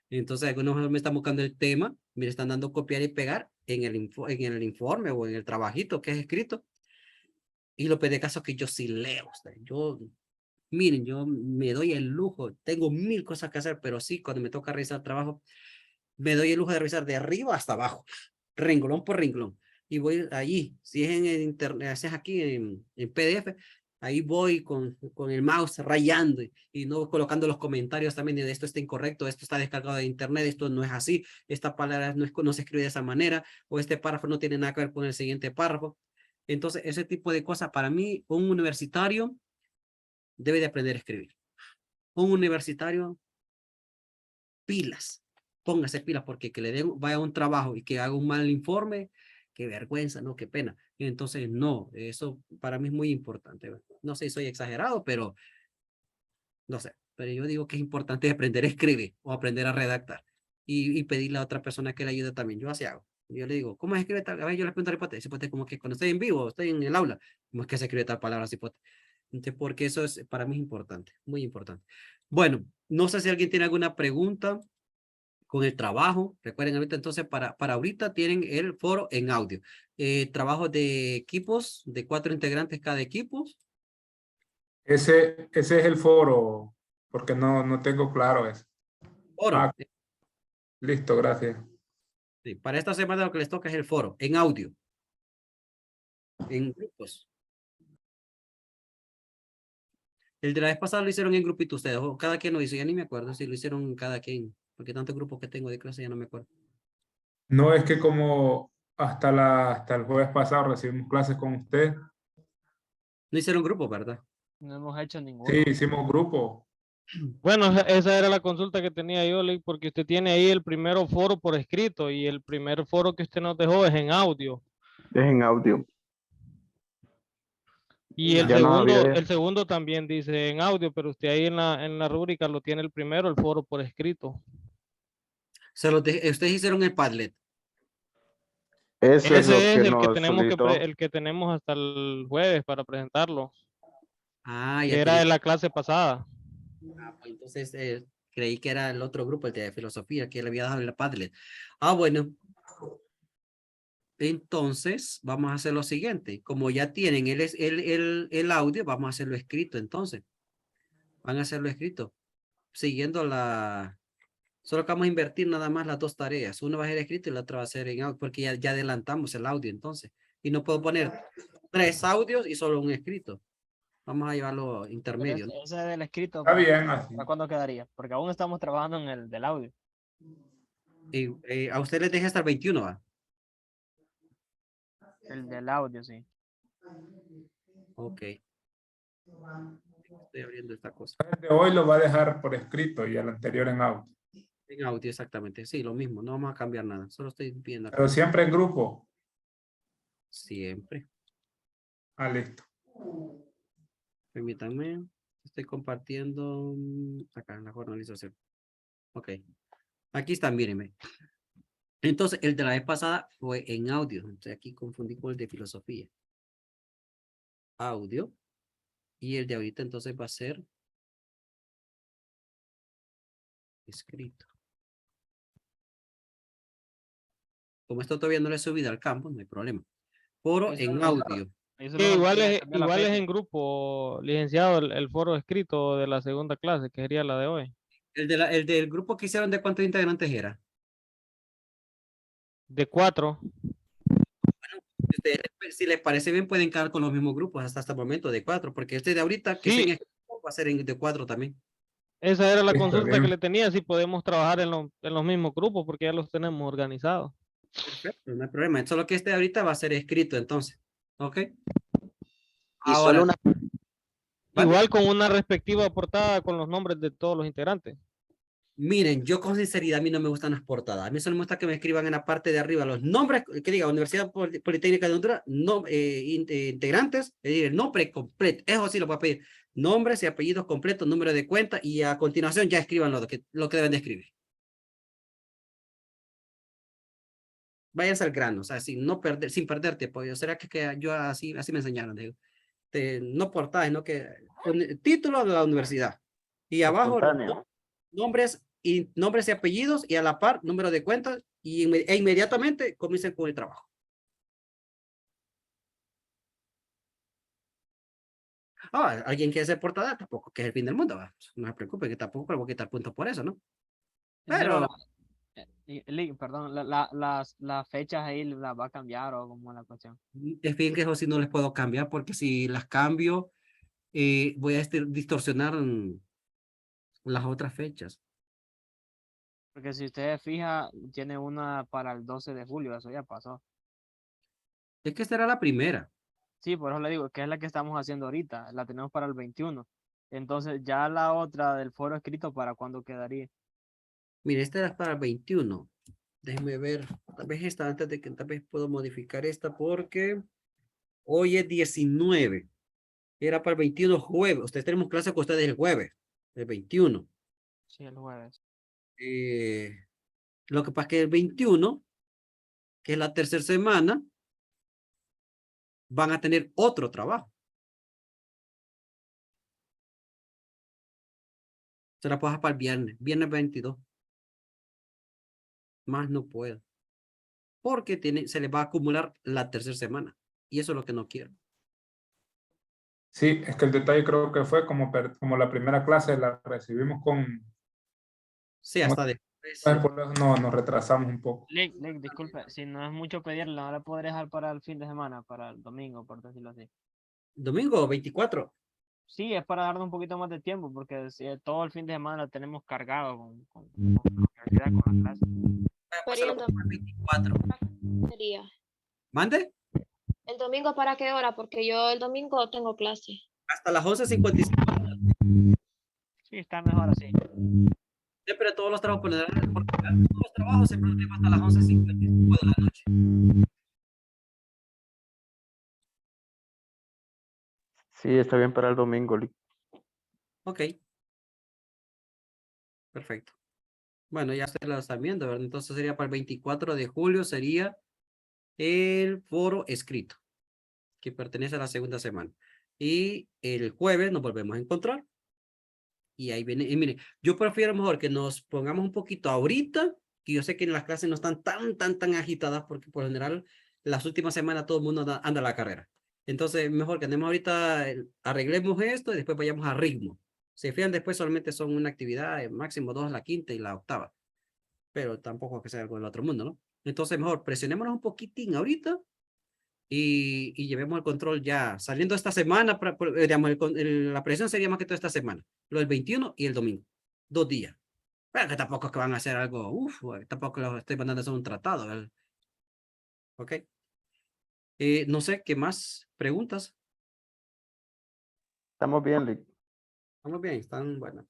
Entonces, algunos me están buscando el tema, me están dando copiar y pegar en el informe o en el trabajito que es escrito. Y lo de caso que yo sí leo. Miren, yo me doy el lujo, tengo 1000 cosas que hacer, pero sí, cuando me toca revisar trabajo, me doy el lujo de revisar de arriba hasta abajo, renglón por renglón. Y voy allí, si es en el internet, si es aquí en PDF, ahí voy con el mouse rayando y no colocando los comentarios también de esto está incorrecto, esto está descargado de internet, esto no es así, esta palabra no se escribe de esa manera, o este párrafo no tiene nada que ver con el siguiente párrafo. Entonces, ese tipo de cosas para mí, un universitario debe de aprender a escribir. Un universitario, pilas, póngase pilas porque que le den, vaya a un trabajo y que haga un mal informe, qué vergüenza, ¿no? Qué pena. Entonces, no, eso para mí es muy importante. No sé si soy exagerado, pero no sé. Pero yo digo que es importante aprender a escribir o aprender a redactar y pedirle a otra persona que le ayude también. Yo así hago. Yo le digo, ¿cómo se escribe tal? A ver, yo le pregunto a Cipote, como que cuando estoy en vivo, estoy en el aula, ¿cómo es que se escribe tal palabra, Cipote? Entonces, porque eso es, para mí es importante, muy importante. Bueno, no sé si alguien tiene alguna pregunta con el trabajo. Recuerden ahorita, entonces, para ahorita tienen el foro en audio. Trabajo de equipos, de 4 integrantes cada equipo. Ese es el foro, porque no tengo claro eso. Foro. Ah, listo, gracias. Sí, para esta semana lo que les toca es el foro, en audio. En grupos. El de la vez pasada lo hicieron en grupito ustedes, o cada quien lo hizo, ya ni me acuerdo si lo hicieron cada quien, porque tantos grupos que tengo de clase ya no me acuerdo. No es que como hasta el jueves pasado recibimos clases con usted. No hicieron grupo, ¿verdad? No hemos hecho ninguno. Sí, hicimos grupo. Bueno, esa era la consulta que tenía yo, Lee, porque usted tiene ahí el primero foro por escrito y el primer foro que usted nos dejó es en audio. Es en audio. Y Ya nos había- el segundo también dice en audio, pero usted ahí en la rúbrica lo tiene el primero, el foro por escrito. Ustedes hicieron el Padlet. Eso es lo Ese es que el que nos tenemos solicitó. el que tenemos hasta el jueves para presentarlo. Ah, Que ya era te de la clase pasada. pues entonces creí que era el otro grupo, el de filosofía, que le había dado el Padlet. Ah, bueno. Entonces, vamos a hacer lo siguiente. Como ya tienen el audio, vamos a hacerlo escrito entonces. Van a hacerlo escrito. Siguiendo solo que vamos a invertir nada más las dos tareas. Una va a ser escrito y la otra va a ser en audio, porque ya adelantamos el audio entonces. Y no puedo poner 3 audios y solo un escrito. Vamos a llevarlo Pero intermedio, ¿no? ese del escrito, Está bien así. ¿para cuándo quedaría? Porque aún estamos trabajando en el del audio. Y, a usted les deja hasta el 21, ¿va? El del audio, sí. Ok. Estoy abriendo esta cosa. El de hoy lo va a dejar por escrito y el anterior en audio. En audio, exactamente. Sí, lo mismo. No vamos a cambiar nada. Solo estoy viendo acá. Pero siempre en grupo. Siempre. Ah, listo. Permítanme. Estoy compartiendo acá en la jornalización. Ok. Aquí están, mírenme. Entonces, el de la vez pasada fue en audio. Entonces, aquí confundí con el de filosofía. Audio. Y el de ahorita entonces va a ser escrito. Como esto todavía no le he subido al campo, no hay problema. Foro Ahí en solo- audio. ahí solo Sí, igual faltaría es, cambiar la igual es fecha. en grupo, licenciado, el foro escrito de la segunda clase, que sería la de hoy. El del grupo que hicieron, ¿de cuántos integrantes era? De 4. Si les parece bien, pueden quedar con los mismos grupos hasta el momento de 4, porque este de ahorita que Sí. es va a ser de 4 también. Esa era la Listo, consulta bien. que le tenía, si podemos trabajar en los mismos grupos, porque ya los tenemos organizados. Perfecto, no hay problema. Solo que este de ahorita va a ser escrito entonces. ¿Ok? Y solo una, Igual con una respectiva portada con los nombres de todos los integrantes. Miren, yo con sinceridad a mí no me gustan las portadas. A mí solo me gusta que me escriban en la parte de arriba los nombres, que diga Universidad Politécnica de Honduras, no, integrantes, es decir, el nombre completo. Eso sí lo voy a pedir. Nombres y apellidos completos, número de cuenta y a continuación ya escriban lo que deben de escribir. Váyanse al grano, o sea, sin perder tiempo. ¿Será que yo así me enseñaron? Digo, no portadas, sino que con el título de la universidad. Y abajo Espontáneo. nombres y apellidos y a la par número de cuenta e inmediatamente comiencen con el trabajo. Alguien quiere ser portada, tampoco que es el fin del mundo, ¿va? No se preocupen, que tampoco le voy a quitar puntos por eso, ¿no? Pero Perdón, las fechas ahí las va a cambiar o como la cuestión. es bien que eso sí no les puedo cambiar porque si las cambio voy a distorsionar las otras fechas. Porque si usted fija, tiene una para el 12 de julio, eso ya pasó. Es que esta era la primera. Sí, por eso le digo que es la que estamos haciendo ahorita, la tenemos para el 21. Entonces ya la otra del foro escrito, ¿para cuándo quedaría? Mire, esta era para el 21. Déjenme ver, tal vez esta antes de que tal vez puedo modificar esta porque hoy es 19. Era para el 21 jueves. Ustedes tenemos clase con ustedes el jueves, el 21. Sí, el jueves. Lo que pasa es que el 21, que es la tercera semana, van a tener otro trabajo. Se la puedo dejar para el viernes 22. Más no puedo. Porque se les va a acumular la tercera semana. Y eso es lo que no quiero. Sí, es que el detalle creo que fue como la primera clase la recibimos con... Sí, hasta después. Por eso nos retrasamos un poco. Lick, disculpe, si no es mucho pedirle, no la podré dejar para el fin de semana, para el domingo, por decirlo así. Domingo 24. Sí, es para darnos un poquito más de tiempo, porque si todo el fin de semana lo tenemos cargado con la clase. Pero el 24. sería. ¿Mande? ¿El domingo para qué hora? Porque yo el domingo tengo clase. Hasta las 11:55. Sí, está mejor así. Siempre todos los trabajos, porque todos los trabajos siempre los tengo hasta las 11:55 de la noche. Sí, está bien para el domingo, Lick. Ok. Perfecto. Bueno, ya se lo están viendo, ¿verdad? Entonces sería para el 24 de julio, sería el foro escrito, que pertenece a la segunda semana. Y el jueves nos volvemos a encontrar. Y ahí viene, y mire, yo prefiero mejor que nos pongamos un poquito ahorita, que yo sé que en las clases no están tan agitadas, porque por lo general las últimas semanas todo el mundo anda a la carrera. Entonces, mejor que andemos ahorita, arreglemos esto y después vayamos a ritmo. Se fijan, después solamente son una actividad, máximo 2 la quinta y la octava. Pero tampoco es que sea algo del otro mundo, ¿no? Entonces, mejor presionémonos un poquitín ahorita y llevemos el control ya saliendo esta semana. Digamos, la presión sería más que toda esta semana, lo del 21 y el domingo, 2 días. Pero que tampoco es que van a hacer algo, tampoco los estoy mandando a hacer un tratado, ¿verdad? Ok. No sé, ¿qué más preguntas? Estamos bien, Lick. Estamos bien, están buenas.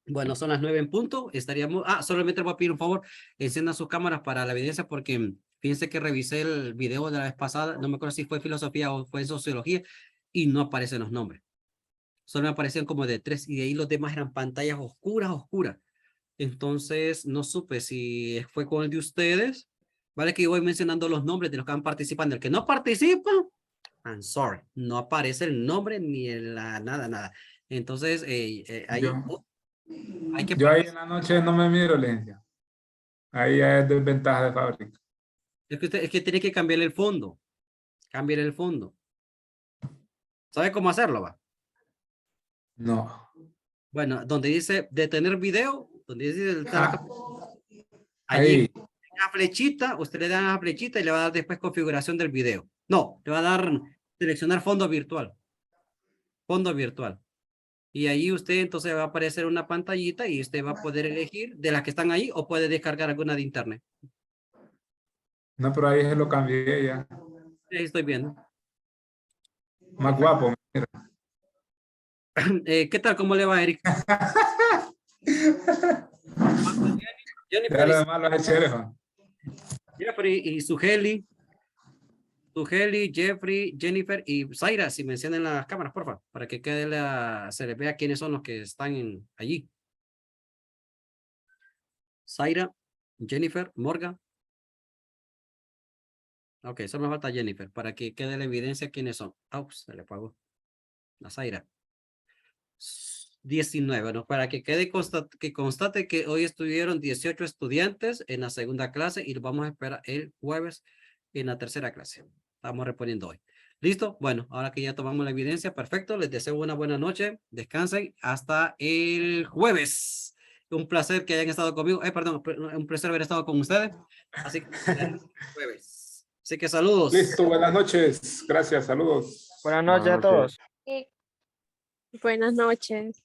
Bueno, son las 9 en punto. Estaríamos. Solamente les voy a pedir un favor. Enciendan sus cámaras para la evidencia, porque fíjense que revisé el video de la vez pasada. No me acuerdo si fue filosofía o fue sociología, y no aparecen los nombres. Solo me aparecían como de 3, y de ahí los demás eran pantallas oscuras. Entonces, no supe si fue con el de ustedes. Vale, que yo voy mencionando los nombres de los que van participando. El que no participa, I'm sorry, no aparece el nombre ni nada. Entonces, ahí. Hay que Yo ahí en la noche no me miro, Lencia. Ahí ya es desventaja de fábrica. Es que tiene que cambiar el fondo. Cambiar el fondo. ¿Sabe cómo hacerlo, va? No. Bueno, donde dice detener video, donde dice Ahí. allí una flechita, usted le da una flechita y le va a dar después configuración del video. No, le va a dar seleccionar fondo virtual. Fondo virtual. Y ahí usted entonces va a aparecer una pantallita y usted va a poder elegir de las que están ahí, o puede descargar alguna de internet. No, pero ahí se lo cambié ya. Ahí estoy viendo. Más guapo, mira. ¿Qué tal? ¿Cómo le va, Eric? Ya lo demás lo es chévere. Jeffrey y Sugeli, Jeffrey, Jennifer y Zaira, si me encienden las cámaras, por favor, para que se les vea quiénes son los que están allí. Zaira, Jennifer, Morgan. Ok, solo me falta Jennifer, para que quede la evidencia quiénes son. Se le apagó. La Zaira. 19, bueno, para que quede constate que hoy estuvieron 18 estudiantes en la segunda clase y vamos a esperar el jueves en la tercera clase. Estamos reponiendo hoy. ¿Listo? Bueno, ahora que ya tomamos la evidencia, perfecto. Les deseo una buena noche. Descansen hasta el jueves. Un placer que hayan estado conmigo. Perdón, un placer haber estado con ustedes. Así que el jueves. Así que saludos. Listo, buenas noches. Gracias, saludos. Buenas noches a todos. Buenas noches.